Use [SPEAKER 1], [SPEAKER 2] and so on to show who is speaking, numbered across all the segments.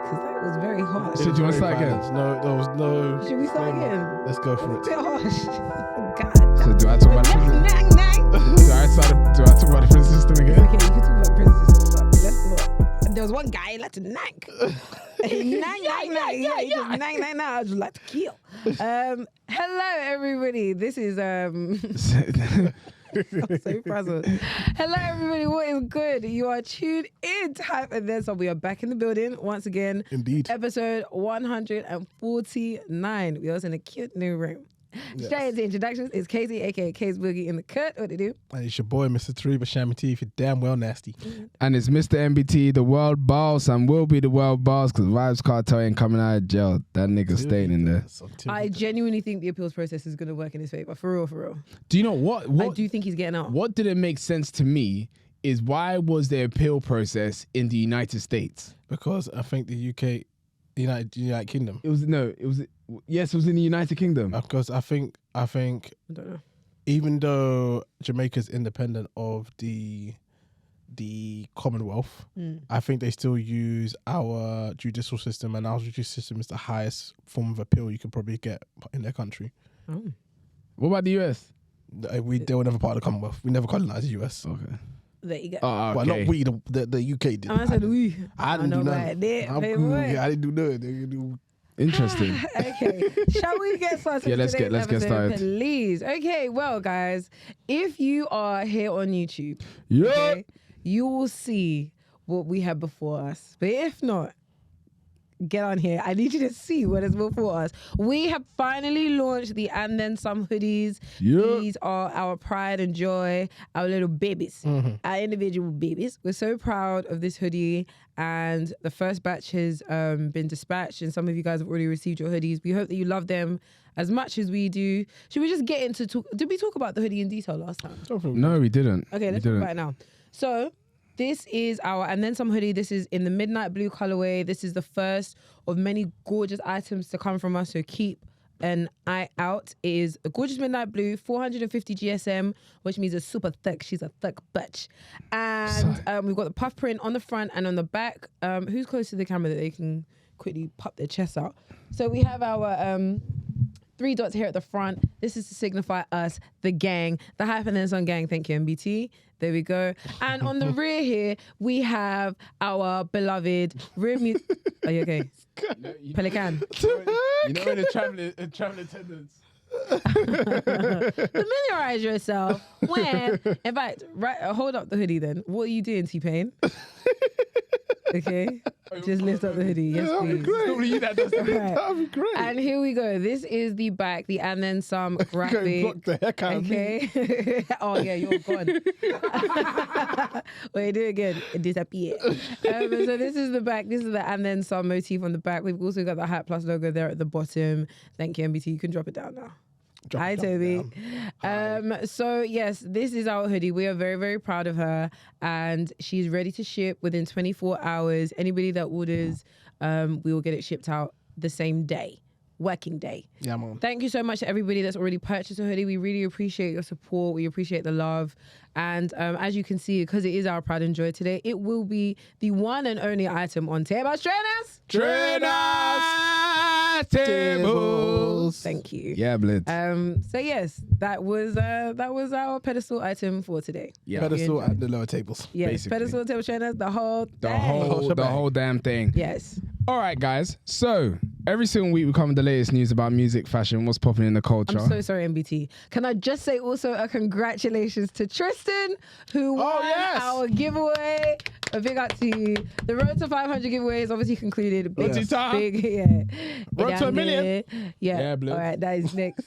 [SPEAKER 1] because that was very harsh.
[SPEAKER 2] So do you want to start again?
[SPEAKER 3] No, there was no.
[SPEAKER 1] Should we start again?
[SPEAKER 3] Let's go for
[SPEAKER 1] It's
[SPEAKER 3] it.
[SPEAKER 1] a bit harsh. God.
[SPEAKER 2] So do I talk about the prison?
[SPEAKER 1] Nang, nang.
[SPEAKER 2] Do I talk about the prison system again?
[SPEAKER 1] Okay, you can talk about princesses, but let's not. There was one guy who liked to nang. Nang, nang, nang. Yeah, he just nang, nang, nang. I just like to kill. Hello, everybody. This is I'm so frazzled. Hello, everybody. What is good? You are tuned in to Hype and Then Some. We are back in the building once again.
[SPEAKER 3] Indeed.
[SPEAKER 1] Episode 149. We are in a cute new room.
[SPEAKER 3] Yes.
[SPEAKER 1] Straight into introductions. It's Kesi, aka K's Boogie in the cut. What do you do?
[SPEAKER 3] And it's your boy, Mr. Tariba Shammy T, if you're damn well nasty.
[SPEAKER 2] And it's Mr. MBT, the world boss, and will be the world boss because Vibes Cartel ain't coming out of jail. That nigga staying in there.
[SPEAKER 1] I genuinely think the appeals process is going to work in his favor. For real, for real.
[SPEAKER 2] Do you know what?
[SPEAKER 1] I do think he's getting out.
[SPEAKER 2] What didn't make sense to me is why was the appeal process in the United States?
[SPEAKER 3] Because I think the UK, United Kingdom.
[SPEAKER 2] It was in the United Kingdom.
[SPEAKER 3] Because I think
[SPEAKER 1] I don't know.
[SPEAKER 3] even though Jamaica's independent of the Commonwealth, I think they still use our judicial system, and our judicial system is the highest form of appeal you can probably get in their country.
[SPEAKER 1] Oh.
[SPEAKER 2] What about the US?
[SPEAKER 3] They were never part of the Commonwealth. We never colonized the US.
[SPEAKER 2] Okay.
[SPEAKER 1] There you go.
[SPEAKER 2] Oh,
[SPEAKER 3] Well,
[SPEAKER 2] okay.
[SPEAKER 3] not we, the UK did.
[SPEAKER 1] I said we.
[SPEAKER 3] I didn't do nothing.
[SPEAKER 1] Right there,
[SPEAKER 3] I'm
[SPEAKER 1] baby
[SPEAKER 3] cool.
[SPEAKER 1] boy.
[SPEAKER 3] Yeah, I didn't do nothing. They do.
[SPEAKER 2] Interesting.
[SPEAKER 1] Okay, shall we get started?
[SPEAKER 2] Yeah,
[SPEAKER 1] with
[SPEAKER 2] let's get
[SPEAKER 1] today's episode,
[SPEAKER 2] started.
[SPEAKER 1] please. Okay, well, guys, if you are here on YouTube,
[SPEAKER 2] Yeah.
[SPEAKER 1] okay, you will see what we have before us. But if not, get on here. I need you to see what is before us. We have finally launched the And Then Some hoodies.
[SPEAKER 2] Yeah.
[SPEAKER 1] These are our pride and joy, our little babies, our individual babies. We're so proud of this hoodie, and the first batch has been dispatched, and some of you guys have already received your hoodies. We hope that you love them as much as we do. Should we just get into talk? Did we talk about the hoodie in detail last time?
[SPEAKER 2] No, we didn't.
[SPEAKER 1] Okay, let's talk about it now. So this is our And Then Some hoodie. This is in the midnight blue colorway. This is the first of many gorgeous items to come from us, so keep an eye out. It is a gorgeous midnight blue, 450 GSM, which means it's super thick. She's a thick bitch. And we've got the puff print on the front and on the back. Who's close to the camera that they can quickly pop their chest out? So we have our 3 dots here at the front. This is to signify us, the gang, the Hype and Then Some gang. Thank you, MBT. There we go. And on the rear here, we have our beloved rear mute. Are you okay? Pelican.
[SPEAKER 2] You know when the traveling attendants.
[SPEAKER 1] Familiarize yourself when, in fact, hold up the hoodie then. What are you doing, T-Pain? Okay. Just lift up the hoodie. Yes, please.
[SPEAKER 2] Normally you that does that.
[SPEAKER 1] Right.
[SPEAKER 3] That'd be great.
[SPEAKER 1] And here we go. This is the back, the And Then Some graphic.
[SPEAKER 3] Block the heck out of me.
[SPEAKER 1] Okay. Oh yeah, you're gone. Wait, do it again. It disappeared. So this is the back. This is the And Then Some motif on the back. We've also got the Hype Plus logo there at the bottom. Thank you, MBT. You can drop it down now. Hi, Tobi. So yes, this is our hoodie. We are very, very proud of her, and she's ready to ship within 24 hours. Anybody that orders, we will get it shipped out the same day, working day.
[SPEAKER 3] Yeah, man.
[SPEAKER 1] Thank you so much to everybody that's already purchased a hoodie. We really appreciate your support. We appreciate the love. And as you can see, because it is our pride and joy today, it will be the one and only item on Tables Trainers.
[SPEAKER 3] Tables.
[SPEAKER 1] Thank you.
[SPEAKER 2] Yeah, blitz.
[SPEAKER 1] So yes, that was our pedestal item for today.
[SPEAKER 2] Yeah.
[SPEAKER 3] Pedestal and the lower tables.
[SPEAKER 1] Yes,
[SPEAKER 2] basically.
[SPEAKER 1] pedestal table trainers, the whole
[SPEAKER 2] The
[SPEAKER 1] thing.
[SPEAKER 2] whole damn thing.
[SPEAKER 1] Yes.
[SPEAKER 2] All right, guys. So every single week we come with the latest news about music, fashion, what's popping in the culture.
[SPEAKER 1] I'm so sorry, MBT. Can I just say also a congratulations to Tristan, who won our giveaway. A big up to you. The Road to 500 giveaway is obviously concluded. Big,
[SPEAKER 2] Road
[SPEAKER 3] to 1 million.
[SPEAKER 1] Yeah.
[SPEAKER 2] Blue.
[SPEAKER 1] All right, that is next.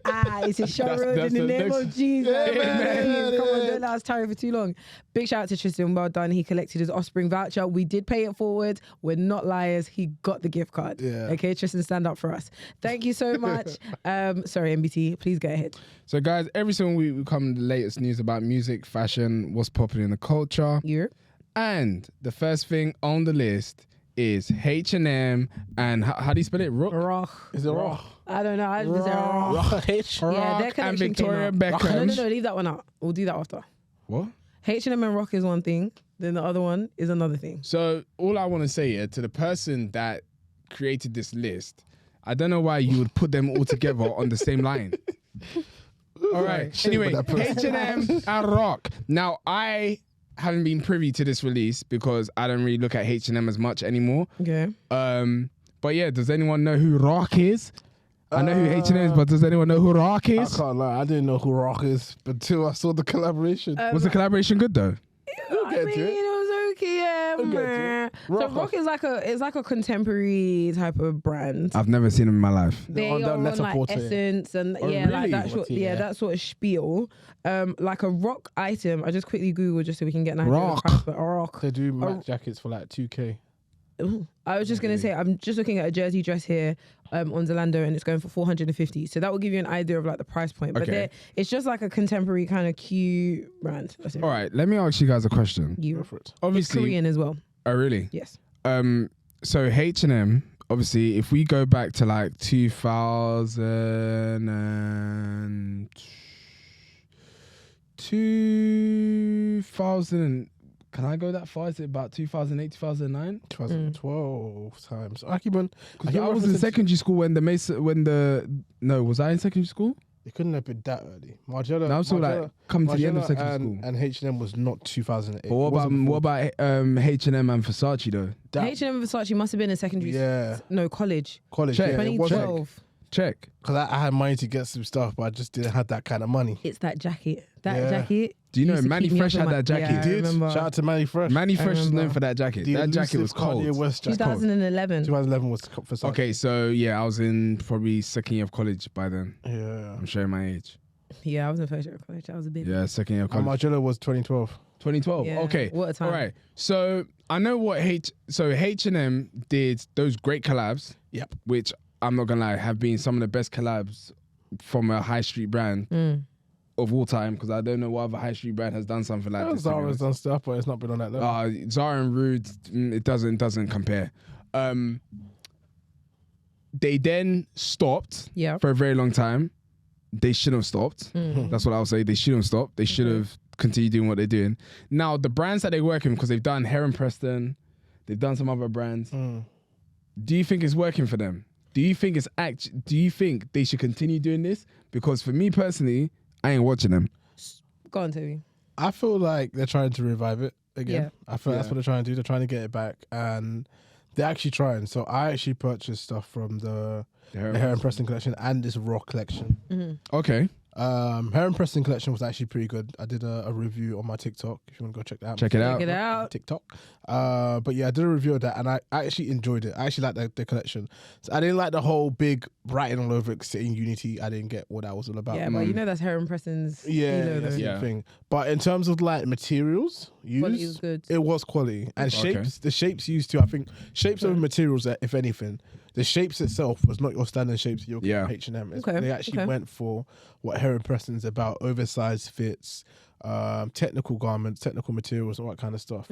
[SPEAKER 1] It's a show road
[SPEAKER 2] that's
[SPEAKER 1] in the
[SPEAKER 2] the
[SPEAKER 1] name
[SPEAKER 2] next.
[SPEAKER 1] of Jesus.
[SPEAKER 3] Amen.
[SPEAKER 1] Come on, don't let us tarry for too long. Big shout out to Tristan. Well done. He collected his Offspring voucher. We did pay it forward. We're not liars. He got the gift card.
[SPEAKER 3] Yeah.
[SPEAKER 1] Okay, Tristan, stand up for us. Thank you so much. Sorry, MBT. Please go ahead.
[SPEAKER 2] So, guys, every single week we come with the latest news about music, fashion, what's popping in the culture.
[SPEAKER 1] You.
[SPEAKER 2] And the first thing on the list is H&M and how do you spell it? Rock?
[SPEAKER 3] Is it rock?
[SPEAKER 1] I don't know. I just say rock.
[SPEAKER 3] Rock H.
[SPEAKER 1] Yeah, their
[SPEAKER 2] Rock and
[SPEAKER 1] connection came
[SPEAKER 2] Victoria
[SPEAKER 1] out.
[SPEAKER 2] Beckham.
[SPEAKER 1] No, leave that one out. We'll do that after.
[SPEAKER 2] What?
[SPEAKER 1] H&M and Rock is one thing. then the other one is another thing.
[SPEAKER 2] So all I want to say here to the person that created this list, I don't know why you would put them all together on the same line. All right. Anyway, H&M and Rock. Now, I haven't been privy to this release because I don't really look at H&M as much anymore.
[SPEAKER 1] Okay.
[SPEAKER 2] But yeah, does anyone know who Rock is? I know who H&M is, but does anyone know who Rock
[SPEAKER 3] I
[SPEAKER 2] is?
[SPEAKER 3] can't lie, I didn't know who Rock is until I saw the collaboration.
[SPEAKER 2] Was the collaboration good though?
[SPEAKER 1] I mean, it was okay. Yeah.
[SPEAKER 3] We'll get to it.
[SPEAKER 1] So Rock is like a contemporary type of brand.
[SPEAKER 2] I've never seen him in my life.
[SPEAKER 1] They
[SPEAKER 3] on
[SPEAKER 1] are on like
[SPEAKER 3] Net-a-Porter.
[SPEAKER 1] Essence and
[SPEAKER 3] Oh,
[SPEAKER 1] yeah, like
[SPEAKER 3] really?
[SPEAKER 1] that sort, yeah, that sort of spiel. Like a Rock item. I just quickly Googled just so we can get an idea of
[SPEAKER 2] Rock.
[SPEAKER 1] the price, but a Rock.
[SPEAKER 3] They do Mac jackets for like 2K.
[SPEAKER 1] Ooh. I was just gonna say I'm just looking at a jersey dress here on Zalando and it's going for 450. So that will give you an idea of like the price point. But
[SPEAKER 2] Okay.
[SPEAKER 1] it's just like a contemporary kind of cute brand. That's it.
[SPEAKER 2] All right, let me ask you guys a question.
[SPEAKER 3] Go
[SPEAKER 1] You.
[SPEAKER 3] for it.
[SPEAKER 1] It's
[SPEAKER 2] Obviously,
[SPEAKER 1] Korean as well.
[SPEAKER 2] oh really?
[SPEAKER 1] Yes.
[SPEAKER 2] So H&M, obviously, if we go back to like 2000, can I go that far? Is it about 2008, 2009?
[SPEAKER 3] 2012 times. I keep on.
[SPEAKER 2] Because I was in secondary school when was I in secondary school?
[SPEAKER 3] It couldn't have been that early. Margiela.
[SPEAKER 2] No, I was sort of like coming to the end of
[SPEAKER 3] Margiela
[SPEAKER 2] secondary
[SPEAKER 3] and,
[SPEAKER 2] school.
[SPEAKER 3] and H&M was not 2008.
[SPEAKER 2] But what about H&M and Versace though?
[SPEAKER 1] H&M and Versace must have been in secondary.
[SPEAKER 3] Yeah.
[SPEAKER 1] No, college.
[SPEAKER 3] College?
[SPEAKER 2] Check.
[SPEAKER 3] Yeah, it wasn't
[SPEAKER 1] 2012.
[SPEAKER 2] Check.
[SPEAKER 3] because I had money to get some stuff, but I just didn't have that kind of money.
[SPEAKER 1] It's that jacket. That
[SPEAKER 3] Yeah.
[SPEAKER 1] jacket.
[SPEAKER 2] Do you know
[SPEAKER 1] used to
[SPEAKER 2] Manny
[SPEAKER 1] keep me
[SPEAKER 2] Fresh
[SPEAKER 1] up
[SPEAKER 2] had
[SPEAKER 1] in
[SPEAKER 2] that jacket?
[SPEAKER 1] Yeah, I
[SPEAKER 3] Did
[SPEAKER 1] remember.
[SPEAKER 3] shout out to Manny Fresh.
[SPEAKER 2] Manny Fresh is known
[SPEAKER 1] remember.
[SPEAKER 2] for that jacket.
[SPEAKER 3] The
[SPEAKER 2] That jacket was
[SPEAKER 3] elusive Kanye
[SPEAKER 2] cold.
[SPEAKER 3] West jacket.
[SPEAKER 1] 2011.
[SPEAKER 3] 2011 was Versace.
[SPEAKER 2] Okay, so yeah, I was in probably second year of college by then.
[SPEAKER 3] Yeah.
[SPEAKER 2] I'm showing my age.
[SPEAKER 1] Yeah, I was in first year of college. I was a bit.
[SPEAKER 2] Yeah, second year of
[SPEAKER 3] And
[SPEAKER 2] college.
[SPEAKER 3] Margiela was 2012.
[SPEAKER 2] 2012.
[SPEAKER 1] Yeah,
[SPEAKER 2] Okay.
[SPEAKER 1] what a time.
[SPEAKER 2] All right. So I know what H&M did those great collabs.
[SPEAKER 3] Yep.
[SPEAKER 2] Which I'm not gonna lie have been some of the best collabs from a high street brand of all time. Because I don't know what other high street brand has done something like this. to be
[SPEAKER 3] Zara's
[SPEAKER 2] honest.
[SPEAKER 3] done stuff, but it's not been on that level.
[SPEAKER 2] Zara and Rude, it doesn't compare. They then stopped
[SPEAKER 1] Yeah.
[SPEAKER 2] for a very long time. They shouldn't have stopped. That's what I'll say. They shouldn't have stopped. They should have continued doing what they're doing. Now, the brands that they work in, because they've done Heron Preston, they've done some other brands. Do you think it's working for them? Do you think they should continue doing this? Because for me personally, I ain't watching them.
[SPEAKER 1] Go on, Toby.
[SPEAKER 3] I feel like they're trying to revive it again.
[SPEAKER 1] Yeah.
[SPEAKER 3] I feel that's what they're trying to do. They're trying to get it back, and they're actually trying. So I actually purchased stuff from the Heron Preston collection and this Raw collection.
[SPEAKER 2] Okay.
[SPEAKER 3] Heron Preston collection was actually pretty good. I did a review on my TikTok. If you want to go check that out.
[SPEAKER 2] Check it out.
[SPEAKER 1] Check it out.
[SPEAKER 3] TikTok. But yeah, I did a review of that and I actually enjoyed it. I actually liked the collection. So I didn't like the whole big writing all over it, sitting Unity. I didn't get what that was all about.
[SPEAKER 1] Yeah, but you know that's Heron Preston's.
[SPEAKER 3] Yeah, that's the thing. But in terms of like materials
[SPEAKER 1] Quality was
[SPEAKER 3] used,
[SPEAKER 1] good.
[SPEAKER 3] it was quality. And
[SPEAKER 2] Okay.
[SPEAKER 3] shapes, the shapes used to, I think, shapes over materials, if anything. The shapes itself was not your standard shapes you'll get from H&M.
[SPEAKER 1] Okay,
[SPEAKER 3] They actually went for what Heron Preston's about, oversized fits, technical garments, technical materials, all that kind of stuff.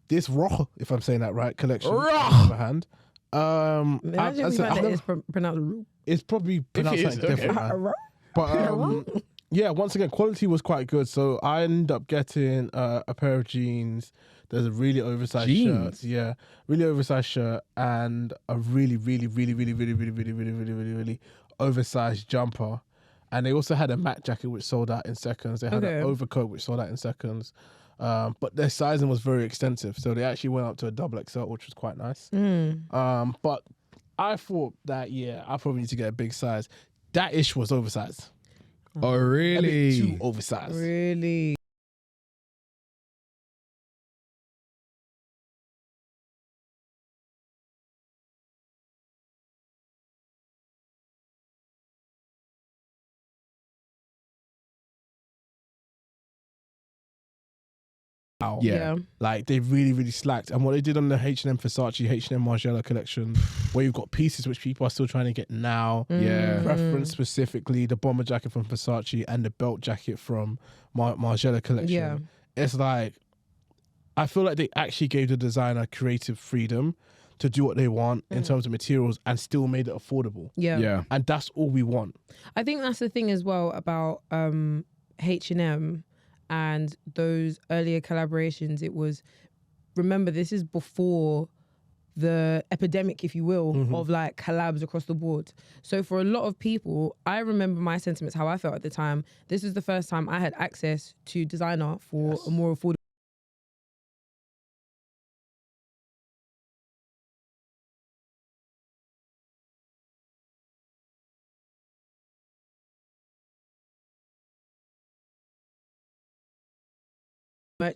[SPEAKER 3] This Raw, if I'm saying that right, collection, on the other hand,
[SPEAKER 1] Imagine we found that it's pronounced Ru.
[SPEAKER 3] it's probably pronounced
[SPEAKER 2] is,
[SPEAKER 3] something different, man. But yeah, once again, quality was quite good. So I ended up getting a pair of jeans. There's a really oversized shirt. Yeah, really oversized shirt and a really oversized jumper. And they also had a matte jacket which sold out in seconds. They had an overcoat which sold out in seconds. But their sizing was very extensive. So they actually went up to a double XL, which was quite nice. But I thought that, I probably need to get a big size. That ish was oversized.
[SPEAKER 2] Oh,
[SPEAKER 3] A bit
[SPEAKER 2] really?
[SPEAKER 3] too oversized.
[SPEAKER 1] Really?
[SPEAKER 2] Yeah.
[SPEAKER 3] Like they really slacked. And what they did on the H&M Versace, H&M Margiela collection, where you've got pieces which people are still trying to get now.
[SPEAKER 2] Yeah.
[SPEAKER 3] Reference specifically the bomber jacket from Versace and the belt jacket from Margiela collection.
[SPEAKER 1] Yeah.
[SPEAKER 3] It's like, I feel like they actually gave the designer creative freedom to do what they want in terms of materials and still made it affordable.
[SPEAKER 1] Yeah.
[SPEAKER 3] And that's all we want.
[SPEAKER 1] I think that's the thing as well about H&M and those earlier collaborations, it was, remember, this is before the epidemic, if you will, of like collabs across the board. So for a lot of people, I remember my sentiments, how I felt at the time. This was the first time I had access to designer for a more affordable.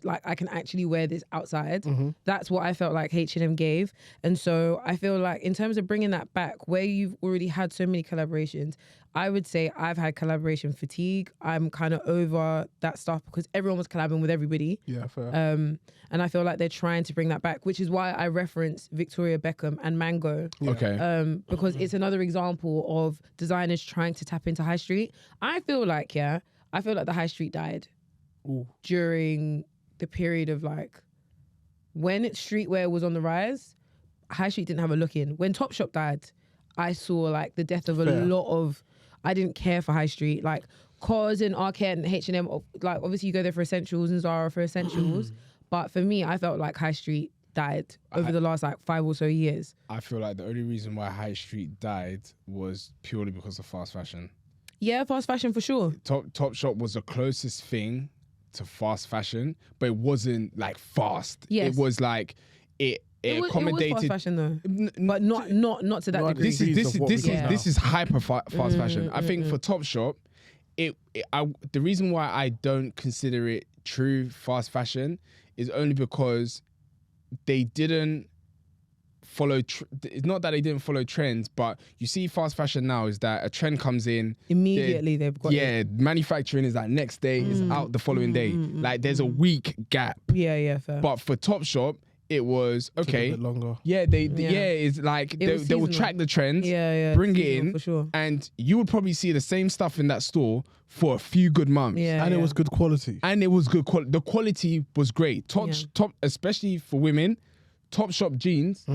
[SPEAKER 1] Like I can actually wear this outside. That's what I felt like H&M gave. And so I feel like in terms of bringing that back, where you've already had so many collaborations, I would say I've had collaboration fatigue. I'm kind of over that stuff because everyone was collabing with everybody.
[SPEAKER 3] Yeah, fair.
[SPEAKER 1] And I feel like they're trying to bring that back, which is why I reference Victoria Beckham and Mango.
[SPEAKER 3] Yeah.
[SPEAKER 2] Okay.
[SPEAKER 1] Because it's another example of designers trying to tap into high street. I feel like the high street died.
[SPEAKER 3] Ooh.
[SPEAKER 1] During the period of like when streetwear was on the rise, high street didn't have a look in. When Topshop died, I saw like the death of a lot of, I didn't care for high street, like Cos and Arcade and H&M, like obviously you go there for essentials and Zara for essentials, but for me I felt like high street died over the last like 5 or so years.
[SPEAKER 2] I feel like the only reason why high street died was purely because of fast fashion.
[SPEAKER 1] Yeah, fast fashion for sure.
[SPEAKER 2] Topshop was the closest thing to fast fashion, but it wasn't like fast.
[SPEAKER 1] Yes.
[SPEAKER 2] It was like it accommodated.
[SPEAKER 1] It was fast fashion though, but not to that degree.
[SPEAKER 2] This is hyper fast fashion. I think for Topshop, the reason why I don't consider it true fast fashion is only because they didn't follow. It's not that they didn't follow trends, but you see, fast fashion now is that a trend comes in
[SPEAKER 1] immediately. They've got
[SPEAKER 2] manufacturing is like next day is out the following day. Like there's a week gap.
[SPEAKER 1] Yeah, fair.
[SPEAKER 2] But for Topshop, it was okay.
[SPEAKER 3] A bit longer.
[SPEAKER 2] It's like they will track the trends, bring it in,
[SPEAKER 1] for sure.
[SPEAKER 2] and you would probably see the same stuff in that store for a few good months.
[SPEAKER 3] And it was good quality.
[SPEAKER 2] And it was good quality. The quality was great. Top, especially for women. Topshop jeans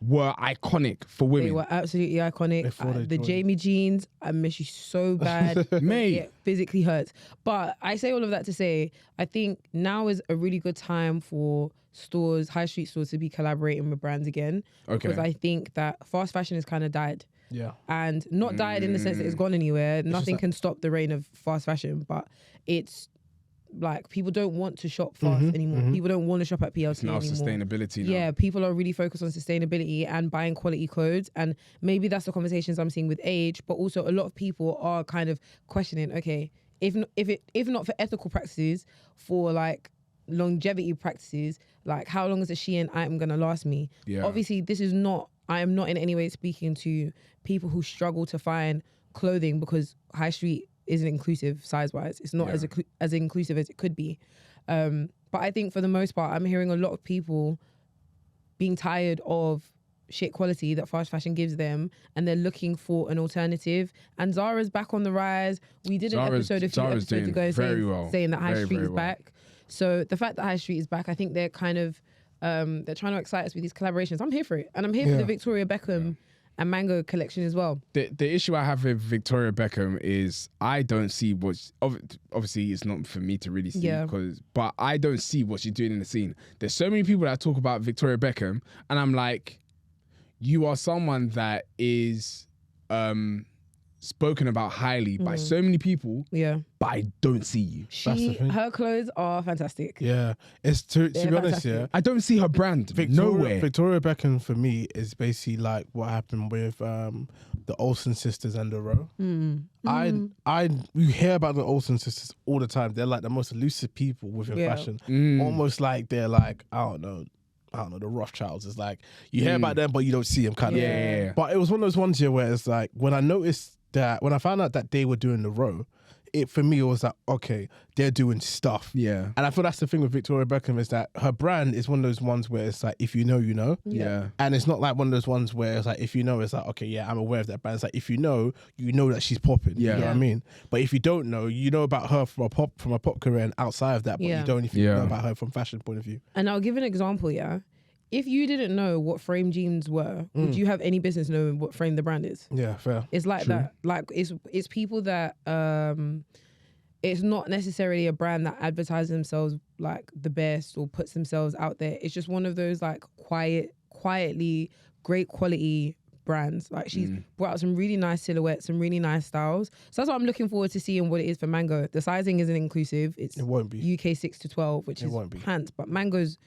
[SPEAKER 2] were iconic for women.
[SPEAKER 1] They were absolutely iconic. The Jamie jeans, I miss you so bad.
[SPEAKER 2] Mate.
[SPEAKER 1] It physically hurts. But I say all of that to say, I think now is a really good time for stores, high street stores, to be collaborating with brands again.
[SPEAKER 2] Okay.
[SPEAKER 1] Because I think that fast fashion has kind of died.
[SPEAKER 3] Yeah.
[SPEAKER 1] And not died in the sense that it's gone anywhere. Nothing can stop the reign of fast fashion, but it's like people don't want to shop fast anymore. People don't want to shop at PLT
[SPEAKER 2] It's now
[SPEAKER 1] anymore.
[SPEAKER 2] sustainability now.
[SPEAKER 1] Yeah, people are really focused on sustainability and buying quality clothes, and maybe that's the conversations I'm seeing with age. But also, a lot of people are kind of questioning, okay, if not for ethical practices, for like longevity practices, like how long is a Shein item gonna last me?
[SPEAKER 2] Yeah.
[SPEAKER 1] Obviously, I am not in any way speaking to people who struggle to find clothing, because high street isn't inclusive size-wise. It's not as inclusive as it could be. But I think for the most part, I'm hearing a lot of people being tired of shit quality that fast fashion gives them, and they're looking for an alternative. And Zara's back on the rise. We did an episode a few episodes ago saying that high street is back. So the fact that high street is back, I think they're kind of they're trying to excite us with these collaborations. I'm here for it, and I'm here for the Victoria Beckham and Mango collection as well.
[SPEAKER 2] The issue I have with Victoria Beckham is I don't see what, obviously it's not for me to really see, but I don't see what she's doing in the scene. There's so many people that talk about Victoria Beckham, and I'm like, you are someone that is spoken about highly by so many people, but I don't see you.
[SPEAKER 1] Her clothes are fantastic.
[SPEAKER 3] Yeah, it's to be honest,
[SPEAKER 2] I don't see her brand nowhere.
[SPEAKER 3] Victoria Beckham for me is basically like what happened with the Olsen sisters and the Row. You hear about the Olsen sisters all the time. They're like the most elusive people within fashion. Almost like they're like, I don't know, the Rothschilds. Is like you hear about them, but you don't see them, kind of.
[SPEAKER 2] Yeah.
[SPEAKER 3] But it was one of those ones here where it's like when I found out that they were doing the Row, it for me was like, okay, they're doing stuff.
[SPEAKER 2] Yeah.
[SPEAKER 3] And I feel that's the thing with Victoria Beckham, is that her brand is one of those ones where it's like, if you know, you know.
[SPEAKER 2] Yeah.
[SPEAKER 3] And it's not like one of those ones where it's like, if you know, it's like, okay, yeah, I'm aware of that brand. It's like, if you know that she's popping.
[SPEAKER 2] Yeah.
[SPEAKER 3] You know what I mean? But if you don't know, you know about her from a pop career and outside of that, but you don't even know about her from fashion point of view.
[SPEAKER 1] And I'll give an example, If you didn't know what frame jeans were, would you have any business knowing what frame the brand is?
[SPEAKER 3] Yeah, fair.
[SPEAKER 1] It's like that. Like it's people that it's not necessarily a brand that advertises themselves like the best or puts themselves out there. It's just one of those like quietly great quality brands. Like she's brought out some really nice silhouettes, some really nice styles. So that's what I'm looking forward to seeing what it is for Mango. The sizing isn't inclusive. It
[SPEAKER 3] won't be
[SPEAKER 1] UK 6 to 12, which is pants. But Mango is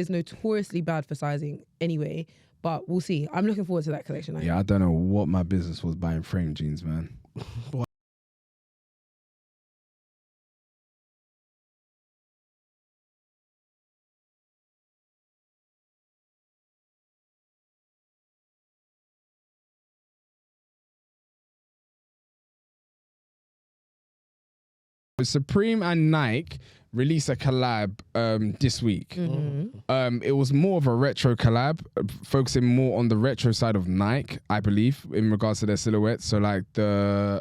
[SPEAKER 1] notoriously bad for sizing anyway. But we'll see. I'm looking forward to that collection.
[SPEAKER 2] Yeah, I don't know what my business was buying frame jeans, man. Supreme and Nike released a collab this week. It was more of a retro collab, focusing more on the retro side of Nike, I believe, in regards to their silhouettes. So like the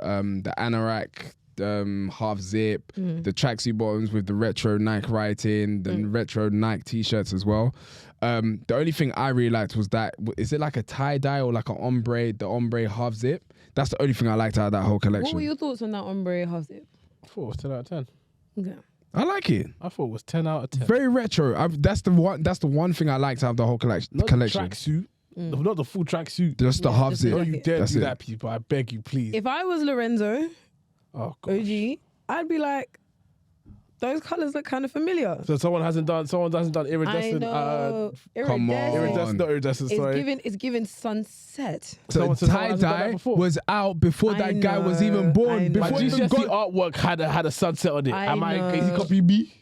[SPEAKER 2] anorak, half zip, the tracksuit bottoms with the retro Nike writing, the retro Nike t-shirts as well. The only thing I really liked was that, is it like a tie-dye or like an ombre, the ombre half zip? That's the only thing I liked out of that whole collection.
[SPEAKER 1] What were your thoughts on that ombre half zip?
[SPEAKER 3] I thought it was 10 out of 10.
[SPEAKER 1] Okay.
[SPEAKER 2] I like it.
[SPEAKER 3] I thought it was 10 out of 10.
[SPEAKER 2] Very retro. That's the one thing I liked out of the whole collection.
[SPEAKER 3] Not the tracksuit. Not the full tracksuit.
[SPEAKER 2] Just the half zip.
[SPEAKER 3] No, you dare
[SPEAKER 2] That's
[SPEAKER 3] do
[SPEAKER 2] it.
[SPEAKER 3] that, people. I beg you, please.
[SPEAKER 1] If I was Lorenzo,
[SPEAKER 3] Oh, gosh.
[SPEAKER 1] OG, I'd be like, those colours look kind of familiar.
[SPEAKER 3] So someone hasn't done iridescent.
[SPEAKER 1] I know.
[SPEAKER 2] Come on.
[SPEAKER 3] Iridescent, not iridescent, sorry.
[SPEAKER 1] It's given sunset.
[SPEAKER 2] So
[SPEAKER 3] Someone hasn't done that
[SPEAKER 2] tie-dye
[SPEAKER 3] before.
[SPEAKER 2] was out before that guy was even
[SPEAKER 1] I
[SPEAKER 2] born.
[SPEAKER 1] know.
[SPEAKER 3] My
[SPEAKER 2] Before he even
[SPEAKER 3] GCSE
[SPEAKER 2] got...
[SPEAKER 3] artwork had a sunset on it.
[SPEAKER 1] I
[SPEAKER 3] Is he
[SPEAKER 1] know.
[SPEAKER 3] copying me?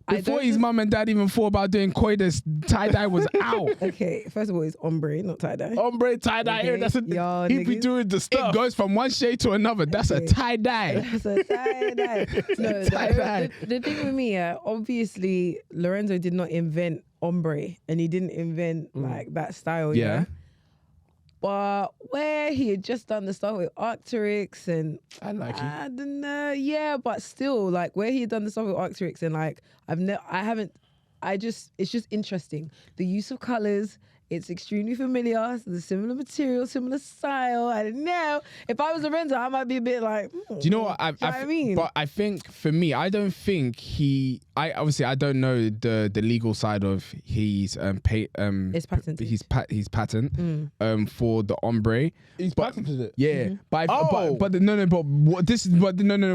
[SPEAKER 2] Before his mum and dad even thought about doing coitus, tie-dye was out.
[SPEAKER 1] Okay, first of all, it's ombre, not tie-dye.
[SPEAKER 3] Ombre, tie-dye,
[SPEAKER 1] Okay,
[SPEAKER 3] iridescent.
[SPEAKER 1] y'all
[SPEAKER 3] He be
[SPEAKER 1] niggas.
[SPEAKER 3] doing the
[SPEAKER 2] It
[SPEAKER 3] stuff.
[SPEAKER 2] goes from one shade to another. That's a tie-dye.
[SPEAKER 1] That's a tie-dye. No,
[SPEAKER 2] Tie-dye.
[SPEAKER 1] the thing with me, obviously, Lorenzo did not invent ombre, and he didn't invent like that style.
[SPEAKER 2] Yeah.
[SPEAKER 1] But where he had just done the stuff with Arc'teryx and
[SPEAKER 3] Nike.
[SPEAKER 1] I don't know, yeah, but still, like where he had done the stuff with Arc'teryx and like it's just interesting. The use of colors, it's extremely familiar. The similar material, similar style. I don't know. If I was Lorenzo, I might be a bit like.
[SPEAKER 2] Do you know what I mean? But I think for me, I don't think I don't know the legal side of his
[SPEAKER 1] It's patented.
[SPEAKER 2] his patent for the ombre.
[SPEAKER 3] He's patented it.
[SPEAKER 2] Yeah, but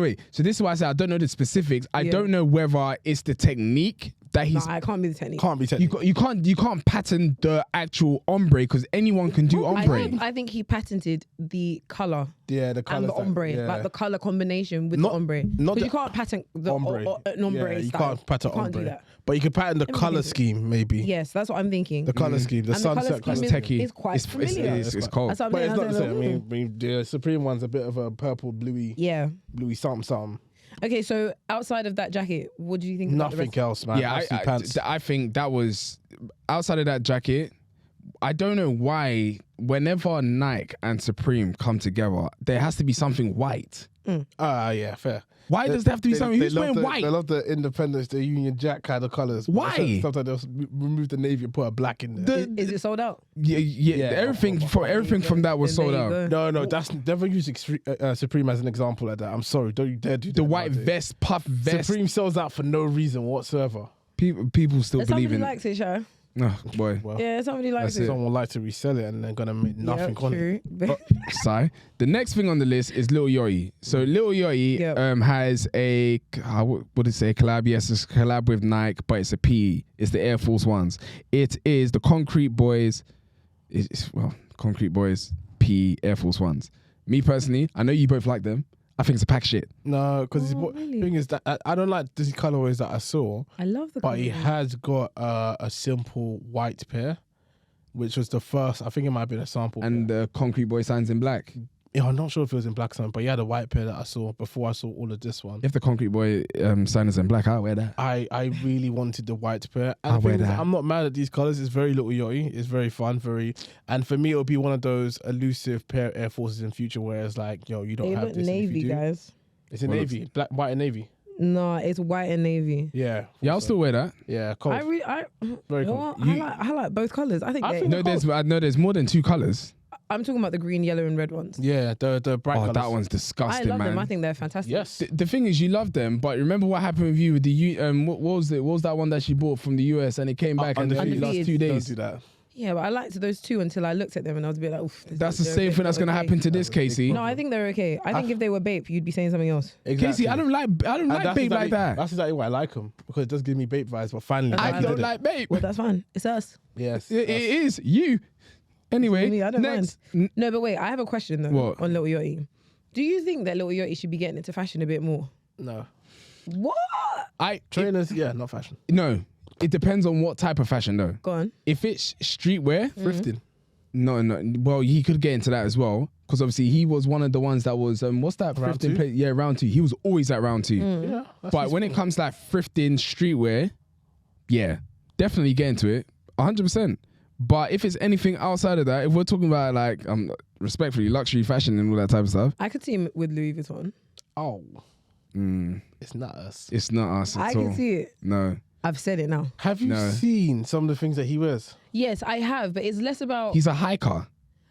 [SPEAKER 2] wait. So this is why I say I don't know the specifics. I don't know whether it's the technique that he's.
[SPEAKER 1] No, it can't be the technique.
[SPEAKER 3] Can't be technical.
[SPEAKER 2] You can't patent the actual ombre because anyone can do ombre.
[SPEAKER 1] I think he patented the color.
[SPEAKER 3] Yeah, the color
[SPEAKER 1] and the ombre, like the color combination with the ombre. Because you can't patent the ombre. An ombre
[SPEAKER 3] yeah, you
[SPEAKER 1] style.
[SPEAKER 3] can't patent
[SPEAKER 1] You can't
[SPEAKER 3] ombre.
[SPEAKER 1] do that.
[SPEAKER 3] But you can patent the color scheme, maybe.
[SPEAKER 1] Yes, that's what I'm thinking.
[SPEAKER 3] The color scheme, the
[SPEAKER 1] And the
[SPEAKER 3] sunset
[SPEAKER 1] colour
[SPEAKER 3] color.
[SPEAKER 1] scheme
[SPEAKER 2] techie.
[SPEAKER 1] is quite familiar.
[SPEAKER 2] It's cold.
[SPEAKER 1] That's what I'm
[SPEAKER 3] But it's
[SPEAKER 1] saying.
[SPEAKER 3] not the
[SPEAKER 1] I
[SPEAKER 3] same.
[SPEAKER 1] was
[SPEAKER 3] I
[SPEAKER 1] like,
[SPEAKER 3] mean, the Supreme one's a bit of a purple, bluey,
[SPEAKER 1] yeah.
[SPEAKER 3] bluey something.
[SPEAKER 1] Okay, so outside of that jacket, what do you think? About the
[SPEAKER 3] Nothing
[SPEAKER 1] rest?
[SPEAKER 3] else, man.
[SPEAKER 2] Yeah, I think that was outside of that jacket. I don't know why whenever Nike and Supreme come together, there has to be something white.
[SPEAKER 3] Yeah, fair.
[SPEAKER 2] Why does there have to be something? Who's wearing white?
[SPEAKER 3] They love the Independence, the Union Jack kind of colours.
[SPEAKER 2] Why?
[SPEAKER 3] Sometimes they'll remove the navy and put a black in there.
[SPEAKER 1] Is it sold out?
[SPEAKER 2] Yeah, everything from that was
[SPEAKER 1] Then
[SPEAKER 2] sold
[SPEAKER 1] there you
[SPEAKER 2] out.
[SPEAKER 1] go.
[SPEAKER 3] No, that's never use Supreme as an example like that. I'm sorry, don't you dare do that.
[SPEAKER 2] The white
[SPEAKER 3] nowadays.
[SPEAKER 2] vest, puff vest.
[SPEAKER 3] Supreme sells out for no reason whatsoever.
[SPEAKER 2] People still believe
[SPEAKER 1] Somebody
[SPEAKER 2] in.
[SPEAKER 1] likes it, Sha.
[SPEAKER 2] Oh boy,
[SPEAKER 3] Well,
[SPEAKER 1] Yeah, somebody likes
[SPEAKER 2] That's it.
[SPEAKER 3] someone like to resell it and they're gonna make nothing on it.
[SPEAKER 1] True.
[SPEAKER 2] sigh. The next thing on the list is Lil Yachty. So Lil Yachty
[SPEAKER 1] Yep.
[SPEAKER 2] has a what did it say? Collab? Yes, it's a collab with Nike, but it's a PE. It's the Air Force Ones. It is the Concrete Boys. Concrete Boys PE Air Force Ones. Me personally, I know you both like them. I think it's a pack shit.
[SPEAKER 3] No, because
[SPEAKER 1] Oh,
[SPEAKER 3] the
[SPEAKER 1] really?
[SPEAKER 3] thing is that I don't like these colorways that I saw,
[SPEAKER 1] I love the
[SPEAKER 3] but he
[SPEAKER 1] colour.
[SPEAKER 3] has got a simple white pair, which was the first. I think it might have been a sample.
[SPEAKER 2] And
[SPEAKER 3] pair.
[SPEAKER 2] the Concrete Boy signs in black.
[SPEAKER 3] Yeah, I'm not sure if it was in black something, but he had a white pair that I saw before I saw all of this one.
[SPEAKER 2] If the Concrete Boy sign is in black, I'll wear that.
[SPEAKER 3] I really wanted the white pair. And
[SPEAKER 2] I'll
[SPEAKER 3] the thing
[SPEAKER 2] wear
[SPEAKER 3] is,
[SPEAKER 2] that.
[SPEAKER 3] I'm not mad at these colors. It's very Little Yachty. It's very fun, and for me, it'll be one of those elusive pair of Air Forces in future where it's like, yo, you don't
[SPEAKER 1] They
[SPEAKER 3] have
[SPEAKER 1] look
[SPEAKER 3] this. and if
[SPEAKER 1] navy,
[SPEAKER 3] you do,
[SPEAKER 1] guys.
[SPEAKER 3] It's a
[SPEAKER 2] Well,
[SPEAKER 3] navy, black, white, and navy.
[SPEAKER 1] No, it's white and navy.
[SPEAKER 3] Yeah,
[SPEAKER 2] Yeah, I'll still wear that.
[SPEAKER 3] yeah, cool.
[SPEAKER 1] I
[SPEAKER 3] Very
[SPEAKER 1] you know
[SPEAKER 3] cool.
[SPEAKER 1] what? I like both colors. I think
[SPEAKER 3] I
[SPEAKER 1] they-
[SPEAKER 3] think
[SPEAKER 2] No, I know there's more than two colors.
[SPEAKER 1] I'm talking about the green, yellow, and red ones.
[SPEAKER 3] Yeah, the bright colours.
[SPEAKER 2] that one's
[SPEAKER 1] I
[SPEAKER 2] disgusting,
[SPEAKER 1] love
[SPEAKER 2] man.
[SPEAKER 1] them. I think they're fantastic.
[SPEAKER 3] Yes.
[SPEAKER 2] The thing is, you love them, but remember what happened with you with the what was it? What was that one that she bought from the US and it came back and
[SPEAKER 3] Undefeated.
[SPEAKER 2] the last 2
[SPEAKER 3] Don't
[SPEAKER 2] days?
[SPEAKER 3] do that.
[SPEAKER 1] Yeah, but I liked those two until I looked at them and I was a bit like, oof.
[SPEAKER 2] That's the same thing that's gonna happen to this, Kesi.
[SPEAKER 1] No, I think they're okay. I think if they were Bape, you'd be saying something else.
[SPEAKER 2] Kesi, I don't like
[SPEAKER 3] And that's
[SPEAKER 2] babe like that.
[SPEAKER 3] That's exactly why I like them, because it does give me Bape vibes. But finally,
[SPEAKER 2] I
[SPEAKER 3] Nike
[SPEAKER 2] don't
[SPEAKER 3] did it.
[SPEAKER 2] like babe.
[SPEAKER 1] Well, that's fine. It's us.
[SPEAKER 3] Yes,
[SPEAKER 2] It is you. Anyway,
[SPEAKER 1] Me, I don't
[SPEAKER 2] next.
[SPEAKER 1] No, but wait, I have a question though
[SPEAKER 2] What?
[SPEAKER 1] on Lil Yachty. Do you think that Lil Yachty should be getting into fashion a bit more?
[SPEAKER 3] No
[SPEAKER 1] What?
[SPEAKER 3] trainers. Yeah, not fashion.
[SPEAKER 2] No, it depends on what type of fashion though.
[SPEAKER 1] Go on.
[SPEAKER 2] If it's streetwear,
[SPEAKER 3] Thrifting.
[SPEAKER 2] no. Well, he could get into that as well because obviously he was one of the ones that was what's that
[SPEAKER 3] Round
[SPEAKER 2] thrifting
[SPEAKER 3] two?
[SPEAKER 2] place? Yeah, round two. He was always at round two.
[SPEAKER 3] Yeah,
[SPEAKER 2] But when it comes to like thrifting streetwear, yeah, definitely get into it, 100%. But if it's anything outside of that, if we're talking about like respectfully luxury fashion and all that type of stuff,
[SPEAKER 1] I could see him with Louis Vuitton.
[SPEAKER 3] oh, it's not us.
[SPEAKER 2] it's not us at
[SPEAKER 1] I
[SPEAKER 2] all.
[SPEAKER 1] can see it.
[SPEAKER 2] No,
[SPEAKER 1] I've said it now.
[SPEAKER 3] Have you
[SPEAKER 2] No.
[SPEAKER 3] seen some of the things that he wears?
[SPEAKER 1] Yes, I have, but it's less about.
[SPEAKER 2] he's a hiker.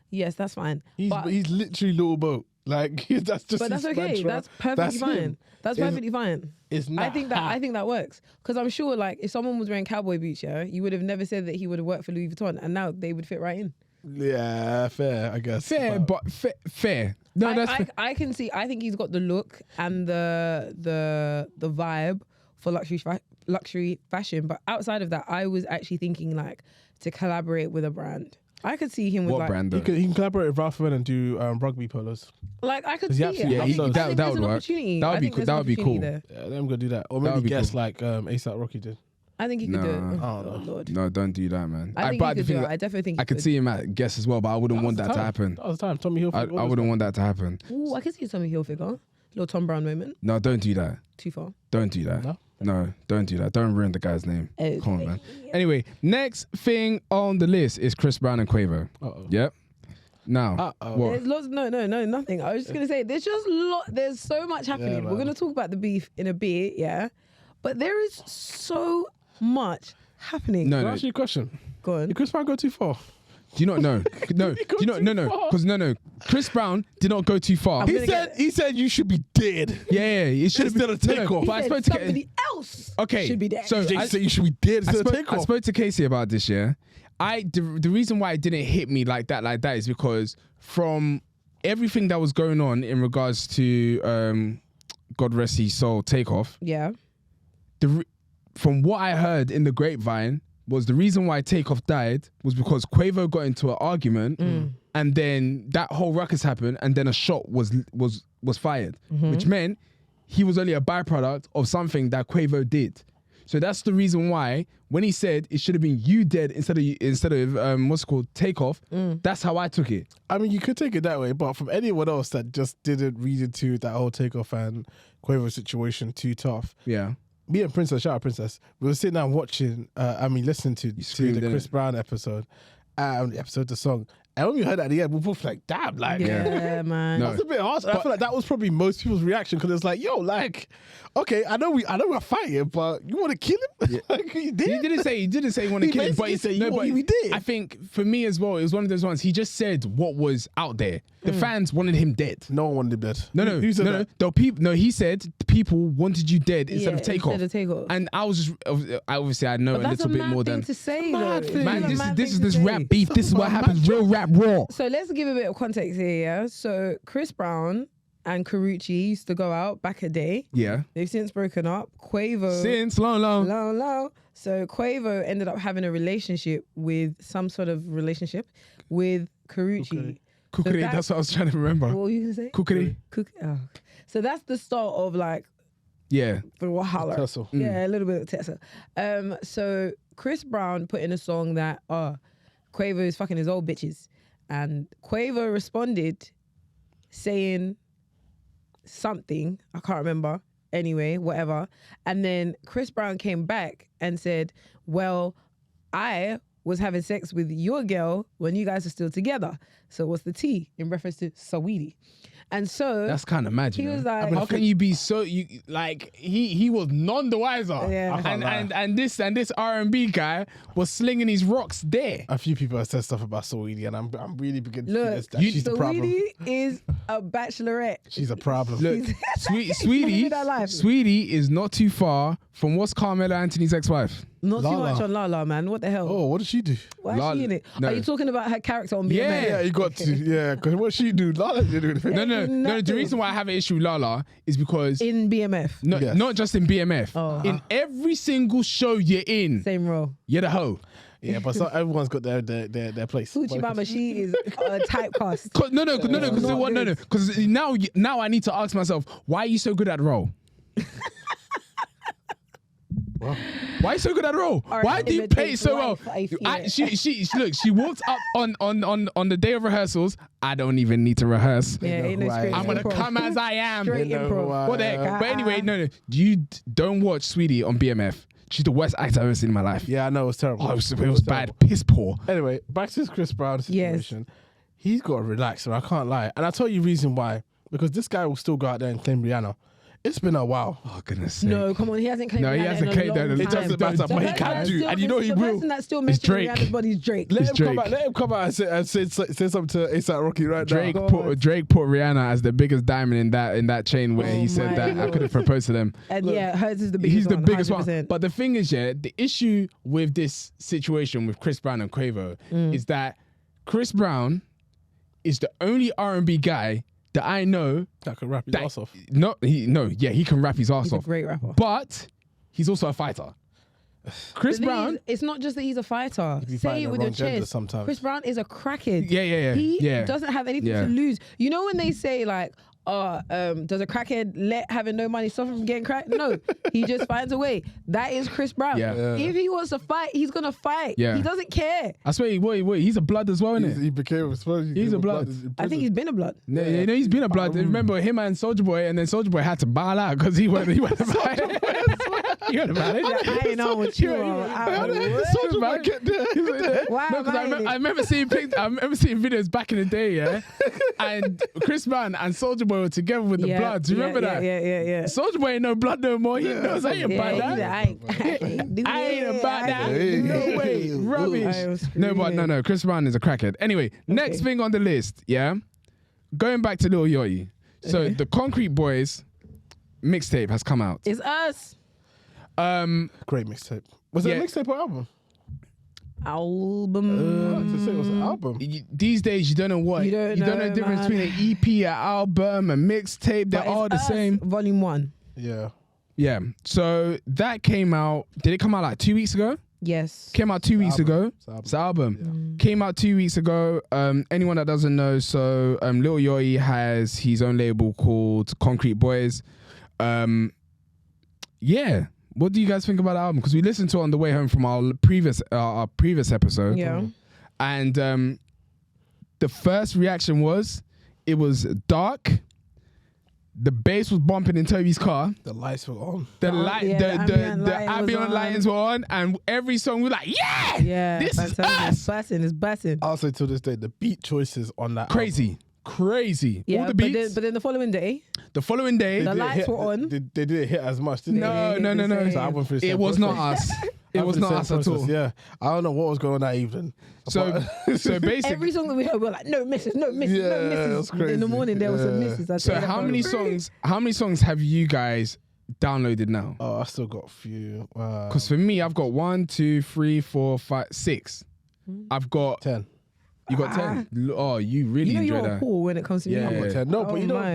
[SPEAKER 1] Yes, that's fine.
[SPEAKER 3] He's
[SPEAKER 1] but
[SPEAKER 3] literally little boat. Like that's just.
[SPEAKER 1] but that's
[SPEAKER 3] his
[SPEAKER 1] okay.
[SPEAKER 3] mantra.
[SPEAKER 1] That's perfectly fine.
[SPEAKER 3] him.
[SPEAKER 1] That's
[SPEAKER 3] It's-
[SPEAKER 1] perfectly fine.
[SPEAKER 3] It's not.
[SPEAKER 1] I think that works because I'm sure like if someone was wearing cowboy boots, yeah, you would have never said that he would have worked for Louis Vuitton, and now they would fit right in.
[SPEAKER 3] Yeah, fair. I guess.
[SPEAKER 2] Fair, but fair. No, that's fair.
[SPEAKER 1] I can see. I think he's got the look and the vibe for luxury fashion. But outside of that, I was actually thinking like to collaborate with a brand. I could see him with
[SPEAKER 2] What
[SPEAKER 1] like,
[SPEAKER 2] brand
[SPEAKER 3] He
[SPEAKER 2] though?
[SPEAKER 3] can collaborate with Ralph Lauren and do rugby polos.
[SPEAKER 1] like I could
[SPEAKER 3] Does
[SPEAKER 1] see
[SPEAKER 3] he
[SPEAKER 1] it.
[SPEAKER 3] absolutely-
[SPEAKER 1] I
[SPEAKER 3] yeah,
[SPEAKER 1] think-
[SPEAKER 3] he-
[SPEAKER 1] I
[SPEAKER 3] that-
[SPEAKER 1] think
[SPEAKER 2] that
[SPEAKER 1] there's
[SPEAKER 2] would
[SPEAKER 1] an
[SPEAKER 2] work.
[SPEAKER 1] opportunity.
[SPEAKER 2] That would
[SPEAKER 1] I
[SPEAKER 2] be
[SPEAKER 1] think
[SPEAKER 2] cool.
[SPEAKER 1] there's
[SPEAKER 2] That
[SPEAKER 1] an
[SPEAKER 2] would be
[SPEAKER 1] opportunity
[SPEAKER 2] cool.
[SPEAKER 1] there.
[SPEAKER 3] Yeah, let him go do that, or
[SPEAKER 2] That would
[SPEAKER 3] maybe
[SPEAKER 2] be
[SPEAKER 3] guess
[SPEAKER 2] cool.
[SPEAKER 3] like ASAP Rocky did.
[SPEAKER 1] I think he could do it.
[SPEAKER 2] Nah.
[SPEAKER 1] Oh Lord.
[SPEAKER 2] No, don't do that, man.
[SPEAKER 1] I think
[SPEAKER 2] but
[SPEAKER 1] he
[SPEAKER 2] the
[SPEAKER 1] could
[SPEAKER 2] thing
[SPEAKER 1] do
[SPEAKER 2] is,
[SPEAKER 1] it. I definitely think
[SPEAKER 2] I
[SPEAKER 1] he
[SPEAKER 2] could see him at guess as well, but I wouldn't want that to happen.
[SPEAKER 3] That was the time. Tommy Hilfiger.
[SPEAKER 2] I wouldn't want that to happen.
[SPEAKER 1] Ooh, I could see Tommy Hilfiger. Little Tom Brown moment.
[SPEAKER 2] No, don't do that.
[SPEAKER 1] Too far.
[SPEAKER 2] Don't do that.
[SPEAKER 3] No?
[SPEAKER 2] No, don't do that. Don't ruin the guy's name.
[SPEAKER 1] Okay.
[SPEAKER 2] Come on, man. Anyway, next thing on the list is Chris Brown and Quavo.
[SPEAKER 3] Uh-oh.
[SPEAKER 2] Yep. Now,
[SPEAKER 3] Uh-oh.
[SPEAKER 2] what?
[SPEAKER 1] There's lots. No, nothing. I was just gonna say there's just there's so much happening. We're
[SPEAKER 3] man.
[SPEAKER 1] gonna talk about the beef in a bit, yeah. But there is so much happening.
[SPEAKER 2] No,
[SPEAKER 3] Can I
[SPEAKER 2] no.
[SPEAKER 3] ask you a question?
[SPEAKER 1] Go on.
[SPEAKER 3] Did Chris Brown go too far?
[SPEAKER 2] Do you not know? No. Do you not? No. Because no. Chris Brown did not go too far.
[SPEAKER 3] He said you should be dead.
[SPEAKER 2] Yeah. It should have been
[SPEAKER 3] Instead of Takeoff.
[SPEAKER 2] But I
[SPEAKER 1] Said
[SPEAKER 2] spoke to
[SPEAKER 1] somebody else
[SPEAKER 2] Okay,
[SPEAKER 1] should be there.
[SPEAKER 2] so
[SPEAKER 3] Jake
[SPEAKER 2] I-
[SPEAKER 3] said you should be dead
[SPEAKER 2] I
[SPEAKER 3] instead of
[SPEAKER 2] spoke, I
[SPEAKER 3] Takeoff.
[SPEAKER 2] spoke to Kesi about this, yeah. The reason why it didn't hit me like that is because from everything that was going on in regards to God rest his soul, Takeoff,
[SPEAKER 1] yeah.
[SPEAKER 2] from what I heard in the grapevine was the reason why Takeoff died was because Quavo got into an argument and then that whole ruckus happened and then a shot was fired, which meant he was only a byproduct of something that Quavo did. So that's the reason why when he said it should have been you dead instead of what's it called Takeoff, that's how I took it.
[SPEAKER 3] I mean, you could take it that way, but from anyone else that just didn't read into that whole Takeoff and Quavo situation too tough.
[SPEAKER 2] Yeah.
[SPEAKER 3] Me and Princess, shout out Princess, we were sitting down watching, listening to
[SPEAKER 2] screamed,
[SPEAKER 3] the
[SPEAKER 2] didn't
[SPEAKER 3] Chris
[SPEAKER 2] it?
[SPEAKER 3] Brown episode, the song. And when we heard that at the end, we were both like, damn, like,
[SPEAKER 1] Yeah, man.
[SPEAKER 2] No.
[SPEAKER 3] that's a bit harsh. And I feel like that was probably most people's reaction because it's like, yo, like, okay, I know we're fighting, but you want to kill him? Like, you did?
[SPEAKER 2] He didn't say he wanted
[SPEAKER 3] He
[SPEAKER 2] to kill him, but
[SPEAKER 3] basically
[SPEAKER 2] he
[SPEAKER 3] said,
[SPEAKER 2] but
[SPEAKER 3] we did.
[SPEAKER 2] I think for me as well, it was one of those ones. He just said what was out there. The fans wanted him dead.
[SPEAKER 3] No one wanted him dead.
[SPEAKER 2] No.
[SPEAKER 3] Who said that?
[SPEAKER 2] The people. No, he said people wanted you dead instead of Takeoff.
[SPEAKER 1] Instead of Takeoff.
[SPEAKER 2] And I was just, obviously, I know
[SPEAKER 1] But
[SPEAKER 2] a
[SPEAKER 1] that's
[SPEAKER 2] little bit
[SPEAKER 1] mad
[SPEAKER 2] more
[SPEAKER 1] thing
[SPEAKER 2] than.
[SPEAKER 1] to say,
[SPEAKER 3] mad
[SPEAKER 1] though.
[SPEAKER 3] thing.
[SPEAKER 2] Man,
[SPEAKER 1] It's a mad
[SPEAKER 2] this is
[SPEAKER 1] thing to
[SPEAKER 2] this
[SPEAKER 1] say.
[SPEAKER 2] rap beef. This is what happens. Real rap raw.
[SPEAKER 1] So let's give a bit of context here, yeah? So Chris Brown and Karrueche used to go out back a day.
[SPEAKER 2] Yeah.
[SPEAKER 1] They've since broken up. Quavo.
[SPEAKER 2] Since long.
[SPEAKER 1] Low. So Quavo ended up having a relationship with Karrueche.
[SPEAKER 2] Kukuri,
[SPEAKER 1] that-
[SPEAKER 2] that's what I was trying to remember.
[SPEAKER 1] What were you gonna say?
[SPEAKER 2] Kukuri.
[SPEAKER 1] Oh. So that's the start of like
[SPEAKER 2] Yeah.
[SPEAKER 1] the Wahala.
[SPEAKER 3] Tussle.
[SPEAKER 1] Yeah, a little bit of Tessa. So Chris Brown put in a song that Quavo is fucking his old bitches. And Quavo responded saying something, I can't remember. Anyway, whatever. And then Chris Brown came back and said, well, I was having sex with your girl when you guys are still together. So what's the T in reference to Saweetie? And so
[SPEAKER 2] that's kind of mad.
[SPEAKER 1] he was like,
[SPEAKER 2] how can you be so he was none the wiser?
[SPEAKER 1] Yeah.
[SPEAKER 2] And this R&B guy was slinging his rocks there.
[SPEAKER 3] A few people have said stuff about Saweetie, and I'm really beginning to
[SPEAKER 1] look,
[SPEAKER 3] think she's the problem.
[SPEAKER 1] Saweetie is a bachelorette.
[SPEAKER 3] She's a problem.
[SPEAKER 2] Look,
[SPEAKER 1] living that life.
[SPEAKER 2] Sweetie is not too far from what's Carmelo Anthony's ex-wife.
[SPEAKER 1] Not too
[SPEAKER 3] Lala.
[SPEAKER 1] much on Lala, man. What the hell?
[SPEAKER 3] Oh, what did she do?
[SPEAKER 1] Why is she in it?
[SPEAKER 2] No.
[SPEAKER 1] Are you talking about her character on BMF?
[SPEAKER 3] Yeah, you got to. Yeah, because what she do? Lala didn't do anything.
[SPEAKER 2] No.
[SPEAKER 1] Nothing.
[SPEAKER 2] The reason why I have an issue with Lala is because
[SPEAKER 1] In BMF.
[SPEAKER 3] Yes.
[SPEAKER 2] not just in BMF.
[SPEAKER 1] Oh.
[SPEAKER 2] In every single show you're in,
[SPEAKER 1] Same role.
[SPEAKER 2] you're the hoe.
[SPEAKER 3] Yeah, but so everyone's got their place.
[SPEAKER 1] Hoochie Mama, she is a typecast.
[SPEAKER 2] Because now I need to ask myself, why are you so good at the role? Why are you so good at the role?
[SPEAKER 1] Art
[SPEAKER 2] Why do you play it
[SPEAKER 1] imitates
[SPEAKER 2] so well?
[SPEAKER 1] life, I fear.
[SPEAKER 2] She walked up on the day of rehearsals. I don't even need to rehearse.
[SPEAKER 1] Yeah, ain't no straight
[SPEAKER 2] I'm gonna
[SPEAKER 1] improv.
[SPEAKER 2] come as I am.
[SPEAKER 1] Straight improv.
[SPEAKER 2] What the heck? But anyway, no. You don't watch Sweetie on BMF. She's the worst actor I've ever seen in my life.
[SPEAKER 3] Yeah, I know, it was terrible.
[SPEAKER 2] Oh, it was bad. Piss poor.
[SPEAKER 3] Anyway, back to this Chris Brown situation. He's got to relax, and I can't lie. And I'll tell you the reason why. Because this guy will still go out there and claim Rihanna. It's been a while.
[SPEAKER 2] Oh, goodness sake.
[SPEAKER 1] No, come on, he hasn't claimed
[SPEAKER 2] No, he
[SPEAKER 1] Rihanna
[SPEAKER 2] hasn't
[SPEAKER 1] in a
[SPEAKER 2] claimed
[SPEAKER 1] long
[SPEAKER 2] that. It
[SPEAKER 1] time.
[SPEAKER 3] doesn't matter, but he can do. And you know he
[SPEAKER 1] the
[SPEAKER 3] will.
[SPEAKER 1] person that's still
[SPEAKER 2] It's
[SPEAKER 1] mentioning
[SPEAKER 2] Drake.
[SPEAKER 1] Rihanna's body is Drake.
[SPEAKER 3] Let him
[SPEAKER 2] Drake.
[SPEAKER 3] come out and say something to A$AP Rocky right
[SPEAKER 2] Drake
[SPEAKER 3] now.
[SPEAKER 2] put Rihanna as the biggest diamond in that chain where he said
[SPEAKER 1] my
[SPEAKER 2] that I
[SPEAKER 1] Lord.
[SPEAKER 2] could have proposed to them.
[SPEAKER 1] And yeah, hers is the biggest
[SPEAKER 2] He's the
[SPEAKER 1] one,
[SPEAKER 2] biggest
[SPEAKER 1] 100%.
[SPEAKER 2] one. But the thing is, the issue with this situation with Chris Brown and Quavo is that Chris Brown is the only R&B guy that I know
[SPEAKER 3] That could rap his ass off.
[SPEAKER 2] He can rap his ass
[SPEAKER 1] He's a
[SPEAKER 2] off.
[SPEAKER 1] great rapper.
[SPEAKER 2] But he's also a fighter. Chris
[SPEAKER 1] The thing
[SPEAKER 2] Brown.
[SPEAKER 1] is, it's not just that he's a fighter.
[SPEAKER 3] be
[SPEAKER 1] Say
[SPEAKER 3] fighting
[SPEAKER 1] it
[SPEAKER 3] the
[SPEAKER 1] with your
[SPEAKER 3] wrong gender
[SPEAKER 1] chest.
[SPEAKER 3] sometimes.
[SPEAKER 1] Chris Brown is a crackhead.
[SPEAKER 2] Yeah.
[SPEAKER 1] He
[SPEAKER 2] yeah.
[SPEAKER 1] doesn't have anything
[SPEAKER 2] Yeah.
[SPEAKER 1] to lose. You know when they say like, does a crackhead let having no money stop him from getting crack? No, he just finds a way. That is Chris Brown.
[SPEAKER 2] Yeah.
[SPEAKER 3] Yeah.
[SPEAKER 1] If he wants to fight, he's gonna fight.
[SPEAKER 2] Yeah.
[SPEAKER 1] He doesn't care.
[SPEAKER 2] I swear, wait, he's a blood as well, isn't
[SPEAKER 3] He
[SPEAKER 2] it?
[SPEAKER 3] became
[SPEAKER 2] He's a blood.
[SPEAKER 1] I think he's been a blood.
[SPEAKER 2] No, he's been a blood. Remember him and Soulja Boy, and then Soulja Boy had to bail out because he went about it. You heard about it?
[SPEAKER 1] I ain't know what you are.
[SPEAKER 3] Soulja Boy get there.
[SPEAKER 1] Why
[SPEAKER 2] No,
[SPEAKER 1] am
[SPEAKER 2] because
[SPEAKER 1] I
[SPEAKER 2] I remember seeing videos back in the day, yeah. And Chris Brown and Soulja Boy were together with the blood. Do you remember that?
[SPEAKER 1] Yeah.
[SPEAKER 2] Soulja Boy ain't no blood no more. He knows I ain't about that.
[SPEAKER 1] I ain't
[SPEAKER 2] about that.
[SPEAKER 3] Hey.
[SPEAKER 2] No way. Rubbish. No. Chris Brown is a crackhead. Anyway, next thing on the list, yeah. Going back to Lil Yachty. So the Concrete Boys mixtape has come out.
[SPEAKER 1] It's us.
[SPEAKER 3] Great mixtape. Was it a mixtape or album?
[SPEAKER 1] Album.
[SPEAKER 3] To say it was an album.
[SPEAKER 2] These days, you don't know what.
[SPEAKER 1] You don't
[SPEAKER 2] know
[SPEAKER 1] know,
[SPEAKER 2] the difference
[SPEAKER 1] man.
[SPEAKER 2] between an EP, an album, a mixtape. They're
[SPEAKER 1] But
[SPEAKER 2] all the
[SPEAKER 1] it's Us,
[SPEAKER 2] same.
[SPEAKER 1] Volume 1.
[SPEAKER 3] Yeah.
[SPEAKER 2] Yeah. So that came out. Did it come out like 2 weeks ago?
[SPEAKER 1] Yes.
[SPEAKER 2] Came out 2 weeks ago.
[SPEAKER 3] It's an album.
[SPEAKER 2] It's an album. Came out 2 weeks ago. Anyone that doesn't know, so Lil Yachty has his own label called Concrete Boys. Yeah. What do you guys think about the album? Because we listened to it on the way home from our previous episode.
[SPEAKER 1] Yeah.
[SPEAKER 2] And the first reaction was, it was dark. The bass was bumping in Tobi's car.
[SPEAKER 3] The lights were on.
[SPEAKER 2] The
[SPEAKER 1] ambient light was
[SPEAKER 2] ambient
[SPEAKER 1] on.
[SPEAKER 2] lights were on, and every song was like,
[SPEAKER 1] Yeah.
[SPEAKER 2] this is
[SPEAKER 1] fantastic.
[SPEAKER 2] us.
[SPEAKER 1] It's busting.
[SPEAKER 3] I'll say to this day, the beat choices on that
[SPEAKER 2] Crazy.
[SPEAKER 1] Yeah,
[SPEAKER 2] All the beats.
[SPEAKER 1] But then the following day,
[SPEAKER 2] The following day,
[SPEAKER 1] The
[SPEAKER 3] album.
[SPEAKER 1] lights were on.
[SPEAKER 3] They didn't hit as much, did they?
[SPEAKER 2] no.
[SPEAKER 3] So I went through the
[SPEAKER 2] It
[SPEAKER 3] same
[SPEAKER 2] was not
[SPEAKER 3] process.
[SPEAKER 2] us. It was not us at all.
[SPEAKER 3] Yeah. I don't know what was going on that evening.
[SPEAKER 2] So basically,
[SPEAKER 1] every song that we heard, we were like, no misses, no misses,
[SPEAKER 3] Yeah,
[SPEAKER 1] no
[SPEAKER 3] it
[SPEAKER 1] misses.
[SPEAKER 3] was crazy.
[SPEAKER 1] In the morning, there was some misses. I
[SPEAKER 2] so
[SPEAKER 1] tell you
[SPEAKER 2] how
[SPEAKER 1] that.
[SPEAKER 2] many songs? How many songs have you guys downloaded now?
[SPEAKER 3] Oh, I still got a few.
[SPEAKER 2] Because for me, I've got 1, 2, 3, 4, 5, 6. I've got
[SPEAKER 3] 10.
[SPEAKER 2] You got 10. Oh, you really
[SPEAKER 1] You know
[SPEAKER 2] enjoy
[SPEAKER 1] you're
[SPEAKER 2] that.
[SPEAKER 1] cool when it comes to
[SPEAKER 2] Yeah.
[SPEAKER 1] music.
[SPEAKER 3] I've got 10. No,
[SPEAKER 1] Oh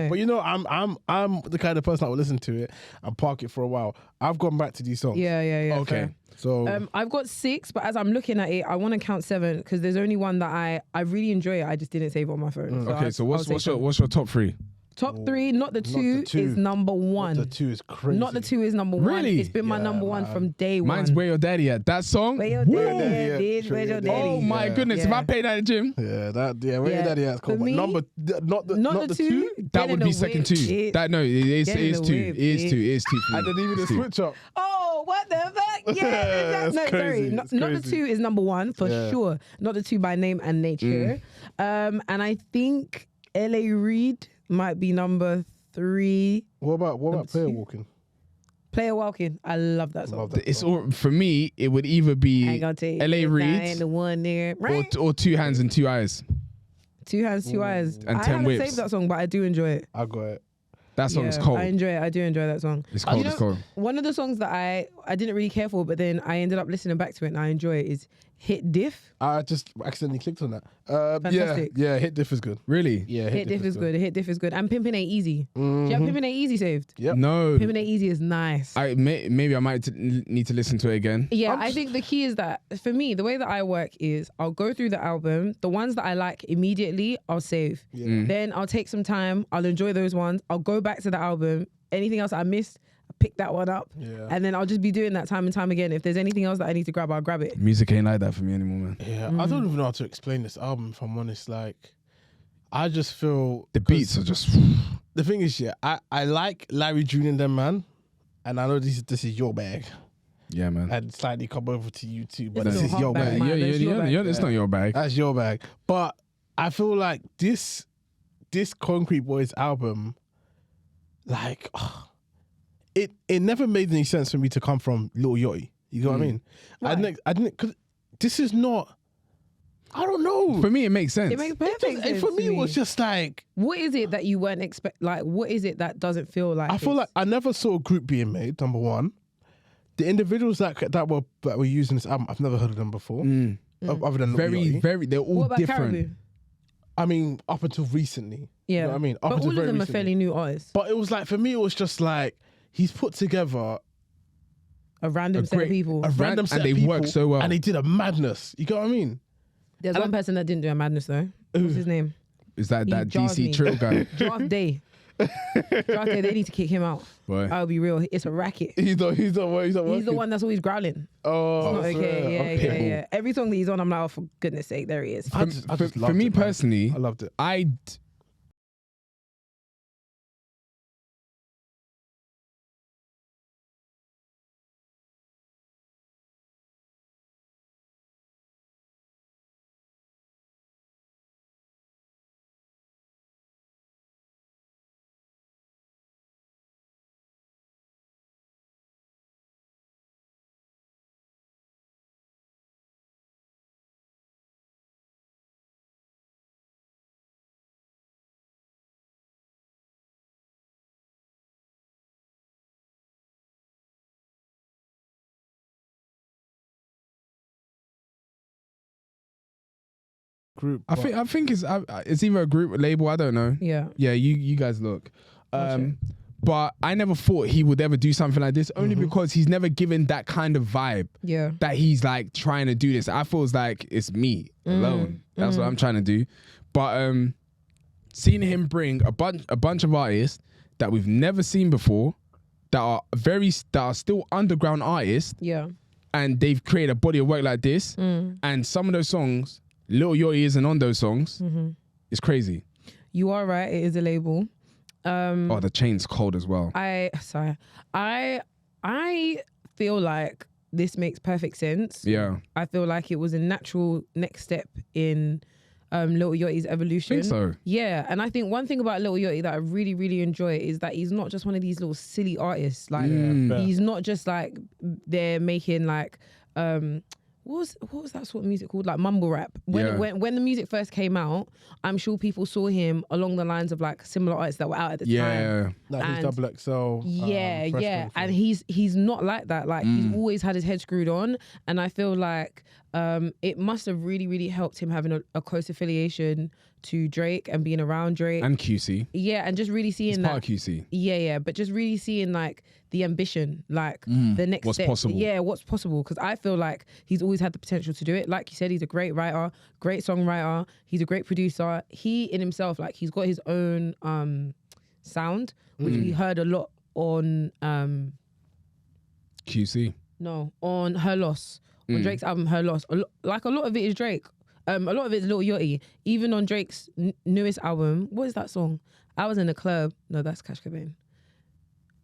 [SPEAKER 3] but you know, I'm the kind of person that will listen to it and park it for a while. I've gone back to these songs.
[SPEAKER 1] Yeah.
[SPEAKER 2] Okay.
[SPEAKER 1] fair.
[SPEAKER 3] So
[SPEAKER 1] I've got 6, but as I'm looking at it, I want to count 7 because there's only one that I really enjoy it. I just didn't save it on my phone.
[SPEAKER 2] Okay, so
[SPEAKER 1] I'll say
[SPEAKER 2] what's
[SPEAKER 1] 7.
[SPEAKER 2] your top 3?
[SPEAKER 1] Top 3? Not the
[SPEAKER 3] Not
[SPEAKER 1] 2
[SPEAKER 3] the 2.
[SPEAKER 1] is number 1.
[SPEAKER 3] the 2 is crazy.
[SPEAKER 1] Not the 2 is number 1.
[SPEAKER 2] Really?
[SPEAKER 1] It's been my
[SPEAKER 3] Yeah,
[SPEAKER 1] number 1
[SPEAKER 3] man.
[SPEAKER 1] from day 1.
[SPEAKER 2] Mine's Where Your Daddy At. That song.
[SPEAKER 1] Where your
[SPEAKER 2] Woo!
[SPEAKER 1] daddy
[SPEAKER 3] Daddy,
[SPEAKER 1] at,
[SPEAKER 3] yeah.
[SPEAKER 1] bitch?
[SPEAKER 3] Sure,
[SPEAKER 1] Where's your
[SPEAKER 3] yeah,
[SPEAKER 1] daddy?
[SPEAKER 2] Oh my
[SPEAKER 3] Yeah.
[SPEAKER 2] goodness! If
[SPEAKER 1] Yeah.
[SPEAKER 2] I played that at the gym,
[SPEAKER 3] Yeah, where
[SPEAKER 1] Yeah.
[SPEAKER 3] your daddy at? Cool.
[SPEAKER 1] For
[SPEAKER 3] But
[SPEAKER 1] me,
[SPEAKER 3] not the 2.
[SPEAKER 2] that would be second 2. That no, it is
[SPEAKER 1] Get in
[SPEAKER 2] 2.
[SPEAKER 1] the
[SPEAKER 2] It is
[SPEAKER 1] whip,
[SPEAKER 2] 2. It is 2.
[SPEAKER 3] And then even the switch up.
[SPEAKER 1] Oh, what the fuck? Yeah,
[SPEAKER 3] That's
[SPEAKER 1] no,
[SPEAKER 3] crazy.
[SPEAKER 1] sorry,
[SPEAKER 3] It's
[SPEAKER 1] not the
[SPEAKER 3] crazy.
[SPEAKER 1] 2 is number 1 for sure. Not the 2 by name and nature. And I think L.A. Reid might be number 3.
[SPEAKER 3] What about player
[SPEAKER 1] 2?
[SPEAKER 3] walking?
[SPEAKER 1] Player Walking. I love that song.
[SPEAKER 3] Love that
[SPEAKER 2] It's
[SPEAKER 3] song.
[SPEAKER 2] all for me. It would either
[SPEAKER 1] I
[SPEAKER 2] be
[SPEAKER 1] ain't gonna take
[SPEAKER 2] L.A.
[SPEAKER 1] it. I
[SPEAKER 2] Reid
[SPEAKER 1] ain't the one there.
[SPEAKER 2] or Two Hands and Two Eyes.
[SPEAKER 1] 2 Hands, 2 Eyes.
[SPEAKER 2] And
[SPEAKER 1] I
[SPEAKER 2] 10
[SPEAKER 1] haven't
[SPEAKER 2] Whips.
[SPEAKER 1] saved that song, but I do enjoy it.
[SPEAKER 3] I got it.
[SPEAKER 2] That song is
[SPEAKER 1] Yeah,
[SPEAKER 2] cold.
[SPEAKER 1] I enjoy it. I do enjoy that song.
[SPEAKER 2] It's cold.
[SPEAKER 1] You know,
[SPEAKER 2] It's cold.
[SPEAKER 1] One of the songs that I didn't really care for, but then I ended up listening back to it and I enjoy it is Hit Diff.
[SPEAKER 3] I just accidentally clicked on that.
[SPEAKER 1] Fantastic.
[SPEAKER 3] Yeah, Hit Diff is good.
[SPEAKER 2] Really?
[SPEAKER 3] Yeah,
[SPEAKER 1] Hit Diff is good. Hit Diff is good. And Pimpin' Ain't Easy. Do you have Pimpin' Ain't Easy saved?
[SPEAKER 3] Yep.
[SPEAKER 2] No.
[SPEAKER 1] Pimpin' Ain't Easy is nice.
[SPEAKER 2] Maybe I might need to listen to it again.
[SPEAKER 1] Yeah, I think the key is that for me, the way that I work is I'll go through the album. The ones that I like immediately, I'll save. Then I'll take some time. I'll enjoy those ones. I'll go back to the album. Anything else I missed, I'll pick that one up.
[SPEAKER 3] Yeah.
[SPEAKER 1] And then I'll just be doing that time and time again. If there's anything else that I need to grab, I'll grab it.
[SPEAKER 2] Music ain't like that for me anymore, man.
[SPEAKER 3] Yeah, I don't even know how to explain this album, if I'm honest. Like, I just feel...
[SPEAKER 2] The beats are just...
[SPEAKER 3] The thing is, yeah, I like Larry June and them, man. And I know this is your bag.
[SPEAKER 2] Yeah, man.
[SPEAKER 3] And slightly come over to you too, but
[SPEAKER 1] It's
[SPEAKER 3] this
[SPEAKER 1] a
[SPEAKER 3] is
[SPEAKER 1] hot
[SPEAKER 3] your
[SPEAKER 1] bag,
[SPEAKER 3] bag.
[SPEAKER 1] man. That's your bag.
[SPEAKER 2] It's not your bag.
[SPEAKER 3] That's your bag. But I feel like this Concrete Boys album, like, it never made any sense for me to come from Lil Yachty. You know what I mean?
[SPEAKER 1] Why?
[SPEAKER 3] I didn't, because this is not, I don't know.
[SPEAKER 2] For me, it makes sense.
[SPEAKER 1] It makes perfect sense.
[SPEAKER 3] For me,
[SPEAKER 1] to
[SPEAKER 3] it was just like,
[SPEAKER 1] What is it that you weren't expect? Like, what is it that doesn't feel like?
[SPEAKER 3] I feel like I never saw a group being made, number one. The individuals that were using this album, I've never heard of them before. Other than Lil Yachty.
[SPEAKER 2] very, they're all
[SPEAKER 1] What about
[SPEAKER 2] different.
[SPEAKER 1] Caribou?
[SPEAKER 3] I mean, up until recently.
[SPEAKER 1] Yeah,
[SPEAKER 3] You know what I mean? Up
[SPEAKER 1] but
[SPEAKER 3] until
[SPEAKER 1] all of
[SPEAKER 3] very
[SPEAKER 1] them are
[SPEAKER 3] recently.
[SPEAKER 1] fairly new artists.
[SPEAKER 3] But it was like, for me, it was just like, he's put together
[SPEAKER 1] A random set of people.
[SPEAKER 3] a random set
[SPEAKER 2] and
[SPEAKER 3] of
[SPEAKER 2] they
[SPEAKER 3] people.
[SPEAKER 2] work so well.
[SPEAKER 3] And they did a madness. You get what I mean?
[SPEAKER 1] There's one person that didn't do a madness though. What's his name?
[SPEAKER 2] Is that
[SPEAKER 1] He jars
[SPEAKER 2] DC
[SPEAKER 1] me.
[SPEAKER 2] Trill guy?
[SPEAKER 1] Draft Day. Draft Day. They need to kick him out.
[SPEAKER 2] Boy.
[SPEAKER 1] I'll be real. It's a racket.
[SPEAKER 3] He's the
[SPEAKER 1] He's the one that's always growling.
[SPEAKER 3] Oh,
[SPEAKER 1] Not okay. Yeah,
[SPEAKER 2] okay.
[SPEAKER 1] yeah. Every song that he's on, I'm like, oh, for goodness sake, there he is.
[SPEAKER 3] I just
[SPEAKER 2] For
[SPEAKER 3] loved
[SPEAKER 2] me
[SPEAKER 3] it, man.
[SPEAKER 2] personally,
[SPEAKER 3] I loved it. Group.
[SPEAKER 2] I think it's either a group or label. I don't know.
[SPEAKER 1] Yeah.
[SPEAKER 2] Yeah, you guys look.
[SPEAKER 1] Gotcha.
[SPEAKER 2] But I never thought he would ever do something like this, only because he's never given that kind of vibe
[SPEAKER 1] Yeah.
[SPEAKER 2] that he's like trying to do this. I feel like it's me alone. That's what I'm trying to do. But seeing him bring a bunch of artists that we've never seen before, that are still underground artists,
[SPEAKER 1] Yeah.
[SPEAKER 2] and they've created a body of work like this, and some of those songs, Lil Yachty isn't on those songs. It's crazy.
[SPEAKER 1] You are right. It is a label.
[SPEAKER 2] Oh, the chain's cold as well.
[SPEAKER 1] I feel like this makes perfect sense.
[SPEAKER 2] Yeah.
[SPEAKER 1] I feel like it was a natural next step in Lil Yachty's evolution.
[SPEAKER 2] Think so.
[SPEAKER 1] Yeah, and I think one thing about Lil Yachty that I really, really enjoy is that he's not just one of these little silly artists. Like he's not just like they're making like what was that sort of music called? Like mumble rap. When the music first came out, I'm sure people saw him along the lines of like similar artists that were out at the time.
[SPEAKER 2] Yeah.
[SPEAKER 3] Like his
[SPEAKER 1] And-
[SPEAKER 3] double XL.
[SPEAKER 1] Yeah,
[SPEAKER 3] freshman
[SPEAKER 1] yeah.
[SPEAKER 3] thing.
[SPEAKER 1] And he's not like that. Like he's always had his head screwed on. And I feel like it must have really, really helped him having a close affiliation to Drake and being around Drake.
[SPEAKER 2] And QC.
[SPEAKER 1] Yeah, and just really seeing
[SPEAKER 2] It's
[SPEAKER 1] that.
[SPEAKER 2] part of QC.
[SPEAKER 1] Yeah, but just really seeing like the ambition, like the next
[SPEAKER 2] What's
[SPEAKER 1] step.
[SPEAKER 2] possible.
[SPEAKER 1] Yeah, what's possible. Because I feel like he's always had the potential to do it. Like you said, he's a great writer, great songwriter. He's a great producer. He in himself, like he's got his own sound, which we heard a lot on
[SPEAKER 2] QC.
[SPEAKER 1] on Her Loss, on Drake's album Her Loss. Like a lot of it is Drake. A lot of it is Lil Yachty. Even on Drake's newest album, what is that song? I Was in a Club. No, that's Cash Cobain.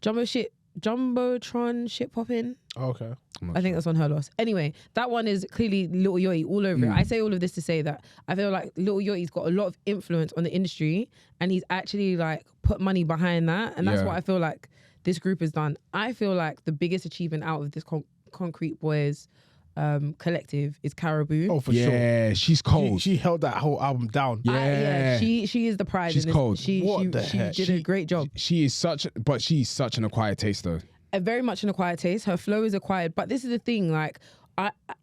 [SPEAKER 1] Jumbo Shit Jumbotron shit popping.
[SPEAKER 3] Oh, okay.
[SPEAKER 1] I think that's on her loss. Anyway, that one is clearly Lil Yachty all over it. I say all of this to say that I feel like Lil Yachty's got a lot of influence on the industry, and he's actually like put money behind that, and that's what I feel like this group has done. I feel like the biggest achievement out of this Concrete Boys collective is Caribou.
[SPEAKER 3] Oh, for sure.
[SPEAKER 2] Yeah, she's cold.
[SPEAKER 3] She held that whole album down.
[SPEAKER 1] She is the prize.
[SPEAKER 2] She's cold.
[SPEAKER 1] She did a great job.
[SPEAKER 2] She's such an acquired taste though.
[SPEAKER 1] Very much an acquired taste. Her flow is acquired, but this is the thing. Like,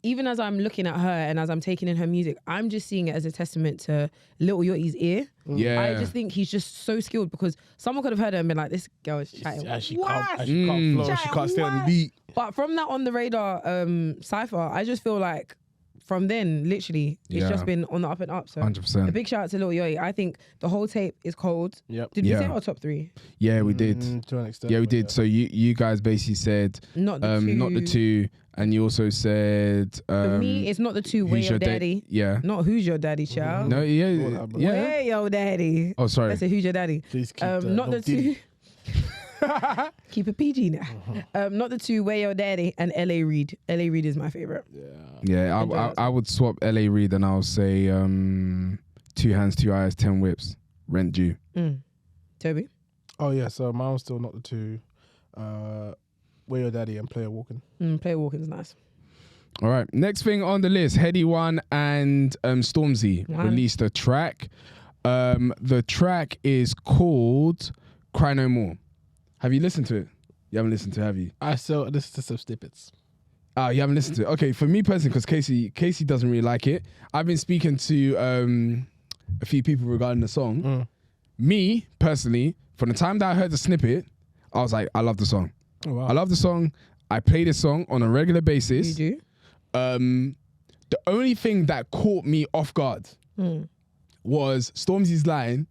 [SPEAKER 1] even as I'm looking at her and as I'm taking in her music, I'm just seeing it as a testament to Lil Yachty's ear.
[SPEAKER 2] Yeah,
[SPEAKER 1] I just think he's just so skilled, because someone could have heard her and been like, "This girl is chatting.
[SPEAKER 3] She can't flow. She can't stay on the beat."
[SPEAKER 1] But from that On The Radar cypher, I just feel like from then, literally, it's just been on the up and up. So
[SPEAKER 2] 100%.
[SPEAKER 1] A big shout out to Lil Yachty. I think the whole tape is cold.
[SPEAKER 3] Yep.
[SPEAKER 1] Did we say our top 3?
[SPEAKER 2] Yeah, we did.
[SPEAKER 3] To an extent.
[SPEAKER 2] Yeah, we did. So you guys basically said
[SPEAKER 1] not the 2.
[SPEAKER 2] And you also said
[SPEAKER 1] for me, it's not the 2. Where your daddy?
[SPEAKER 2] Yeah.
[SPEAKER 1] Not who's your daddy, child.
[SPEAKER 2] No,
[SPEAKER 1] Where your daddy?
[SPEAKER 2] Oh, sorry.
[SPEAKER 1] I said who's your daddy?
[SPEAKER 3] Please keep
[SPEAKER 1] not the 2. Keep it PG now. Not the 2. Where your daddy and L.A. Reid. L.A. Reid is my favorite.
[SPEAKER 2] Yeah, I would swap L.A. Reid and I'll say 2 Hands, 2 Eyes, 10 Whips. Rent due.
[SPEAKER 1] Tobi?
[SPEAKER 3] Oh yeah, so mine was still not the 2. Where Your Daddy and Player Walking.
[SPEAKER 1] Player Walking's nice.
[SPEAKER 2] All right, next thing on the list, Heady One and Stormzy released a track. The track is called Cry No More. Have you listened to it? You haven't listened to it, have you?
[SPEAKER 3] I saw this to some snippets.
[SPEAKER 2] You haven't listened to it? Okay, for me personally, because Kesi doesn't really like it. I've been speaking to a few people regarding the song. Me, personally, from the time that I heard the snippet, I was like, I love the song.
[SPEAKER 3] Oh, wow.
[SPEAKER 2] I love the song. I play this song on a regular basis.
[SPEAKER 1] You do?
[SPEAKER 2] The only thing that caught me off guard was Stormzy's line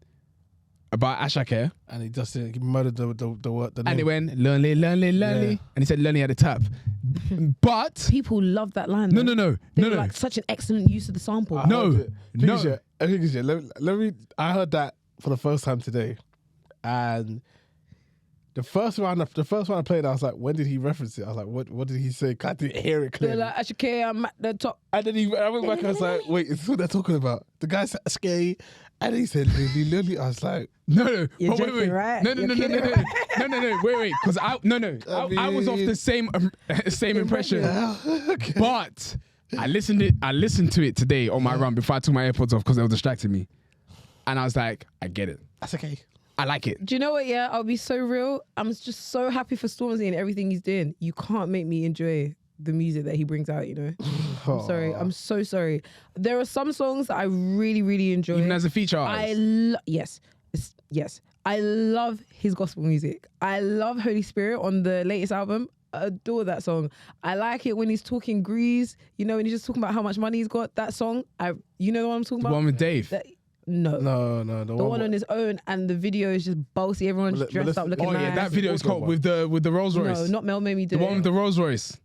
[SPEAKER 2] about Ashake.
[SPEAKER 3] And he just he murdered the word.
[SPEAKER 2] And it went, lonely. And he said, lonely at the top. But
[SPEAKER 1] people love that line.
[SPEAKER 2] No.
[SPEAKER 1] They were like such an excellent use of the sample.
[SPEAKER 3] I heard that for the first time today. And the first one I played, I was like, when did he reference it? I was like, what did he say? I didn't hear it clearly.
[SPEAKER 1] They're like, Ashake, I'm at the top.
[SPEAKER 3] And then I went back and I was like, wait, is this what they're talking about? The guy said Ashake, and he said, Lily. I was like,
[SPEAKER 2] no.
[SPEAKER 1] You're joking,
[SPEAKER 2] wait.
[SPEAKER 1] right?
[SPEAKER 2] No. Wait. Because I was off the same impression.
[SPEAKER 3] Okay.
[SPEAKER 2] But I listened to it today on my run before I took my AirPods off because they were distracting me. And I was like, I get it.
[SPEAKER 3] That's okay.
[SPEAKER 2] I like it.
[SPEAKER 1] Do you know what? Yeah, I'll be so real. I'm just so happy for Stormzy and everything he's doing. You can't make me enjoy the music that he brings out, you know? I'm sorry. I'm so sorry. There are some songs that I really, really enjoy.
[SPEAKER 2] Even as a feature artist.
[SPEAKER 1] Yes. I love his gospel music. I love Holy Spirit on the latest album. I adore that song. I like it when he's talking grease, you know, when he's just talking about how much money he's got. That song, you know the one I'm talking about?
[SPEAKER 2] The one with Dave.
[SPEAKER 1] No.
[SPEAKER 3] The
[SPEAKER 1] one on his own, and the video is just bossy. Everyone's dressed up looking nice.
[SPEAKER 2] Oh yeah, that video is called with the Rolls Royce.
[SPEAKER 1] No, not Mel made me do it.
[SPEAKER 2] The one with the Rolls Royce.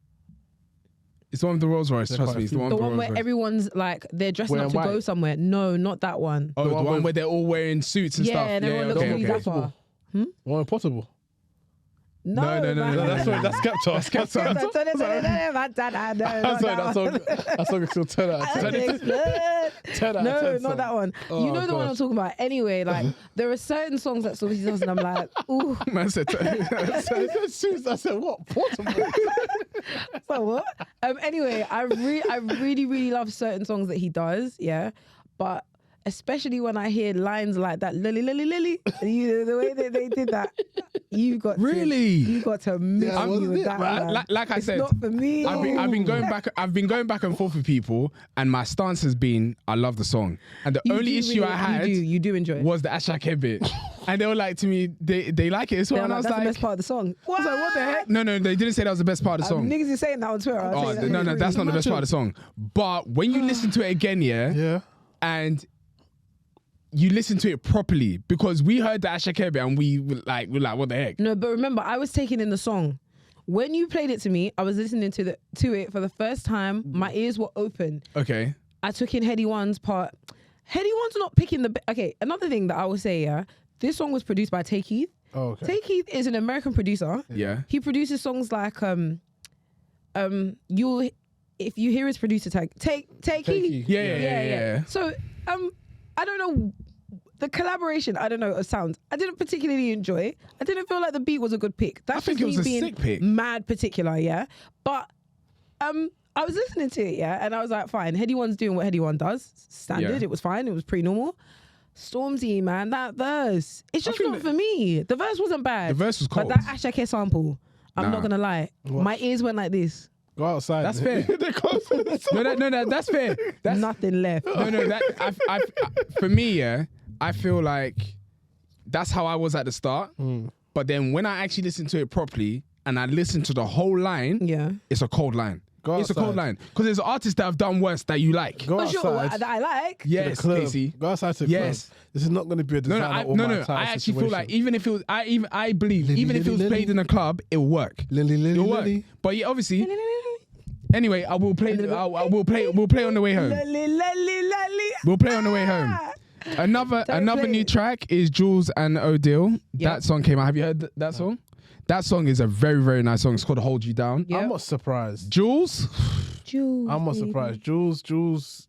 [SPEAKER 2] It's the one with the Rolls Royce. Trust me, it's the one with the Rolls Royce.
[SPEAKER 1] Where everyone's like they're dressing up to go somewhere. No, not that one.
[SPEAKER 2] Oh, the one where they're all wearing suits and stuff.
[SPEAKER 1] Yeah, and everyone looks really dapper.
[SPEAKER 3] One Impossible.
[SPEAKER 1] No,
[SPEAKER 3] that's Skepta.
[SPEAKER 1] I'm sorry,
[SPEAKER 3] that song is still 10 out of 10. 10 out of 10
[SPEAKER 1] No,
[SPEAKER 3] song.
[SPEAKER 1] not that one. You know the one I'm talking about. Anyway, like there are certain songs that Stormzy does, and I'm like, ooh.
[SPEAKER 2] Man said,
[SPEAKER 3] I said what? Portable.
[SPEAKER 1] So what? Anyway, I really, really love certain songs that he does. Yeah, but especially when I hear lines like that, lily, the way that they did that, you got to miss me with that.
[SPEAKER 2] Like I said,
[SPEAKER 1] not for me.
[SPEAKER 2] I've been going back and forth with people, and my stance has been, I love the song, and the only issue I had,
[SPEAKER 1] you do enjoy it,
[SPEAKER 2] was the Ashake bit, and they were like to me, they like it as well, and I was
[SPEAKER 1] that's
[SPEAKER 2] like,
[SPEAKER 1] the best part of the song.
[SPEAKER 2] I was like, what the heck? No, they didn't say that was the best part of the song.
[SPEAKER 1] Niggas is saying that on Twitter.
[SPEAKER 2] No, that's not the best part of the song. But when you listen to it again, and you listen to it properly, because we heard the Ashake bit and we're like, what the heck?
[SPEAKER 1] No, but remember, I was taking in the song. When you played it to me, I was listening to it for the first time. My ears were open.
[SPEAKER 2] Okay.
[SPEAKER 1] I took in Heady One's part. Heady One's not picking okay, another thing that I will say, this song was produced by Tay Keith.
[SPEAKER 3] Oh, okay.
[SPEAKER 1] Tay Keith is an American producer.
[SPEAKER 2] Yeah.
[SPEAKER 1] He produces songs like you'll if you hear his producer tag, Tay Keith.
[SPEAKER 2] Yeah.
[SPEAKER 1] So I don't know. The collaboration, I don't know, it sounds. I didn't particularly enjoy. I didn't feel like the beat was a good pick. That's
[SPEAKER 2] I think
[SPEAKER 1] just
[SPEAKER 2] it was
[SPEAKER 1] me
[SPEAKER 2] a
[SPEAKER 1] being
[SPEAKER 2] sick pick.
[SPEAKER 1] mad particular, yeah. But I was listening to it, yeah, and I was like, fine. Heady One's doing what Heady One does. Standard.
[SPEAKER 2] Yeah.
[SPEAKER 1] It was fine. It was pretty normal. Stormzy, man, that verse. It's just not for me. The verse wasn't bad.
[SPEAKER 2] The verse was cold.
[SPEAKER 1] But that Ashake sample, I'm not gonna lie.
[SPEAKER 3] What?
[SPEAKER 1] My ears went like this.
[SPEAKER 3] Go outside.
[SPEAKER 2] That's fair.
[SPEAKER 3] They're close to the song.
[SPEAKER 2] No, that's fair. That's
[SPEAKER 1] Nothing left.
[SPEAKER 2] no. That I for me, yeah, I feel like that's how I was at the start. But then when I actually listened to it properly and I listened to the whole line,
[SPEAKER 1] Yeah.
[SPEAKER 2] it's a cold line.
[SPEAKER 3] Go
[SPEAKER 2] It's a cold
[SPEAKER 3] outside.
[SPEAKER 2] line because there's artists that have done worse that you like.
[SPEAKER 3] Go
[SPEAKER 1] For sure,
[SPEAKER 3] outside.
[SPEAKER 1] that I like.
[SPEAKER 3] to the
[SPEAKER 2] Yes,
[SPEAKER 3] club.
[SPEAKER 2] Casey.
[SPEAKER 3] Go outside to the
[SPEAKER 2] Yes.
[SPEAKER 3] club. This is not going to be a
[SPEAKER 2] No,
[SPEAKER 3] designer
[SPEAKER 2] no,
[SPEAKER 3] or my
[SPEAKER 2] no.
[SPEAKER 3] type
[SPEAKER 2] I actually feel like
[SPEAKER 3] situation.
[SPEAKER 2] even if it was, I believe
[SPEAKER 3] Lily,
[SPEAKER 2] even if it was
[SPEAKER 3] Lily,
[SPEAKER 2] played in a club, it will work.
[SPEAKER 3] Lily,
[SPEAKER 2] It'll work.
[SPEAKER 3] Lily.
[SPEAKER 2] But yeah, obviously. Anyway, I will play. We'll play on the way home. We'll play on the way home. Another
[SPEAKER 1] play
[SPEAKER 2] new
[SPEAKER 1] it.
[SPEAKER 2] track is Jules and Odile.
[SPEAKER 1] Yep.
[SPEAKER 2] That song came out. Have you heard that song? That song is a very, very nice song. It's called Hold You Down.
[SPEAKER 1] Yeah.
[SPEAKER 3] I'm not surprised.
[SPEAKER 2] Jules,
[SPEAKER 3] I'm not surprised. Jules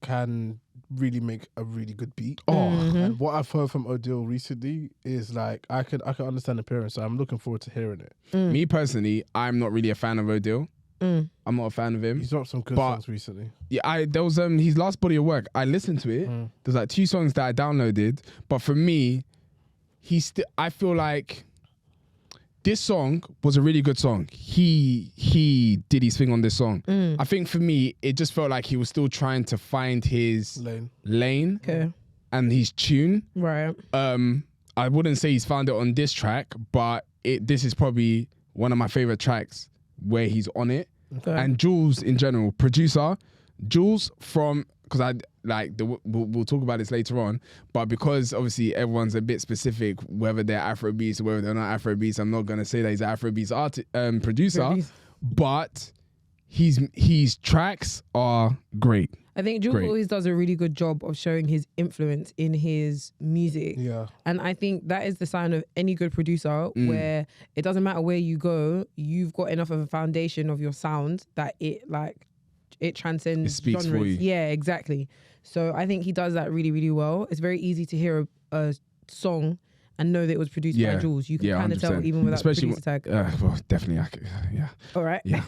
[SPEAKER 3] can really make a really good beat. And what I've heard from Odile recently is like I can understand the parents. So I'm looking forward to hearing it.
[SPEAKER 2] me personally, I'm not really a fan of Odile. I'm not a fan of him.
[SPEAKER 3] He's dropped some good
[SPEAKER 2] But-
[SPEAKER 3] songs recently.
[SPEAKER 2] Yeah, there was his last body of work. I listened to it. There's like 2 songs that I downloaded, but for me, I feel like this song was a really good song. He did his thing on this song. I think for me, it just felt like he was still trying to find his lane
[SPEAKER 1] Okay.
[SPEAKER 2] and his tune.
[SPEAKER 1] Right.
[SPEAKER 2] I wouldn't say he's found it on this track, but this is probably one of my favorite tracks where he's on it.
[SPEAKER 1] Okay.
[SPEAKER 2] And Jules in general, producer, Jules from, because I like, we'll talk about this later on, but because obviously everyone's a bit specific, whether they're Afrobeats or whether they're not Afrobeats, I'm not going to say that he's an Afrobeats producer,
[SPEAKER 1] Afrobeats.
[SPEAKER 2] but his tracks are great.
[SPEAKER 1] I think Jules
[SPEAKER 2] Great.
[SPEAKER 1] always does a really good job of showing his influence in his music.
[SPEAKER 3] Yeah.
[SPEAKER 1] And I think that is the sign of any good producer where it doesn't matter where you go, you've got enough of a foundation of your sound that it transcends
[SPEAKER 2] It speaks
[SPEAKER 1] genres.
[SPEAKER 2] for you.
[SPEAKER 1] Yeah, exactly. So I think he does that really, really well. It's very easy to hear a song and know that it was produced by Jules. You can kind of tell
[SPEAKER 2] 100%.
[SPEAKER 1] even without the
[SPEAKER 2] Especially
[SPEAKER 1] producer tag.
[SPEAKER 2] well, definitely, yeah.
[SPEAKER 1] All right.
[SPEAKER 2] Yeah.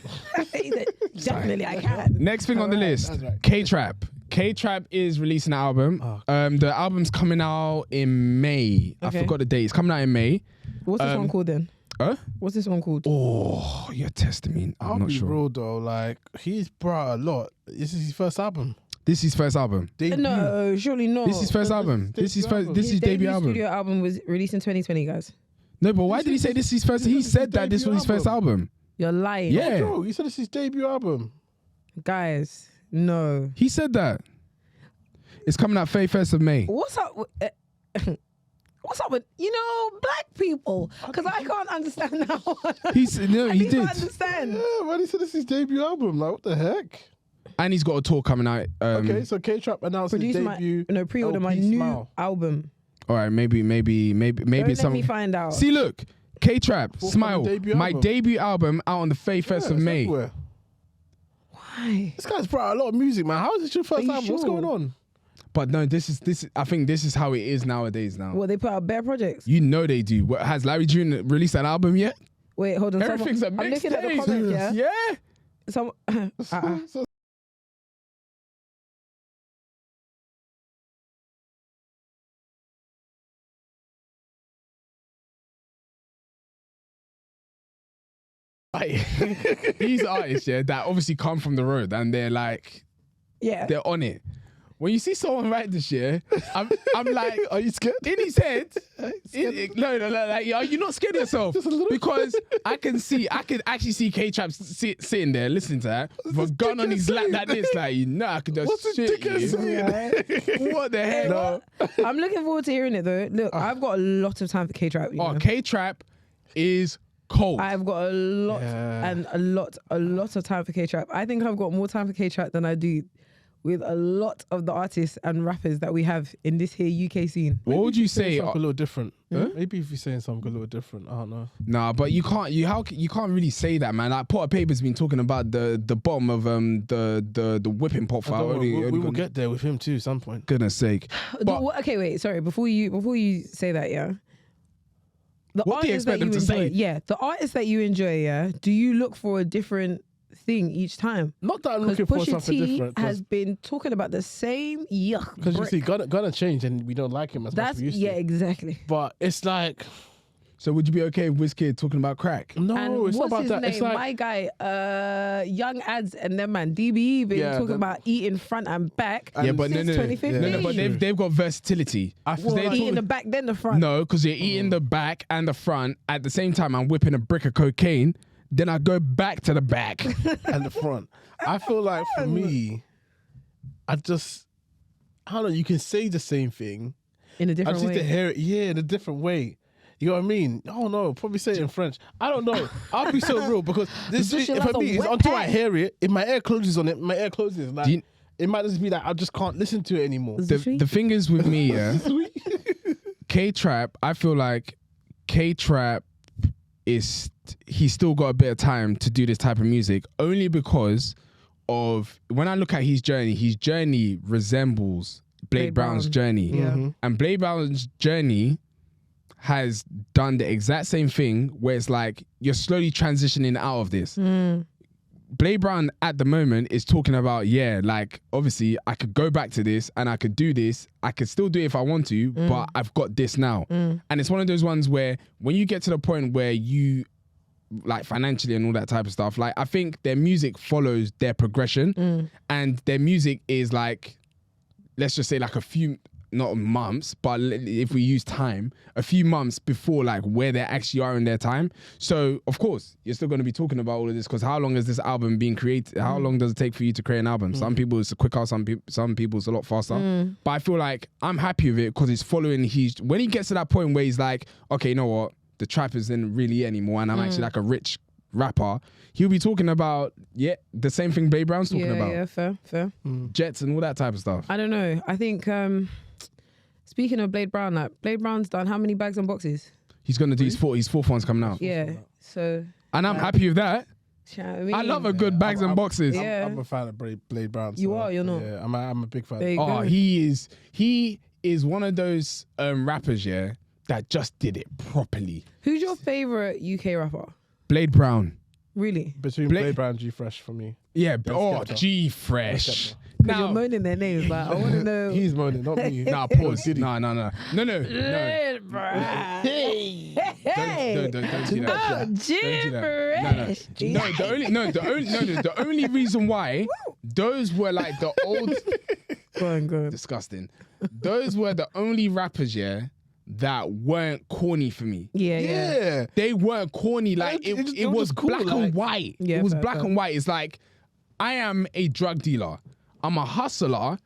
[SPEAKER 1] He said, definitely I can.
[SPEAKER 2] Next thing on the list,
[SPEAKER 3] that's right.
[SPEAKER 2] K-Trap. K-Trap is releasing an album. The album's coming out in May. I
[SPEAKER 1] Okay.
[SPEAKER 2] forgot the date. It's coming out in May.
[SPEAKER 1] What's this one called then?
[SPEAKER 2] Huh?
[SPEAKER 1] What's this one called?
[SPEAKER 2] Oh, you're testing me. I'm
[SPEAKER 3] I'll
[SPEAKER 2] not
[SPEAKER 3] be
[SPEAKER 2] sure.
[SPEAKER 3] real though. Like he's brought a lot. This is his first album.
[SPEAKER 2] This is his first album.
[SPEAKER 3] Debut.
[SPEAKER 1] No, surely not.
[SPEAKER 2] This is his first album. This is first. This is his debut album.
[SPEAKER 1] Studio album was released in 2020, guys.
[SPEAKER 2] No, but why did he say this is his first? He said that this was his first album.
[SPEAKER 1] You're lying.
[SPEAKER 2] Yeah,
[SPEAKER 3] Bro, you said this is his debut album.
[SPEAKER 1] Guys, no.
[SPEAKER 2] he said that. It's coming out 31st of May.
[SPEAKER 1] What's up with, what's up with, black people? Because I can't understand that one.
[SPEAKER 2] He said no,
[SPEAKER 1] I
[SPEAKER 2] he
[SPEAKER 1] need to
[SPEAKER 2] did,
[SPEAKER 1] understand.
[SPEAKER 3] Yeah, man, he said this is his debut album. Like what the heck?
[SPEAKER 2] and he's got a tour coming out.
[SPEAKER 3] Okay, so K-Trap announced his
[SPEAKER 1] Produce
[SPEAKER 3] debut.
[SPEAKER 1] pre-order my
[SPEAKER 3] LP
[SPEAKER 1] new
[SPEAKER 3] Smile.
[SPEAKER 1] album.
[SPEAKER 2] All right, maybe
[SPEAKER 1] Don't
[SPEAKER 2] it's
[SPEAKER 1] let
[SPEAKER 2] some.
[SPEAKER 1] me find out.
[SPEAKER 2] See, look, K-Trap,
[SPEAKER 3] Forthcoming
[SPEAKER 2] Smile,
[SPEAKER 3] debut
[SPEAKER 2] my
[SPEAKER 3] album.
[SPEAKER 2] debut album out on the 31st
[SPEAKER 3] Yeah,
[SPEAKER 2] of
[SPEAKER 3] it's
[SPEAKER 2] May.
[SPEAKER 3] everywhere.
[SPEAKER 1] Why?
[SPEAKER 3] This guy's brought a lot of music, man. How is this your first
[SPEAKER 1] you
[SPEAKER 3] album? What's
[SPEAKER 1] sure?
[SPEAKER 3] going on?
[SPEAKER 2] But no, this is. I think this is how it is nowadays. Now,
[SPEAKER 1] Well, they put out bare projects.
[SPEAKER 2] you know they do. What, has Larry June released an album yet?
[SPEAKER 1] Wait, hold on.
[SPEAKER 2] Everything's a
[SPEAKER 1] I'm looking at the
[SPEAKER 2] mixtape.
[SPEAKER 1] comments, yeah?
[SPEAKER 2] Yeah.
[SPEAKER 1] Some,
[SPEAKER 2] Like, these artists, yeah, that obviously come from the road and they're like,
[SPEAKER 1] yeah.
[SPEAKER 2] they're on it. When you see someone write this year, I'm like,
[SPEAKER 3] Are you scared?
[SPEAKER 2] in his head, no, like, are you not scared of yourself? Because I can actually see K-Trap sitting there listening to that with a gun on his lap like this, like, I could just
[SPEAKER 3] What's this
[SPEAKER 2] shit
[SPEAKER 3] dickhead
[SPEAKER 2] you.
[SPEAKER 3] saying?
[SPEAKER 2] What the heck?
[SPEAKER 3] No.
[SPEAKER 1] I'm looking forward to hearing it though. Look, I've got a lot of time for K-Trap.
[SPEAKER 2] Oh, K-Trap is cold.
[SPEAKER 1] I've got a lot
[SPEAKER 3] Yeah.
[SPEAKER 1] and a lot of time for K-Trap. I think I've got more time for K-Trap than I do with a lot of the artists and rappers that we have in this here UK scene.
[SPEAKER 2] What would you say?
[SPEAKER 3] Something a little different. Maybe if you're saying something a little different, I don't know.
[SPEAKER 2] Nah, but you can't. You can't really say that, man. Like Potter Paper's been talking about the bottom of the whipping pot file.
[SPEAKER 3] We will get there with him too, some point.
[SPEAKER 2] Goodness sake. But
[SPEAKER 1] Okay, wait. Sorry. Before you say that, yeah.
[SPEAKER 2] What do you expect them to say?
[SPEAKER 1] Yeah, the artists that you enjoy, yeah. Do you look for a different thing each time?
[SPEAKER 3] Not that I'm looking for something different.
[SPEAKER 1] Has been talking about the same yuck.
[SPEAKER 3] Because you see, gonna change and we don't like him as much as we used to.
[SPEAKER 1] Yeah, exactly.
[SPEAKER 3] But it's like,
[SPEAKER 2] so would you be okay with Wizkid talking about crack?
[SPEAKER 3] no,
[SPEAKER 1] And
[SPEAKER 3] it's not
[SPEAKER 1] what's
[SPEAKER 3] about
[SPEAKER 1] his
[SPEAKER 3] that.
[SPEAKER 1] name?
[SPEAKER 3] It's like,
[SPEAKER 1] My guy, Young Ads and them man, DBE been talking about eating front and back.
[SPEAKER 2] Yeah, but
[SPEAKER 1] since 2015.
[SPEAKER 2] no, but they've got versatility.
[SPEAKER 1] Eating the back then the front.
[SPEAKER 2] No, because you're eating the back and the front at the same time. I'm whipping a brick of cocaine. Then I go back to the back
[SPEAKER 3] and the front. I feel like for me, I don't know. You can say the same thing
[SPEAKER 1] in a
[SPEAKER 3] I
[SPEAKER 1] different
[SPEAKER 3] just need to
[SPEAKER 1] way.
[SPEAKER 3] hear it, in a different way. You know what I mean? I don't know. Probably say it in French. I don't know. I'll be so real because this
[SPEAKER 1] This shit
[SPEAKER 3] for
[SPEAKER 1] like a
[SPEAKER 3] me is
[SPEAKER 1] wet
[SPEAKER 3] until I
[SPEAKER 1] pack.
[SPEAKER 3] hear it. If my ear closes on it, my ear closes. Like it might just be that I just can't listen to it anymore.
[SPEAKER 2] The thing is with me, yeah. K-Trap, I feel like K-Trap he's still got a bit of time to do this type of music only because of when I look at his journey resembles Blade Brown's journey.
[SPEAKER 1] Yeah.
[SPEAKER 2] And Blade Brown's journey has done the exact same thing where it's like you're slowly transitioning out of this. Blade Brown at the moment is talking about, like obviously I could go back to this and I could do this. I could still do it if I want to, but I've got this now. And it's one of those ones where when you get to the point where you like financially and all that type of stuff, like I think their music follows their progression and their music is like, let's just say like a few, not months, but if we use time, a few months before like where they actually are in their time. So of course you're still going to be talking about all of this because how long has this album been created? How long does it take for you to create an album? Some people it's quicker, some people it's a lot faster. But I feel like I'm happy with it because it's following when he gets to that point where he's like, okay, you know what? The trap isn't really anymore and I'm actually like a rich rapper. He'll be talking about, the same thing Blade Brown's talking about.
[SPEAKER 1] Yeah, fair.
[SPEAKER 2] Jets and all that type of stuff.
[SPEAKER 1] I don't know. I think, speaking of Blade Brown, like Blade Brown's done how many bags and boxes?
[SPEAKER 2] He's going to do his fourth one's coming out.
[SPEAKER 1] Yeah. So.
[SPEAKER 2] And I'm happy with that.
[SPEAKER 1] You know what I mean?
[SPEAKER 2] I love a good bags and boxes.
[SPEAKER 1] Yeah.
[SPEAKER 3] I'm a fan of Blade Brown.
[SPEAKER 1] You are, you're not?
[SPEAKER 3] Yeah, I'm a big fan.
[SPEAKER 1] There you go.
[SPEAKER 2] He is one of those rappers, that just did it properly.
[SPEAKER 1] Who's your favorite UK rapper?
[SPEAKER 2] Blade Brown.
[SPEAKER 1] Really?
[SPEAKER 3] Between Blade Brown and G Fresh for me.
[SPEAKER 2] Yeah,
[SPEAKER 3] Skepta.
[SPEAKER 2] G Fresh.
[SPEAKER 1] Because you're moaning their names, but I want to know.
[SPEAKER 3] He's moaning, not me.
[SPEAKER 2] Nah, pause.
[SPEAKER 3] Did he?
[SPEAKER 2] No.
[SPEAKER 1] Blade Brown. Hey.
[SPEAKER 2] Don't do that.
[SPEAKER 1] Oh, G
[SPEAKER 2] Don't do that.
[SPEAKER 1] Fresh.
[SPEAKER 2] The only reason why those were like the old
[SPEAKER 1] Go on.
[SPEAKER 2] disgusting. Those were the only rappers, that weren't corny for me.
[SPEAKER 1] Yeah.
[SPEAKER 2] They weren't corny. Like it was
[SPEAKER 3] cool,
[SPEAKER 2] black
[SPEAKER 3] like-
[SPEAKER 2] and white.
[SPEAKER 1] Yeah,
[SPEAKER 2] it was
[SPEAKER 1] fair,
[SPEAKER 2] black
[SPEAKER 1] fair.
[SPEAKER 2] and white. It's like I am a drug dealer. I'm a hustler.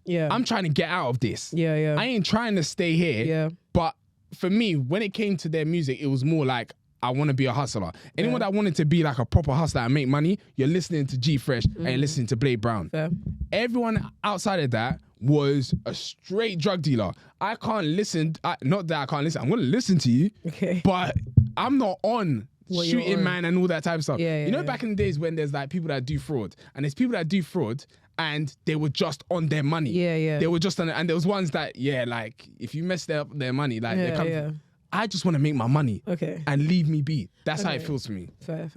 [SPEAKER 1] Yeah.
[SPEAKER 2] I'm trying to get out of this.
[SPEAKER 1] Yeah.
[SPEAKER 2] I ain't trying to stay here.
[SPEAKER 1] Yeah.
[SPEAKER 2] But for me, when it came to their music, it was more like I want to be a hustler. Anyone that wanted to be like a proper hustler and make money, you're listening to G Fresh and you're listening to Blade Brown.
[SPEAKER 1] Fair.
[SPEAKER 2] Everyone outside of that was a straight drug dealer. I can't listen. Not that I can't listen. I'm going to listen to you.
[SPEAKER 1] Okay.
[SPEAKER 2] But I'm not on
[SPEAKER 1] What you're
[SPEAKER 2] shooting
[SPEAKER 1] on.
[SPEAKER 2] man and all that type of stuff.
[SPEAKER 1] Yeah,
[SPEAKER 2] you know,
[SPEAKER 1] yeah.
[SPEAKER 2] back in the days when there's like people that do fraud and there's people that do fraud and they were just on their money.
[SPEAKER 1] Yeah.
[SPEAKER 2] They were just on it. And there was ones that, like if you messed up their money, like they come,
[SPEAKER 1] Yeah.
[SPEAKER 2] I just want to make my money
[SPEAKER 1] Okay.
[SPEAKER 2] and leave me be. That's how it
[SPEAKER 1] Okay.
[SPEAKER 2] feels to me.
[SPEAKER 1] Fair.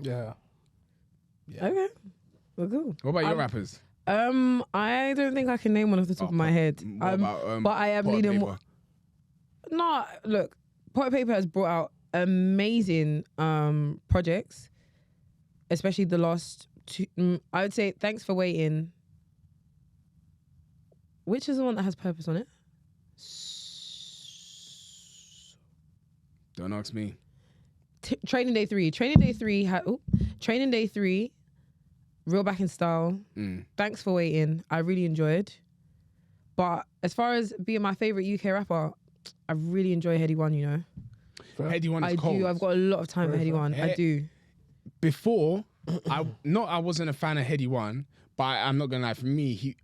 [SPEAKER 3] Yeah.
[SPEAKER 1] Okay. Well, cool.
[SPEAKER 2] What about your rappers?
[SPEAKER 1] I don't think I can name one off the top of my head.
[SPEAKER 2] What about,
[SPEAKER 1] but I am
[SPEAKER 2] Potter
[SPEAKER 1] leaning
[SPEAKER 2] Paper?
[SPEAKER 1] more. No, look, Potter Paper has brought out amazing projects, especially the last two. I would say Thanks for Waiting. Which is the one that has purpose on it?
[SPEAKER 2] Don't ask me.
[SPEAKER 1] Training Day 3. Training Day 3. Real Back in Style. Thanks for Waiting. I really enjoyed. But as far as being my favorite UK rapper, I really enjoy Heady One, you know.
[SPEAKER 2] Heady One is cold.
[SPEAKER 1] do. I've got a lot of time for Heady One. I do.
[SPEAKER 2] Before, I wasn't a fan of Heady One, But I'm not gonna lie. For me,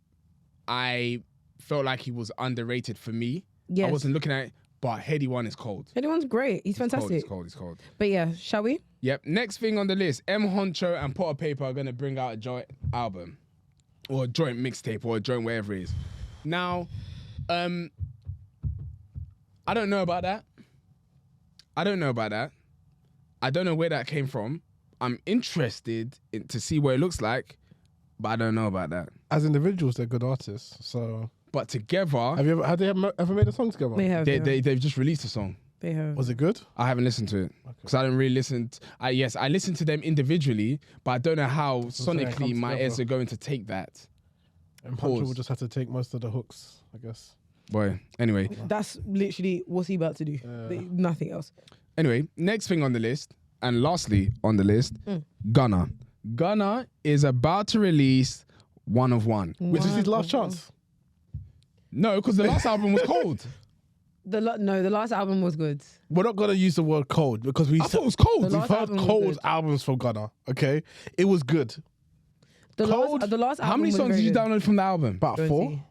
[SPEAKER 2] I felt like he was underrated. For me,
[SPEAKER 1] Yes.
[SPEAKER 2] I wasn't looking at it. But Heady One is cold.
[SPEAKER 1] Heady One's great. He's fantastic.
[SPEAKER 2] It's cold.
[SPEAKER 1] But yeah, shall we?
[SPEAKER 2] Yep. Next thing on the list, M Honcho and Potter Paper are gonna bring out a joint album, or a joint mixtape, or a joint whatever it is. Now, I don't know about that. I don't know where that came from. I'm interested to see what it looks like, but I don't know about that.
[SPEAKER 3] As individuals, they're good artists. So,
[SPEAKER 2] but together,
[SPEAKER 3] have they ever made a song together?
[SPEAKER 1] They have.
[SPEAKER 2] They've just released a song.
[SPEAKER 1] They have.
[SPEAKER 3] Was it good?
[SPEAKER 2] I haven't listened to it because I don't really listen. I listened to them individually, but I don't know how sonically my ears are going to take that.
[SPEAKER 3] And Puncher will just have to take most of the hooks, I guess.
[SPEAKER 2] Boy, anyway.
[SPEAKER 1] That's literally what's he about to do. Nothing else.
[SPEAKER 2] Anyway, next thing on the list, and lastly on the list, Gunna. Gunna is about to release One of One.
[SPEAKER 3] Which is his last chance?
[SPEAKER 2] No, because the last album was cold.
[SPEAKER 1] The last album was good.
[SPEAKER 3] We're not going to use the word cold because
[SPEAKER 2] I thought it was cold.
[SPEAKER 1] The
[SPEAKER 3] we've
[SPEAKER 1] last
[SPEAKER 3] heard
[SPEAKER 1] album was
[SPEAKER 3] cold
[SPEAKER 1] good.
[SPEAKER 3] albums from Gunna, okay? It was good.
[SPEAKER 1] The
[SPEAKER 3] Cold?
[SPEAKER 1] last album
[SPEAKER 2] How many
[SPEAKER 1] was
[SPEAKER 2] songs
[SPEAKER 1] very
[SPEAKER 2] did you
[SPEAKER 1] good.
[SPEAKER 2] download from the album?
[SPEAKER 3] About
[SPEAKER 1] Go and
[SPEAKER 3] 4?
[SPEAKER 1] see.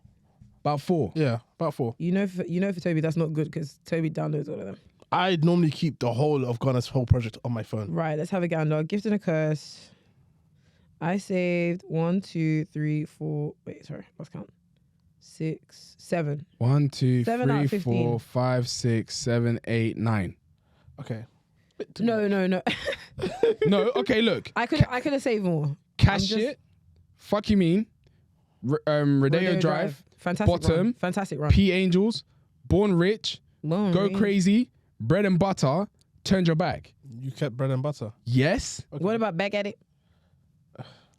[SPEAKER 2] About 4.
[SPEAKER 3] Yeah, about 4.
[SPEAKER 1] You know for Tobi that's not good because Tobi downloads all of them.
[SPEAKER 3] I normally keep the whole of Gunna's whole project on my phone.
[SPEAKER 1] Right, let's have a gander. Gift and a curse. I saved 1, 2, 3, 4. Wait, sorry, lost count. 6, 7.
[SPEAKER 2] 1, 2,
[SPEAKER 1] 7 out of
[SPEAKER 2] 3,
[SPEAKER 1] 15.
[SPEAKER 2] 4, 5, 6, 7, 8, 9.
[SPEAKER 3] Okay.
[SPEAKER 1] No.
[SPEAKER 2] No, okay, look.
[SPEAKER 1] I could have saved more.
[SPEAKER 2] Cash Shit. Fuck You Mean. Rodeo Drive.
[SPEAKER 1] Fantastic
[SPEAKER 2] Bottom.
[SPEAKER 1] run. Fantastic run.
[SPEAKER 2] P Angels. Born Rich.
[SPEAKER 1] Born
[SPEAKER 2] Go
[SPEAKER 1] Rich.
[SPEAKER 2] Crazy. Bread and Butter. Turned Your Back.
[SPEAKER 3] You kept bread and butter.
[SPEAKER 2] Yes.
[SPEAKER 3] Okay.
[SPEAKER 1] What about Back at It?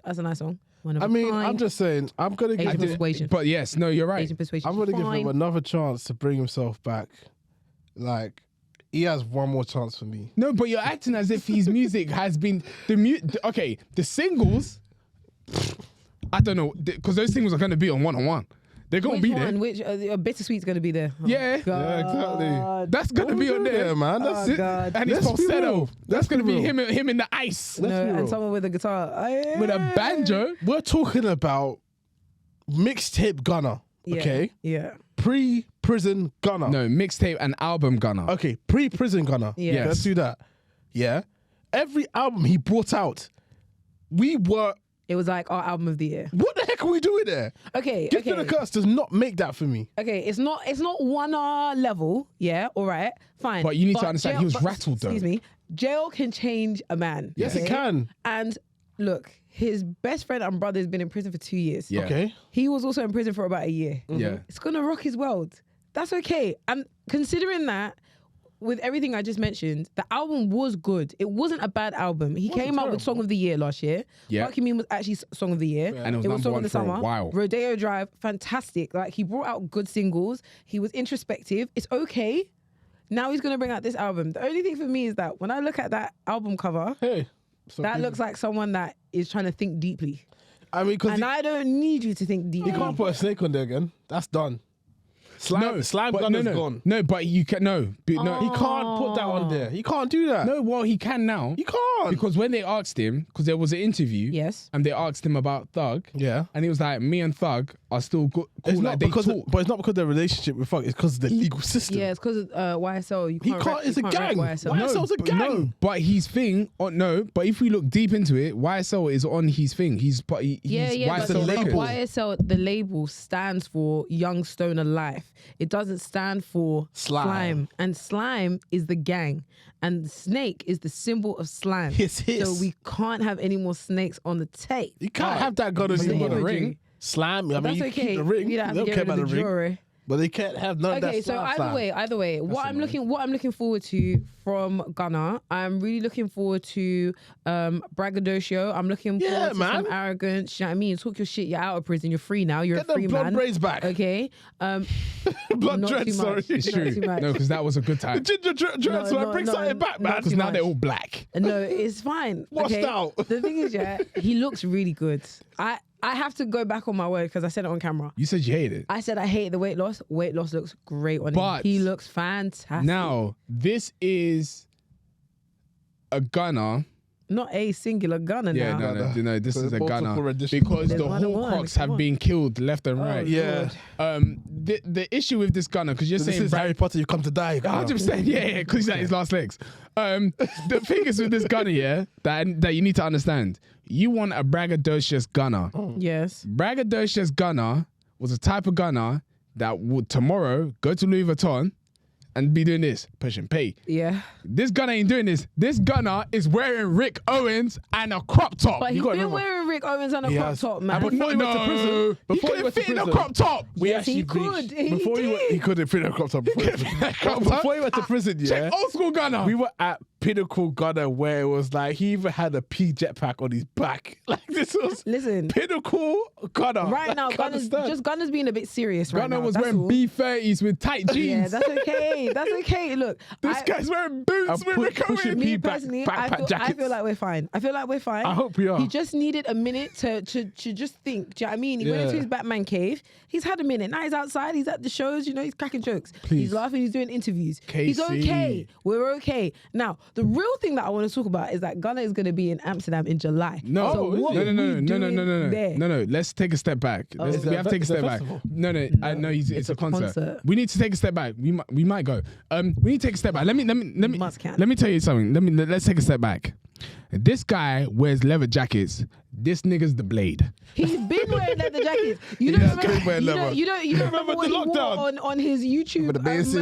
[SPEAKER 1] That's a nice song.
[SPEAKER 3] I mean, I'm just saying, I'm going to
[SPEAKER 1] Asian
[SPEAKER 3] give him,
[SPEAKER 1] Persuasion.
[SPEAKER 2] But yes, no, you're right.
[SPEAKER 1] Asian Persuasion.
[SPEAKER 3] I'm going to give
[SPEAKER 1] Fine.
[SPEAKER 3] him another chance to bring himself back. Like, he has one more chance for me.
[SPEAKER 2] No, but you're acting as if his music has been okay. The singles, I don't know, because those singles are going to be on One. They're going to be there.
[SPEAKER 1] Which Bittersweet's going to be there. Oh,
[SPEAKER 2] Yeah.
[SPEAKER 1] God.
[SPEAKER 3] Yeah, exactly.
[SPEAKER 2] That's going to
[SPEAKER 3] What
[SPEAKER 2] be
[SPEAKER 3] we
[SPEAKER 2] on
[SPEAKER 3] doing
[SPEAKER 2] there,
[SPEAKER 3] man. That's
[SPEAKER 1] Oh,
[SPEAKER 3] it.
[SPEAKER 1] God.
[SPEAKER 2] And it's
[SPEAKER 3] Let's be
[SPEAKER 2] falsetto.
[SPEAKER 3] real.
[SPEAKER 2] That's
[SPEAKER 3] Let's
[SPEAKER 2] going to
[SPEAKER 3] be
[SPEAKER 2] be
[SPEAKER 3] real.
[SPEAKER 2] him in the ice
[SPEAKER 3] Let's be real.
[SPEAKER 1] And someone with a guitar.
[SPEAKER 2] with a banjo.
[SPEAKER 3] We're talking about mixtape Gunna,
[SPEAKER 1] Yeah.
[SPEAKER 3] okay?
[SPEAKER 1] Yeah.
[SPEAKER 3] Pre-prison Gunna.
[SPEAKER 2] No, mixtape and album Gunner.
[SPEAKER 3] Okay, pre-prison Gunna.
[SPEAKER 1] Yeah.
[SPEAKER 2] Yes.
[SPEAKER 3] Let's do that. Yeah. Every album he brought out, we were...
[SPEAKER 1] It was like our album of the year.
[SPEAKER 3] What the heck are we doing there?
[SPEAKER 1] Okay.
[SPEAKER 3] Gift and a Curse does not make that for me.
[SPEAKER 1] Okay, it's not one level, yeah, all right, fine.
[SPEAKER 2] But you need to understand, he was rattled, though.
[SPEAKER 1] Excuse me, jail can change a man.
[SPEAKER 3] Yes, it can.
[SPEAKER 1] And look, his best friend and brother has been in prison for 2 years.
[SPEAKER 2] Yeah.
[SPEAKER 3] Okay.
[SPEAKER 1] He was also in prison for about a year.
[SPEAKER 2] Yeah.
[SPEAKER 1] It's gonna rock his world. That's okay. And considering that, with everything I just mentioned, the album was good. It wasn't a bad album. He came out with Song of the Year last year.
[SPEAKER 2] Yeah.
[SPEAKER 1] Fuck You Mean was actually Song of the Year.
[SPEAKER 2] And it was
[SPEAKER 1] Song
[SPEAKER 2] number
[SPEAKER 1] of the
[SPEAKER 2] one for a
[SPEAKER 1] Summer.
[SPEAKER 2] while.
[SPEAKER 1] Rodeo Drive, fantastic. Like, he brought out good singles. He was introspective. It's okay. Now he's going to bring out this album. The only thing for me is that when I look at that album cover,
[SPEAKER 3] Hey. So
[SPEAKER 1] that
[SPEAKER 3] people-
[SPEAKER 1] looks like someone that is trying to think deeply.
[SPEAKER 3] I mean, because
[SPEAKER 1] And I don't need you to think deeply.
[SPEAKER 3] you can't put a snake on there again. That's done. Slime
[SPEAKER 2] but
[SPEAKER 3] Gunna's gone.
[SPEAKER 2] No, but you can no.
[SPEAKER 3] He can't put that on there. He can't do that.
[SPEAKER 2] No, well, he can now.
[SPEAKER 3] He can't.
[SPEAKER 2] Because when they asked him, because there was an interview,
[SPEAKER 1] Yes.
[SPEAKER 2] and they asked him about Thug,
[SPEAKER 3] Yeah.
[SPEAKER 2] and he was like, "Me and Thug are still cool."
[SPEAKER 3] It's
[SPEAKER 2] Like,
[SPEAKER 3] not
[SPEAKER 2] they
[SPEAKER 3] because,
[SPEAKER 2] talk.
[SPEAKER 3] but it's not because of their relationship with Thug. It's because of the legal system.
[SPEAKER 1] Yeah, it's because of YSL. You
[SPEAKER 3] He
[SPEAKER 1] can't.
[SPEAKER 3] can't. It's a
[SPEAKER 1] rank
[SPEAKER 3] gang.
[SPEAKER 1] YSL.
[SPEAKER 3] YSL's a gang.
[SPEAKER 2] No, but his thing. No, but if we look deep into it, YSL is on his thing. He's
[SPEAKER 1] Yeah,
[SPEAKER 2] YSL
[SPEAKER 1] but
[SPEAKER 3] label.
[SPEAKER 1] YSL, the label stands for Young Stoner Life. It doesn't stand for
[SPEAKER 3] Slime.
[SPEAKER 1] And slime is the gang. And snake is the symbol of slime.
[SPEAKER 3] Hiss, hiss.
[SPEAKER 1] So we can't have any more snakes on the tape.
[SPEAKER 3] You can't have that gun on
[SPEAKER 1] But
[SPEAKER 3] you
[SPEAKER 1] they
[SPEAKER 3] got a
[SPEAKER 1] would
[SPEAKER 3] ring.
[SPEAKER 1] you.
[SPEAKER 3] Slime. I mean,
[SPEAKER 1] That's
[SPEAKER 3] you
[SPEAKER 1] okay.
[SPEAKER 3] keep the ring.
[SPEAKER 1] You don't have
[SPEAKER 3] They
[SPEAKER 1] to
[SPEAKER 3] don't
[SPEAKER 1] get
[SPEAKER 3] care
[SPEAKER 1] rid
[SPEAKER 3] about
[SPEAKER 1] of
[SPEAKER 3] the
[SPEAKER 1] the
[SPEAKER 3] ring.
[SPEAKER 1] jewelry.
[SPEAKER 3] But they can't have none of that
[SPEAKER 1] Okay, so
[SPEAKER 3] slime.
[SPEAKER 1] either way, what I'm looking forward to from Gunna, I'm really looking forward to Braggadocio. I'm looking forward to
[SPEAKER 3] man.
[SPEAKER 1] some arrogance. You know what I mean? Talk your shit. You're out of prison. You're free now. You're
[SPEAKER 3] Get
[SPEAKER 1] a
[SPEAKER 3] them
[SPEAKER 1] free
[SPEAKER 3] blood
[SPEAKER 1] man.
[SPEAKER 3] braids back.
[SPEAKER 1] Okay.
[SPEAKER 3] Blood
[SPEAKER 1] not
[SPEAKER 3] dreads,
[SPEAKER 1] too
[SPEAKER 3] sorry.
[SPEAKER 1] much.
[SPEAKER 2] It's
[SPEAKER 1] Not
[SPEAKER 2] true.
[SPEAKER 1] too much.
[SPEAKER 2] No, because that was a good
[SPEAKER 3] The
[SPEAKER 2] time.
[SPEAKER 3] ginger dreads,
[SPEAKER 1] No,
[SPEAKER 3] man. Bring something back, man.
[SPEAKER 1] not
[SPEAKER 2] Because
[SPEAKER 1] too
[SPEAKER 2] now they're
[SPEAKER 1] much.
[SPEAKER 2] all black.
[SPEAKER 1] No, it's fine.
[SPEAKER 3] Washed
[SPEAKER 1] okay?
[SPEAKER 3] out.
[SPEAKER 1] The thing is, yeah, he looks really good. I have to go back on my word because I said it on camera.
[SPEAKER 2] You said you hated it.
[SPEAKER 1] I said I hate the weight loss. Weight loss looks great on
[SPEAKER 2] But
[SPEAKER 1] him. He looks fantastic.
[SPEAKER 2] Now, this is a Gunna
[SPEAKER 1] Not a singular gunner
[SPEAKER 2] Yeah,
[SPEAKER 1] now.
[SPEAKER 2] no. This
[SPEAKER 3] So
[SPEAKER 2] is a
[SPEAKER 3] multiple
[SPEAKER 2] gunner
[SPEAKER 3] renditions.
[SPEAKER 2] because
[SPEAKER 1] There's
[SPEAKER 2] the
[SPEAKER 1] more than one,
[SPEAKER 2] Hawkhawks
[SPEAKER 1] come
[SPEAKER 2] have
[SPEAKER 1] on.
[SPEAKER 2] been killed left and
[SPEAKER 1] Oh,
[SPEAKER 2] right.
[SPEAKER 3] Yeah.
[SPEAKER 1] Lord.
[SPEAKER 2] The issue with this gunner, because you're
[SPEAKER 3] So this
[SPEAKER 2] saying
[SPEAKER 3] is Harry Potter. You come to die.
[SPEAKER 2] 100%, yeah, because he's at his last legs. The thing is with this gunner, yeah, that you need to understand. You want a braggadocious gunner.
[SPEAKER 1] Yes.
[SPEAKER 2] Braggadocious gunner was a type of gunner that would tomorrow go to Louis Vuitton and be doing this, push and pay.
[SPEAKER 1] Yeah.
[SPEAKER 2] This gunner ain't doing this. This gunner is wearing Rick Owens and a crop top.
[SPEAKER 1] But he's
[SPEAKER 3] gotta
[SPEAKER 1] been
[SPEAKER 3] remember-
[SPEAKER 1] wearing Rick Owens on a
[SPEAKER 3] He
[SPEAKER 1] crop
[SPEAKER 3] has.
[SPEAKER 1] top, man.
[SPEAKER 3] And before he went to prison,
[SPEAKER 2] he
[SPEAKER 3] before he
[SPEAKER 2] couldn't
[SPEAKER 3] went to
[SPEAKER 2] fit in a
[SPEAKER 3] prison,
[SPEAKER 2] crop top.
[SPEAKER 3] We
[SPEAKER 1] Yes,
[SPEAKER 3] actually
[SPEAKER 1] he could.
[SPEAKER 3] reached-
[SPEAKER 1] He
[SPEAKER 3] before
[SPEAKER 1] did.
[SPEAKER 3] he couldn't fit a crop top. Before he went to prison, yeah.
[SPEAKER 2] Check old school gunner.
[SPEAKER 3] We were at Pinnacle Gunner where it was like he even had a P jetpack on his back. Like this was
[SPEAKER 1] Listen.
[SPEAKER 3] Pinnacle Gunner.
[SPEAKER 1] Right now, Gunner's being a bit serious right
[SPEAKER 2] Gunner
[SPEAKER 1] now.
[SPEAKER 2] was
[SPEAKER 1] That's
[SPEAKER 2] wearing
[SPEAKER 1] all.
[SPEAKER 2] B30s with tight jeans.
[SPEAKER 1] Yeah, that's okay. That's okay. Look,
[SPEAKER 2] This guy's wearing boots with Rick
[SPEAKER 3] pushing
[SPEAKER 2] Owens.
[SPEAKER 3] P
[SPEAKER 1] me
[SPEAKER 3] back-
[SPEAKER 1] personally,
[SPEAKER 3] backpack
[SPEAKER 1] I
[SPEAKER 3] jackets.
[SPEAKER 1] feel like we're fine.
[SPEAKER 3] I hope we are.
[SPEAKER 1] He just needed a minute to just think. Do you know what I mean? He went into
[SPEAKER 3] Yeah.
[SPEAKER 1] his Batman cave. He's had a minute. Now he's outside. He's at the shows. You know, he's cracking jokes.
[SPEAKER 3] Please.
[SPEAKER 1] He's laughing. He's doing interviews. He's
[SPEAKER 2] Kesi.
[SPEAKER 1] okay. We're okay. Now, the real thing that I want to talk about is that Gunner is going to be in Amsterdam in July.
[SPEAKER 2] No,
[SPEAKER 1] So what we doing there?
[SPEAKER 2] no. Let's take a step back.
[SPEAKER 3] Is
[SPEAKER 2] We
[SPEAKER 3] it
[SPEAKER 2] have
[SPEAKER 3] a
[SPEAKER 2] to take a
[SPEAKER 3] fe-
[SPEAKER 2] step
[SPEAKER 3] is it a
[SPEAKER 2] back.
[SPEAKER 3] festival?
[SPEAKER 2] No. It's a concert.
[SPEAKER 1] concert.
[SPEAKER 2] We need to take a step back. We might go. We need to take a step back. Let me
[SPEAKER 1] Must can.
[SPEAKER 2] let me tell you something. Let's take a step back. This guy wears leather jackets. This nigga's the Blade.
[SPEAKER 1] He's been wearing leather jackets. You
[SPEAKER 3] He
[SPEAKER 1] don't
[SPEAKER 3] has been
[SPEAKER 1] remember?
[SPEAKER 3] wearing leather.
[SPEAKER 1] You don't remember what
[SPEAKER 3] the
[SPEAKER 1] he
[SPEAKER 3] lockdown?
[SPEAKER 1] wore on his YouTube performance?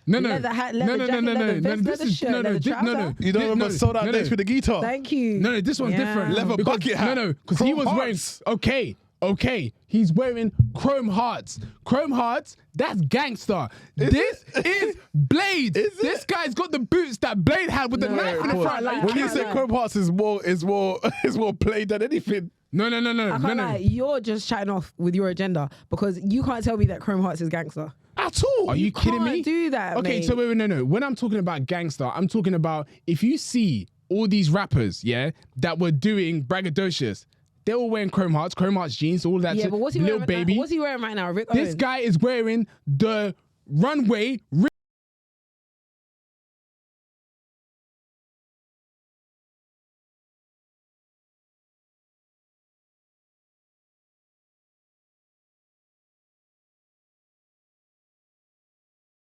[SPEAKER 2] No.
[SPEAKER 1] Leather hat, leather jacket, leather vest, leather shirt, leather trouser.
[SPEAKER 3] You don't remember sold out dates with the guitar?
[SPEAKER 1] Thank you.
[SPEAKER 2] No, this one's
[SPEAKER 1] Yeah.
[SPEAKER 2] different.
[SPEAKER 3] Leather
[SPEAKER 2] Because-
[SPEAKER 3] bucket hat.
[SPEAKER 2] No, because he
[SPEAKER 3] Chrome
[SPEAKER 2] was wearing.
[SPEAKER 3] hearts.
[SPEAKER 2] Okay. He's wearing chrome hearts. Chrome hearts, that's gangster. This is Blade. This guy's got the boots that Blade had with the
[SPEAKER 1] No,
[SPEAKER 2] knife in the
[SPEAKER 1] I
[SPEAKER 2] front.
[SPEAKER 1] can't lie.
[SPEAKER 3] When you
[SPEAKER 1] can't
[SPEAKER 3] say
[SPEAKER 1] lie.
[SPEAKER 3] Chrome Hearts is more played than anything.
[SPEAKER 2] No.
[SPEAKER 1] I can't lie. You're just chatting off with your agenda because you can't tell me that Chrome Hearts is gangster.
[SPEAKER 3] At all.
[SPEAKER 2] Are you kidding
[SPEAKER 1] can't
[SPEAKER 2] me?
[SPEAKER 1] do that,
[SPEAKER 2] Okay,
[SPEAKER 1] mate.
[SPEAKER 2] so wait, no. When I'm talking about gangster, I'm talking about if you see all these rappers, yeah, that were doing braggadocious, they were wearing Chrome Hearts jeans, all that
[SPEAKER 1] Yeah,
[SPEAKER 2] shit.
[SPEAKER 1] but what's he
[SPEAKER 2] Lil
[SPEAKER 1] wearing?
[SPEAKER 2] Baby.
[SPEAKER 1] What's he wearing right now? Rick
[SPEAKER 2] This
[SPEAKER 1] Owens.
[SPEAKER 2] guy is wearing the runway.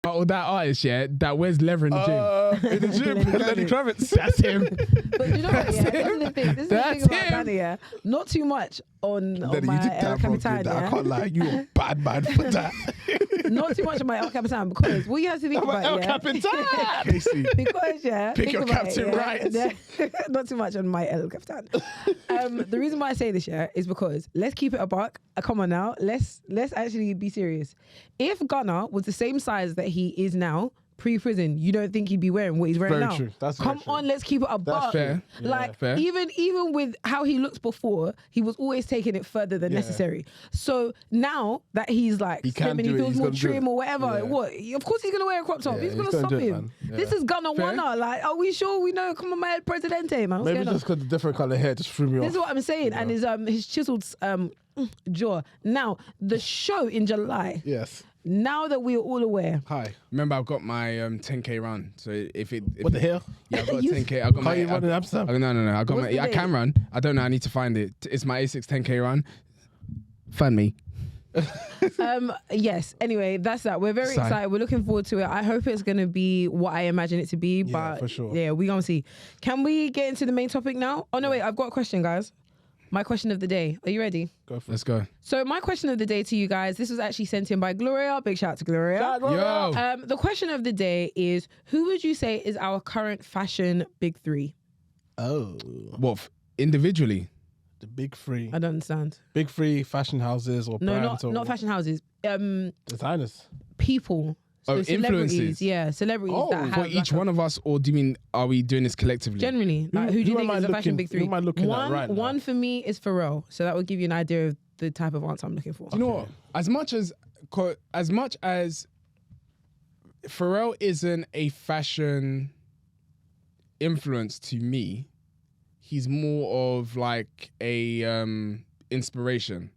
[SPEAKER 2] Or that artist, yeah, that wears leather in the gym.
[SPEAKER 3] In the gym, Lenny Kravitz.
[SPEAKER 2] That's him.
[SPEAKER 1] But you know what? Yeah, this is the thing. This is the
[SPEAKER 2] That's
[SPEAKER 1] thing about
[SPEAKER 2] him.
[SPEAKER 1] Ghana, yeah. Not too much on
[SPEAKER 3] Lenny,
[SPEAKER 1] my
[SPEAKER 3] you did
[SPEAKER 1] El
[SPEAKER 3] that wrong.
[SPEAKER 1] Capitan,
[SPEAKER 3] I
[SPEAKER 1] yeah.
[SPEAKER 3] can't lie. You a bad man for that.
[SPEAKER 1] Not too much on my El Capitan because what you have to think about,
[SPEAKER 3] El
[SPEAKER 1] yeah.
[SPEAKER 3] Capitan. Casey.
[SPEAKER 1] Because
[SPEAKER 3] Pick
[SPEAKER 1] think
[SPEAKER 3] your
[SPEAKER 1] about
[SPEAKER 3] captain right.
[SPEAKER 1] Not too much on my El Capitan. The reason why I say this, yeah, is because let's keep it a buck. Come on now, let's actually be serious. If Gunner was the same size that he is now, pre-prison, you don't think he'd be wearing what he's wearing
[SPEAKER 3] Very
[SPEAKER 1] now?
[SPEAKER 3] true. That's very
[SPEAKER 1] Come
[SPEAKER 3] true.
[SPEAKER 1] on, let's keep it a buck.
[SPEAKER 2] fair.
[SPEAKER 1] Like
[SPEAKER 2] fair.
[SPEAKER 1] even with how he looked before, he was always taking it further than necessary. So now that he's like
[SPEAKER 3] He can
[SPEAKER 1] slim and
[SPEAKER 3] do
[SPEAKER 1] he
[SPEAKER 3] it,
[SPEAKER 1] feels
[SPEAKER 3] he's
[SPEAKER 1] more
[SPEAKER 3] gonna do
[SPEAKER 1] trim
[SPEAKER 3] it.
[SPEAKER 1] or whatever,
[SPEAKER 3] Yeah.
[SPEAKER 1] what? Of course he's gonna wear a crop top.
[SPEAKER 3] Yeah,
[SPEAKER 1] Who's
[SPEAKER 3] he's
[SPEAKER 1] gonna
[SPEAKER 3] gonna
[SPEAKER 1] stop
[SPEAKER 3] do it,
[SPEAKER 1] him?
[SPEAKER 3] man. Yeah.
[SPEAKER 1] This is Gunner
[SPEAKER 2] Fair.
[SPEAKER 1] Wanna. Like, are we sure we know? Come on, man, Presidente, man. What's
[SPEAKER 3] Maybe
[SPEAKER 1] going on?
[SPEAKER 3] just because the different color hair just threw me
[SPEAKER 1] This
[SPEAKER 3] off.
[SPEAKER 1] is what I'm saying, and his chiseled jaw. Now the show in July.
[SPEAKER 3] Yes.
[SPEAKER 1] Now that we are all aware,
[SPEAKER 3] Hi.
[SPEAKER 2] Remember, I've got my 10K run. So if
[SPEAKER 3] What the hell?
[SPEAKER 2] Yeah, I've got a
[SPEAKER 1] You-
[SPEAKER 2] 10K. I've got my.
[SPEAKER 3] Can't you run in Amsterdam?
[SPEAKER 2] No. I got
[SPEAKER 1] What's
[SPEAKER 2] my.
[SPEAKER 1] the
[SPEAKER 2] I can
[SPEAKER 1] date?
[SPEAKER 2] run. I don't know. I need to find it. It's my A6 10K run. Fund me.
[SPEAKER 1] yes. Anyway, that's that. We're very
[SPEAKER 2] Sigh.
[SPEAKER 1] excited. We're looking forward to it. I hope it's gonna be what I imagine it to be.
[SPEAKER 3] Yeah,
[SPEAKER 1] But
[SPEAKER 3] for sure.
[SPEAKER 1] yeah, we gonna see. Can we get into the main topic now? Oh no, wait. I've got a question, guys. My question of the day. Are you ready?
[SPEAKER 3] Go for it.
[SPEAKER 2] Let's go.
[SPEAKER 1] So my question of the day to you guys. This was actually sent in by Gloria. Big shout out to Gloria.
[SPEAKER 2] Yo.
[SPEAKER 1] The question of the day is: who would you say is our current fashion big three?
[SPEAKER 3] Oh.
[SPEAKER 2] What? Individually?
[SPEAKER 3] The big three.
[SPEAKER 1] I don't understand.
[SPEAKER 3] Big three fashion houses or
[SPEAKER 1] No,
[SPEAKER 3] brands or
[SPEAKER 1] not fashion houses.
[SPEAKER 3] designers.
[SPEAKER 1] People. So
[SPEAKER 2] Oh,
[SPEAKER 1] celebrities.
[SPEAKER 2] influences.
[SPEAKER 1] Yeah, celebrities
[SPEAKER 3] Oh,
[SPEAKER 1] that have
[SPEAKER 2] For
[SPEAKER 1] like
[SPEAKER 2] each
[SPEAKER 1] a-
[SPEAKER 2] one of us, or do you mean are we doing this collectively?
[SPEAKER 1] Generally, like, who do you
[SPEAKER 3] who
[SPEAKER 1] think
[SPEAKER 3] am
[SPEAKER 1] is
[SPEAKER 3] I
[SPEAKER 1] the fashion
[SPEAKER 3] looking-
[SPEAKER 1] big three?
[SPEAKER 3] who am I looking at
[SPEAKER 1] one,
[SPEAKER 3] right now?
[SPEAKER 1] one for me is Pharrell, so that will give you an idea of the type of answer I'm looking for.
[SPEAKER 2] Do you know what? As much as Pharrell isn't a fashion influence to me, he's more of like a inspiration.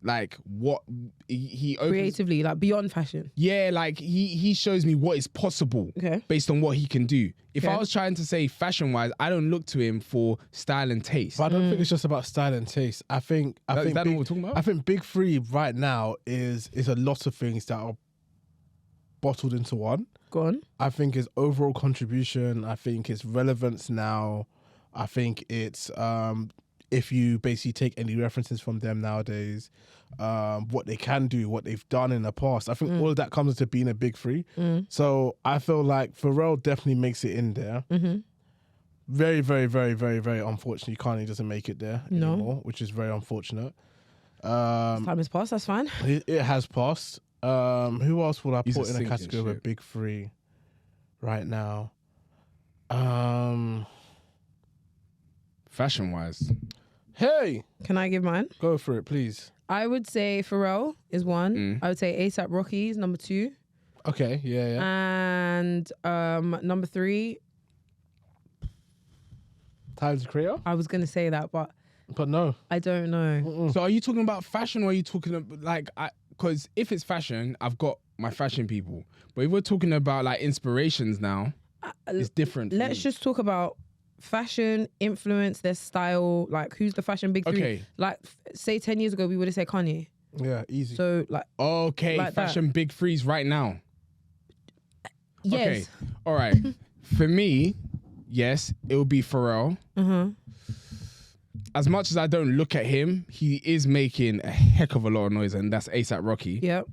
[SPEAKER 2] like what he opens,
[SPEAKER 1] Creatively, like beyond fashion.
[SPEAKER 2] yeah, like he shows me what is possible based on what he can do. If I was trying to say fashion wise, I don't look to him for style and taste.
[SPEAKER 3] But I don't think it's just about style and taste. I think
[SPEAKER 2] is that
[SPEAKER 3] big,
[SPEAKER 2] what we're talking about?
[SPEAKER 3] I think Big Three right now is a lot of things that are bottled into one.
[SPEAKER 1] Go on.
[SPEAKER 3] I think his overall contribution, I think his relevance now, I think it's if you basically take any references from them nowadays, what they can do, what they've done in the past, I think all of that comes into being a Big Three. So I feel like Pharrell definitely makes it in there. Very, very, very, very, very unfortunately, Kanye doesn't make it there anymore, which is very unfortunate.
[SPEAKER 1] Time has passed, that's fine.
[SPEAKER 3] It has passed. Who else would I
[SPEAKER 2] He's
[SPEAKER 3] put
[SPEAKER 2] a
[SPEAKER 3] in a
[SPEAKER 2] sinking
[SPEAKER 3] category of a
[SPEAKER 2] shit.
[SPEAKER 3] Big Three right now?
[SPEAKER 2] Fashion wise,
[SPEAKER 3] Hey,
[SPEAKER 1] Can I give mine?
[SPEAKER 3] go for it, please.
[SPEAKER 1] I would say Pharrell is one. I would say ASAP Rocky is number 2.
[SPEAKER 3] Okay, yeah.
[SPEAKER 1] And number 3,
[SPEAKER 3] Tyler the Creator?
[SPEAKER 1] I was going to say that, but
[SPEAKER 3] But no.
[SPEAKER 1] I don't know.
[SPEAKER 2] so are you talking about fashion or are you talking about like because if it's fashion, I've got my fashion people, but if we're talking about like inspirations now, it's different. for
[SPEAKER 1] Let's
[SPEAKER 2] me.
[SPEAKER 1] just talk about fashion, influence, their style, like who's the fashion big 3.
[SPEAKER 2] Okay.
[SPEAKER 1] Like say 10 years ago, we would have said Kanye.
[SPEAKER 3] Yeah, easy.
[SPEAKER 1] So like,
[SPEAKER 2] Okay,
[SPEAKER 1] like
[SPEAKER 2] fashion big threes right now.
[SPEAKER 1] yes.
[SPEAKER 2] Okay, all right. For me, yes, it would be Pharrell. As much as I don't look at him, he is making a heck of a lot of noise, and that's ASAP Rocky.
[SPEAKER 1] Yep.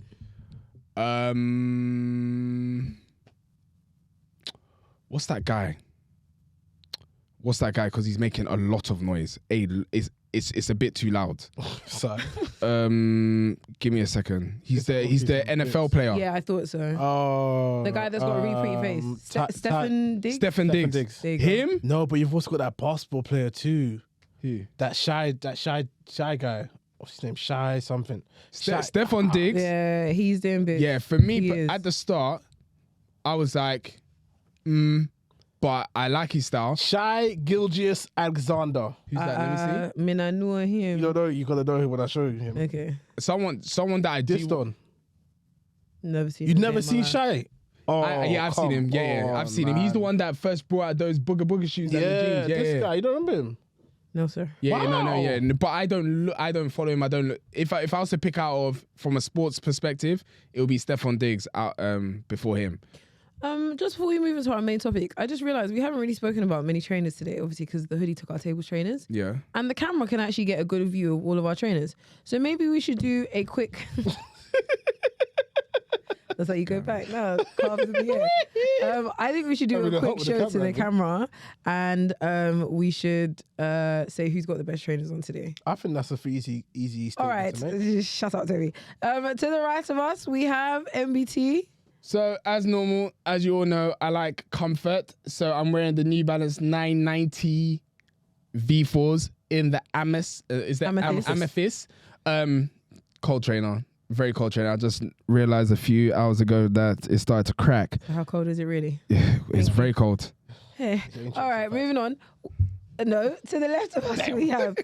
[SPEAKER 2] What's that guy? Because he's making a lot of noise. It's a bit too loud.
[SPEAKER 3] So.
[SPEAKER 2] Give me a second. He's the NFL player.
[SPEAKER 1] Yeah, I thought so.
[SPEAKER 3] Oh.
[SPEAKER 1] The guy that's got a really pretty face. Stephen Diggs?
[SPEAKER 2] Stephen Diggs.
[SPEAKER 1] There you go.
[SPEAKER 2] Him?
[SPEAKER 3] No, but you've also got that basketball player too.
[SPEAKER 2] Who?
[SPEAKER 3] That shy guy. What's his name? Shy something.
[SPEAKER 2] Stephen Diggs.
[SPEAKER 1] Yeah, he's doing big.
[SPEAKER 2] Yeah, for me,
[SPEAKER 1] He
[SPEAKER 2] but
[SPEAKER 1] is.
[SPEAKER 2] at the start, I was like, but I like his style.
[SPEAKER 3] Shy Gilgeous Alexander.
[SPEAKER 2] Who's that? Let me see.
[SPEAKER 1] Me not know him.
[SPEAKER 3] You don't know. You gotta know him when I show you him.
[SPEAKER 1] Okay.
[SPEAKER 2] Someone that I do.
[SPEAKER 3] Diston.
[SPEAKER 1] Never seen
[SPEAKER 3] You've
[SPEAKER 1] him
[SPEAKER 3] never
[SPEAKER 1] in my
[SPEAKER 3] seen
[SPEAKER 1] life.
[SPEAKER 3] Shy? Oh,
[SPEAKER 2] Yeah, I've seen him. Yeah, I've seen him. He's the one that first brought out those booger shoes and the
[SPEAKER 3] Yeah,
[SPEAKER 2] jeans. Yeah,
[SPEAKER 3] this
[SPEAKER 2] yeah.
[SPEAKER 3] guy. You don't remember him?
[SPEAKER 1] No, sir.
[SPEAKER 2] Yeah, no,
[SPEAKER 3] Wow.
[SPEAKER 2] yeah. But I don't follow him. I don't look. If I was to pick out of from a sports perspective, it would be Stefan Diggs out before him.
[SPEAKER 1] Just before we move into our main topic, I just realized we haven't really spoken about many trainers today, obviously, because the hoodie took our table trainers.
[SPEAKER 2] Yeah.
[SPEAKER 1] And the camera can actually get a good view of all of our trainers. So maybe we should do a quick... That's how you go back now. Calves in the air. I think we should do
[SPEAKER 3] Having
[SPEAKER 1] a
[SPEAKER 3] a hot
[SPEAKER 1] quick
[SPEAKER 3] with the
[SPEAKER 1] show to the
[SPEAKER 3] camera,
[SPEAKER 1] camera, and we should say who's got the best trainers on today.
[SPEAKER 3] I think that's a easy statement
[SPEAKER 1] All right,
[SPEAKER 3] to make.
[SPEAKER 1] shut up, Toby. To the right of us, we have MBT.
[SPEAKER 2] So as normal, as you all know, I like comfort. So I'm wearing the New Balance 990 V4s in the Amethyst. Cold trainer. Very cold trainer. I just realized a few hours ago that it started to crack.
[SPEAKER 1] How cold is it really?
[SPEAKER 2] Yeah, it's very cold.
[SPEAKER 1] Hey. All right, moving on. No, to the left of us we have,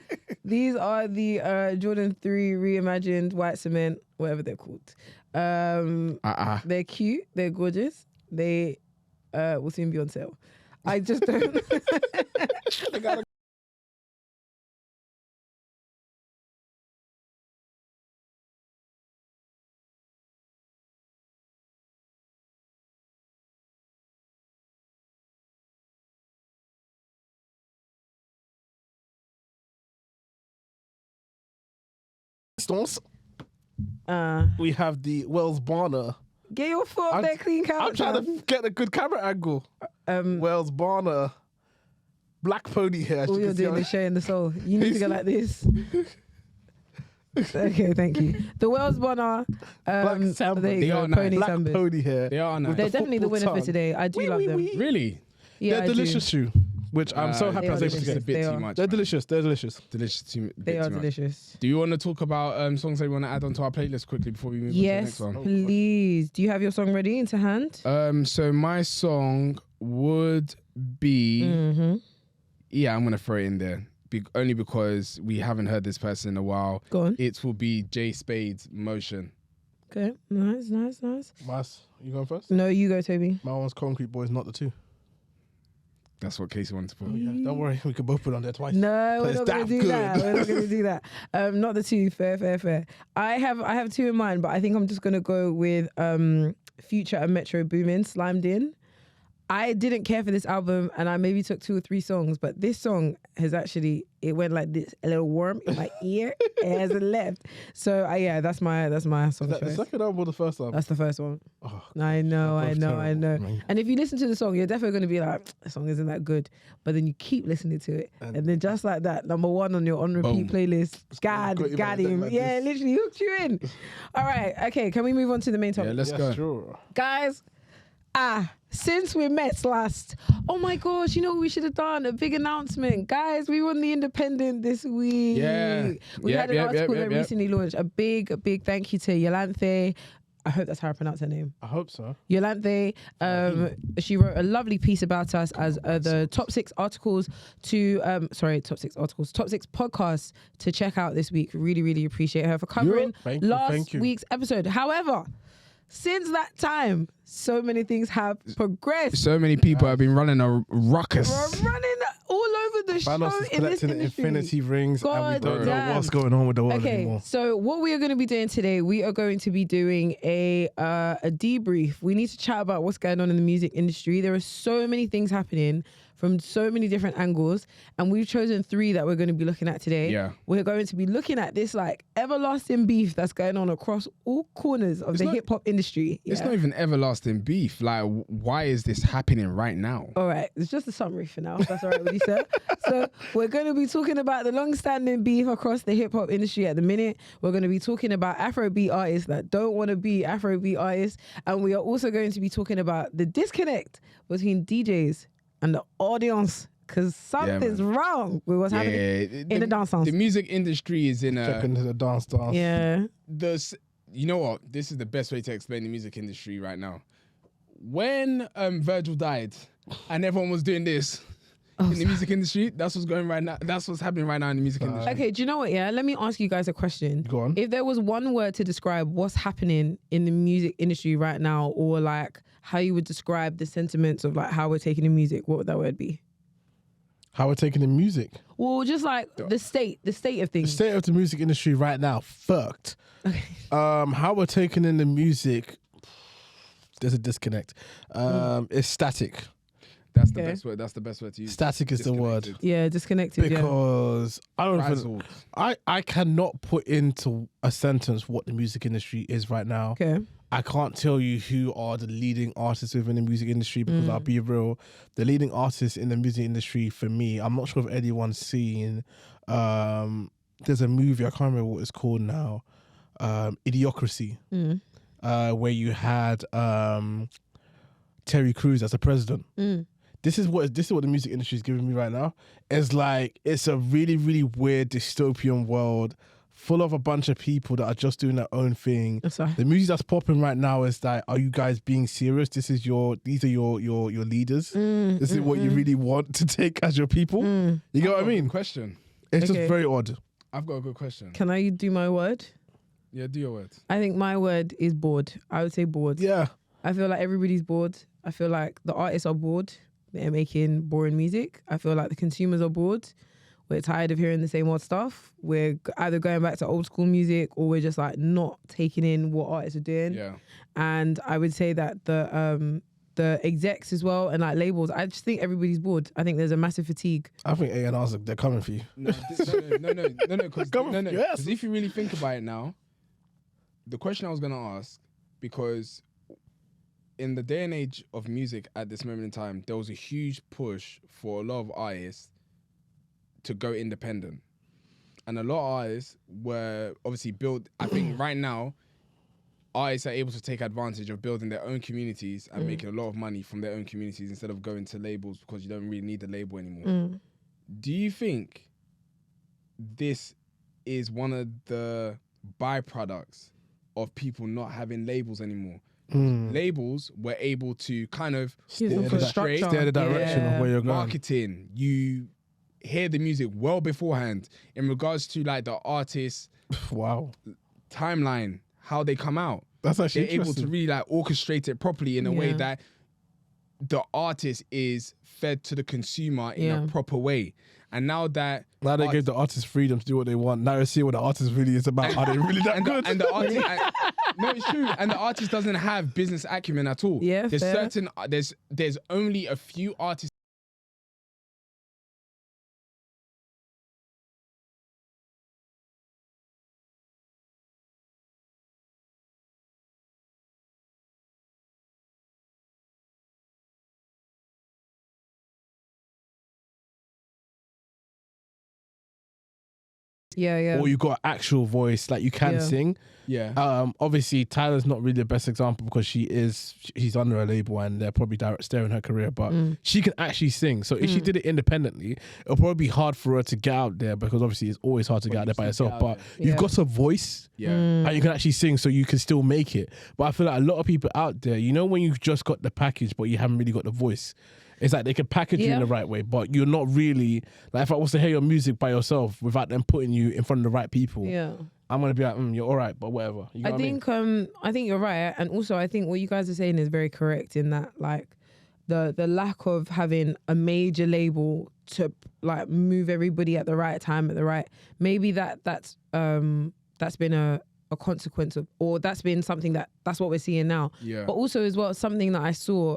[SPEAKER 1] these are the Jordan 3 reimagined white cement, whatever they're called. They're cute, they're gorgeous, they will soon be on sale. I just don't...
[SPEAKER 3] Stones.
[SPEAKER 1] Uh,
[SPEAKER 3] We have the Wells Barner.
[SPEAKER 1] get your foot off that clean couch.
[SPEAKER 3] I'm trying to get a good camera angle.
[SPEAKER 1] Um,
[SPEAKER 3] Wells Barner. Black pony hair. as
[SPEAKER 1] all
[SPEAKER 3] you
[SPEAKER 1] you're
[SPEAKER 3] can see
[SPEAKER 1] doing
[SPEAKER 3] on-
[SPEAKER 1] is showing the soul. You need to go like this. Okay, thank you. The Wells Bonner.
[SPEAKER 3] Black Samba.
[SPEAKER 1] There you
[SPEAKER 2] They
[SPEAKER 1] go,
[SPEAKER 2] are nice.
[SPEAKER 1] pony
[SPEAKER 3] Black
[SPEAKER 1] Sambas.
[SPEAKER 3] pony hair.
[SPEAKER 2] They are nice.
[SPEAKER 1] They're
[SPEAKER 3] the
[SPEAKER 1] definitely the
[SPEAKER 3] football
[SPEAKER 1] winner for
[SPEAKER 3] tongue.
[SPEAKER 1] today. I do love them.
[SPEAKER 2] Really?
[SPEAKER 1] Yeah,
[SPEAKER 3] They're
[SPEAKER 1] I do.
[SPEAKER 3] delicious shoe, which I'm so happy
[SPEAKER 1] They
[SPEAKER 3] I was
[SPEAKER 1] are
[SPEAKER 3] able to
[SPEAKER 2] It's
[SPEAKER 3] get.
[SPEAKER 2] a bit
[SPEAKER 1] They
[SPEAKER 2] too
[SPEAKER 1] are.
[SPEAKER 2] much.
[SPEAKER 3] They're
[SPEAKER 2] man.
[SPEAKER 3] delicious. They're delicious.
[SPEAKER 2] Delicious.
[SPEAKER 1] They are
[SPEAKER 2] too much.
[SPEAKER 1] delicious.
[SPEAKER 2] Do you want to talk about songs that you want to add onto our playlist quickly before we move on to the
[SPEAKER 1] Yes,
[SPEAKER 2] next one?
[SPEAKER 1] please. Do you have your song ready into hand?
[SPEAKER 2] So my song would be
[SPEAKER 1] Mm-hmm.
[SPEAKER 2] yeah, I'm gonna throw it in there. only because we haven't heard this person in a while.
[SPEAKER 1] Go on.
[SPEAKER 2] It will be Jay Spade's Motion.
[SPEAKER 1] Okay, nice.
[SPEAKER 3] Mas, you going first?
[SPEAKER 1] No, you go, Toby.
[SPEAKER 3] My one's Concrete Boys, Not the Two.
[SPEAKER 2] That's what Kesi wanted to put.
[SPEAKER 3] Yeah, don't worry, we can both put on there twice.
[SPEAKER 1] No, we're
[SPEAKER 3] It's
[SPEAKER 1] not going to
[SPEAKER 3] that
[SPEAKER 1] do that.
[SPEAKER 3] good.
[SPEAKER 1] We're not going to do that. Not the two. Fair. I have two in mind, but I think I'm just going to go with Future and Metro Boomin, Slimed In. I didn't care for this album, and I maybe took 2 or 3 songs, but this song has actually, it went like this, a little worm in my ear. It hasn't left. So yeah, that's my song
[SPEAKER 3] Is that the
[SPEAKER 1] choice.
[SPEAKER 3] second album or the first album?
[SPEAKER 1] That's the first one.
[SPEAKER 3] Oh,
[SPEAKER 1] I know.
[SPEAKER 3] both terrible, man.
[SPEAKER 1] And if you listen to the song, you're definitely going to be like, the song isn't that good. But then you keep listening to it. And then just like that, number 1 on your on repeat playlist, got
[SPEAKER 3] got you by the
[SPEAKER 1] him.
[SPEAKER 3] neck like
[SPEAKER 1] Yeah,
[SPEAKER 3] this.
[SPEAKER 1] literally hooked you in. All right. Okay, can we move on to the main topic?
[SPEAKER 2] Yeah, let's go.
[SPEAKER 3] Sure.
[SPEAKER 1] Guys, since we met last, oh my gosh, you know what we should have done? A big announcement. Guys, we won the Independent this week.
[SPEAKER 2] Yeah.
[SPEAKER 1] We had an
[SPEAKER 2] Yep,
[SPEAKER 1] article
[SPEAKER 2] yep,
[SPEAKER 1] that
[SPEAKER 2] yep.
[SPEAKER 1] recently launched. A big thank you to Yolanthe. I hope that's how I pronounce her name.
[SPEAKER 3] I hope so.
[SPEAKER 1] Yolanthe, she wrote a lovely piece about us as the top 6 articles to, top 6 podcasts to check out this week. Really, really appreciate her for covering
[SPEAKER 3] Thank you,
[SPEAKER 1] last
[SPEAKER 3] thank you.
[SPEAKER 1] week's episode. However, since that time, so many things have progressed.
[SPEAKER 2] So many people have been running a ruckus.
[SPEAKER 1] We're running all over the
[SPEAKER 3] Thanos
[SPEAKER 1] show
[SPEAKER 3] is
[SPEAKER 1] in this
[SPEAKER 3] collecting
[SPEAKER 1] industry.
[SPEAKER 3] infinity rings and
[SPEAKER 1] God
[SPEAKER 3] we don't
[SPEAKER 1] damn.
[SPEAKER 3] know what's going on with the world
[SPEAKER 1] Okay,
[SPEAKER 3] anymore.
[SPEAKER 1] so what we are going to be doing today, we are going to be doing a debrief. We need to chat about what's going on in the music industry. There are so many things happening from so many different angles, and we've chosen 3 that we're going to be looking at today.
[SPEAKER 2] Yeah.
[SPEAKER 1] We're going to be looking at this like everlasting beef that's going on across all corners of the
[SPEAKER 2] not-
[SPEAKER 1] hip hop industry.
[SPEAKER 2] It's
[SPEAKER 1] yeah?
[SPEAKER 2] not even everlasting beef. Like, why is this happening right now?
[SPEAKER 1] All right, it's just a summary for now. If that's all right with you, sir. So we're going to be talking about the long-standing beef across the hip-hop industry at the minute. We're going to be talking about Afrobeat artists that don't want to be Afrobeat artists. And we are also going to be talking about the disconnect between DJs and the audience, because something's wrong with what's happening in the dance
[SPEAKER 2] The music industry is in
[SPEAKER 3] Check
[SPEAKER 2] a...
[SPEAKER 3] into the dance.
[SPEAKER 1] Yeah.
[SPEAKER 2] You know what? This is the best way to explain the music industry right now. When Virgil died and everyone was doing this in the music industry, that's what's going right now. That's what's happening right now in the music industry.
[SPEAKER 1] Okay, do you know what? Yeah, let me ask you guys a question.
[SPEAKER 3] Go on.
[SPEAKER 1] If there was one word to describe what's happening in the music industry right now, or like how you would describe the sentiments of like how we're taking the music, what would that word be?
[SPEAKER 3] How we're taking the music.
[SPEAKER 1] Well, just like the state of
[SPEAKER 3] The
[SPEAKER 1] things.
[SPEAKER 3] state of the music industry right now, fucked.
[SPEAKER 1] Okay.
[SPEAKER 3] How we're taking in the music, there's a disconnect. It's static.
[SPEAKER 2] That's the
[SPEAKER 1] Okay.
[SPEAKER 2] best word. That's the best word to use.
[SPEAKER 3] Static is the word.
[SPEAKER 2] Disconnected.
[SPEAKER 1] Yeah, disconnected. Yeah.
[SPEAKER 3] Because I don't
[SPEAKER 2] Frazzled.
[SPEAKER 3] I cannot put into a sentence what the music industry is right now.
[SPEAKER 1] Okay.
[SPEAKER 3] I can't tell you who are the leading artists within the music industry because I'll be real. The leading artists in the music industry for me, I'm not sure if anyone's seen. There's a movie, I can't remember what it's called now. Idiocracy, where you had Terry Crews as a president. This is what the music industry is giving me right now. It's like it's a really, really weird dystopian world full of a bunch of people that are just doing their own thing.
[SPEAKER 1] Sorry.
[SPEAKER 3] The music that's popping right now is like, are you guys being serious? These are your leaders. This is what you really want to take as your people. You get what I mean?
[SPEAKER 2] Question.
[SPEAKER 3] It's
[SPEAKER 1] Okay.
[SPEAKER 3] just very odd.
[SPEAKER 2] I've got a good question.
[SPEAKER 1] Can I do my word?
[SPEAKER 2] Yeah, do your words.
[SPEAKER 1] I think my word is bored. I would say bored.
[SPEAKER 3] Yeah.
[SPEAKER 1] I feel like everybody's bored. I feel like the artists are bored. They're making boring music. I feel like the consumers are bored. We're tired of hearing the same old stuff. We're either going back to old school music or we're just like not taking in what artists are doing.
[SPEAKER 2] Yeah.
[SPEAKER 1] And I would say that the execs as well and like labels, I just think everybody's bored. I think there's a massive fatigue.
[SPEAKER 3] I think A&Rs, they're coming for you.
[SPEAKER 2] No, because
[SPEAKER 3] Come on, yes.
[SPEAKER 2] if you really think about it now, the question I was going to ask, because in the day and age of music at this moment in time, there was a huge push for a lot of artists to go independent. And a lot of artists were obviously built, I think right now, artists are able to take advantage of building their own communities and making a lot of money from their own communities instead of going to labels because you don't really need the label anymore. Do you think this is one of the byproducts of people not having labels anymore? Labels were able to kind of
[SPEAKER 1] Give them
[SPEAKER 2] orchestrate
[SPEAKER 1] structure.
[SPEAKER 3] Steer the direction of where you're going.
[SPEAKER 2] marketing. You hear the music well beforehand in regards to like the artist
[SPEAKER 3] Wow.
[SPEAKER 2] timeline, how they come out.
[SPEAKER 3] That's actually
[SPEAKER 2] They're able to
[SPEAKER 3] interesting.
[SPEAKER 2] really like orchestrate it properly in a way that the artist is fed to the consumer in a proper way. And now that
[SPEAKER 3] They gave the artists freedom to do what they want. Now you see what the artist really is about. Are they really that good?
[SPEAKER 2] and the artist, no, it's true. And the artist doesn't have business acumen at all.
[SPEAKER 1] Yeah,
[SPEAKER 2] there's
[SPEAKER 1] fair.
[SPEAKER 2] there's only a few artists.
[SPEAKER 1] Yeah.
[SPEAKER 3] Or you got actual voice, like you can sing.
[SPEAKER 2] Yeah.
[SPEAKER 3] Obviously Tyler's not really the best example because she's under a label and they're probably steering her career, but she can actually sing. So if she did it independently, it'll probably be hard for her to get out there because obviously it's always hard to get out there by yourself. But you've got a voice and you can actually sing, so you can still make it. But I feel like a lot of people out there, you know, when you've just got the package but you haven't really got the voice, it's like they can package you in the right way, but you're not really, like if I was to hear your music by yourself without them putting you in front of the right people, I'm going to be like, you're all right, but whatever. You know
[SPEAKER 1] I think you're right. And also I think what you guys are saying is very correct in that, like, the lack of having a major label to like move everybody at the right time, at the right, maybe that's been a consequence of, or that's been something that's what we're seeing now.
[SPEAKER 2] Yeah.
[SPEAKER 1] But also as well, something that I saw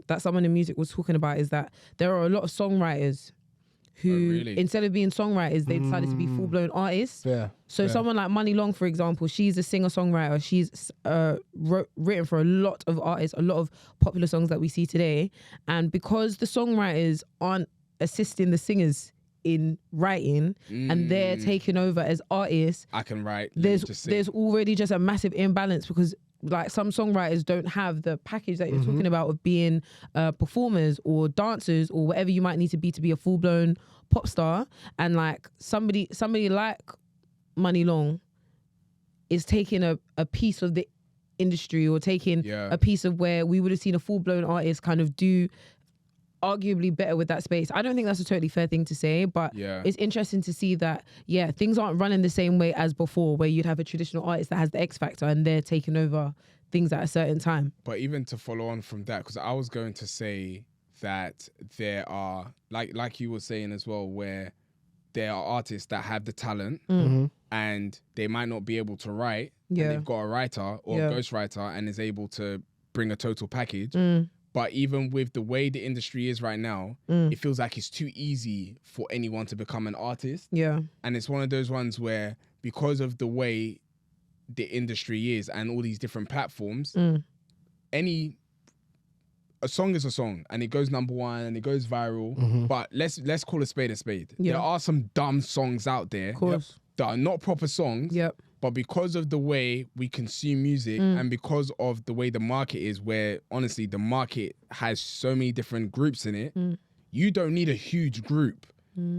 [SPEAKER 1] that someone in music was talking about is that there are a lot of songwriters who, instead of being songwriters, they decided to be full-blown artists.
[SPEAKER 3] Yeah.
[SPEAKER 1] So someone like Money Long, for example, she's a singer-songwriter. She's written for a lot of artists, a lot of popular songs that we see today. And because the songwriters aren't assisting the singers in writing and they're taking over as artists,
[SPEAKER 2] I can write.
[SPEAKER 1] There's already just a massive imbalance because like some songwriters don't have the package that you're talking about of being performers or dancers or whatever you might need to be a full-blown pop star. And like somebody like Money Long is taking a piece of the industry or taking a piece of where we would have seen a full-blown artist kind of do arguably better with that space. I don't think that's a totally fair thing to say, but it's interesting to see that, things aren't running the same way as before, where you'd have a traditional artist that has the X factor and they're taking over things at a certain time.
[SPEAKER 2] But even to follow on from that, because I was going to say that there are, like you were saying as well, where there are artists that have the talent and they might not be able to write, and they've got a writer or a ghostwriter and is able to bring a total package. But even with the way the industry is right now, it feels like it's too easy for anyone to become an artist. Yeah. And it's one of those ones where, because of the way the industry is and all these different platforms, a song is a song and it goes number one and it goes viral. But let's call a spade a spade. There are some dumb songs out there that are not proper songs. But because of the way we consume music and because of the way the market is, where honestly the market has so many different groups in it, you don't need a huge group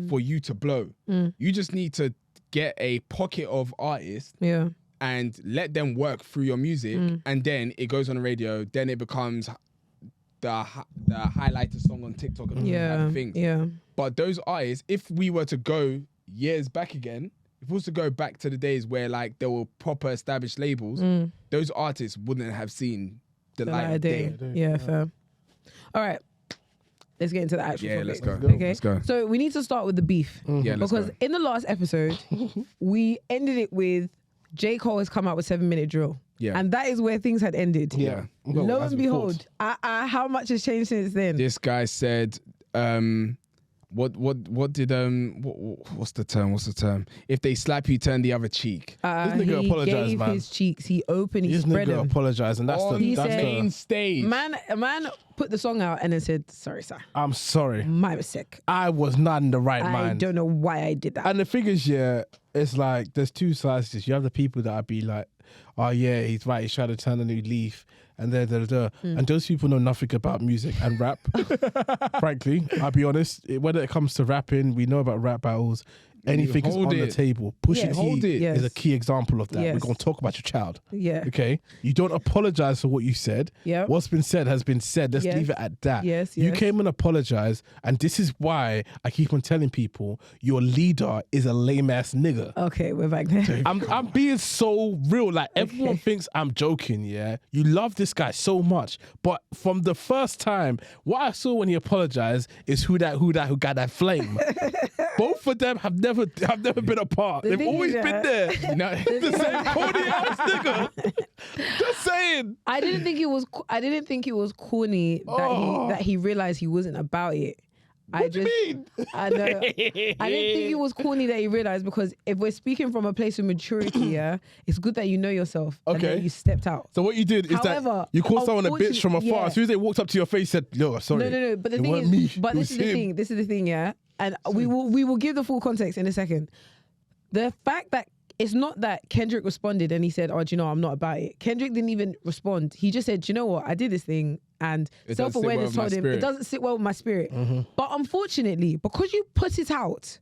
[SPEAKER 2] for you to blow. You just need to get a pocket of artists and let them work through your music, and then it goes on the radio, then it becomes the highlighted song on TikTok and all that kind of things. But those artists, if we were to go years back again, if we was to go back to the days where like there were proper established labels, those artists wouldn't have seen the light of day.
[SPEAKER 1] Yeah, fair. All right. Let's get into the actual topic.
[SPEAKER 2] Let's go.
[SPEAKER 1] Okay.
[SPEAKER 2] Let's go.
[SPEAKER 1] So we need to start with the beef. Because in the last episode, we ended it with J. Cole has come out with 7 Minute Drill. And that is where things had ended. Lo and behold, how much has changed since then?
[SPEAKER 2] This guy said, what's the term? If they slap you, turn the other cheek.
[SPEAKER 3] This nigga apologized,
[SPEAKER 1] gave
[SPEAKER 3] man.
[SPEAKER 1] his cheeks. He opened. He
[SPEAKER 3] This
[SPEAKER 1] spread
[SPEAKER 3] nigga
[SPEAKER 1] them.
[SPEAKER 3] apologized, and that's
[SPEAKER 2] On
[SPEAKER 3] the
[SPEAKER 2] main stage.
[SPEAKER 1] A man put the song out and then said, "Sorry, sir.
[SPEAKER 3] I'm sorry.
[SPEAKER 1] My mistake.
[SPEAKER 3] I was not in the right mind.
[SPEAKER 1] I don't know why I did that."
[SPEAKER 3] And the thing is, it's like there's two sides to this. You have the people that be like, "Oh yeah, he's right. He's trying to turn a new leaf," and and those people know nothing about music and rap. Frankly, I'll be honest. When it comes to rapping, we know about rap battles. anything is
[SPEAKER 2] hold
[SPEAKER 3] on the
[SPEAKER 2] it.
[SPEAKER 3] table. Pushing
[SPEAKER 1] Yes.
[SPEAKER 2] Hold
[SPEAKER 3] T
[SPEAKER 2] it.
[SPEAKER 1] Yes.
[SPEAKER 3] is a key example of that.
[SPEAKER 1] Yes.
[SPEAKER 3] We're going to talk about your child.
[SPEAKER 1] Yeah.
[SPEAKER 3] Okay? You don't apologize for what you said.
[SPEAKER 1] Yep.
[SPEAKER 3] What's been said has been said. Let's
[SPEAKER 1] Yes.
[SPEAKER 3] leave it at that.
[SPEAKER 1] Yes,
[SPEAKER 3] You
[SPEAKER 1] yes.
[SPEAKER 3] came and apologized, and this is why I keep on telling people your leader is a lame ass nigga.
[SPEAKER 1] Okay, we're back there.
[SPEAKER 3] I'm being so real. Like everyone thinks I'm joking, yeah. You love this guy so much. But from the first time, what I saw when he apologized is who got that flame. Both of them have never been apart. They've
[SPEAKER 1] thing
[SPEAKER 3] always
[SPEAKER 1] is,
[SPEAKER 3] been there. You know, the same corny ass nigga. Just saying.
[SPEAKER 1] I didn't think it was corny that he realized he wasn't about it.
[SPEAKER 3] What do you mean?
[SPEAKER 1] I know. I didn't think it was corny that he realized, because if we're speaking from a place of maturity, yeah, it's good that you know yourself and
[SPEAKER 3] Okay.
[SPEAKER 1] that you stepped out.
[SPEAKER 3] So what you did is
[SPEAKER 1] However,
[SPEAKER 3] that you called someone a bitch from afar.
[SPEAKER 1] yeah.
[SPEAKER 3] As soon as they walked up to your face, said, "Yo, sorry."
[SPEAKER 1] No. But the
[SPEAKER 3] It
[SPEAKER 1] thing
[SPEAKER 3] weren't
[SPEAKER 1] is,
[SPEAKER 3] me.
[SPEAKER 1] but
[SPEAKER 3] It
[SPEAKER 1] this
[SPEAKER 3] was
[SPEAKER 1] is the
[SPEAKER 3] him.
[SPEAKER 1] thing. This is the thing, yeah. And we will give the full context in a second. The fact that it's not that Kendrick responded and he said, "Oh, do you know, I'm not about it." Kendrick didn't even respond. He just said, "Do you know what? I did this thing," and
[SPEAKER 2] It doesn't sit well
[SPEAKER 1] self-awareness
[SPEAKER 2] with my
[SPEAKER 1] told him
[SPEAKER 2] spirit.
[SPEAKER 1] it doesn't sit well with my spirit.
[SPEAKER 3] Mm-hmm.
[SPEAKER 1] But unfortunately, because you put it out,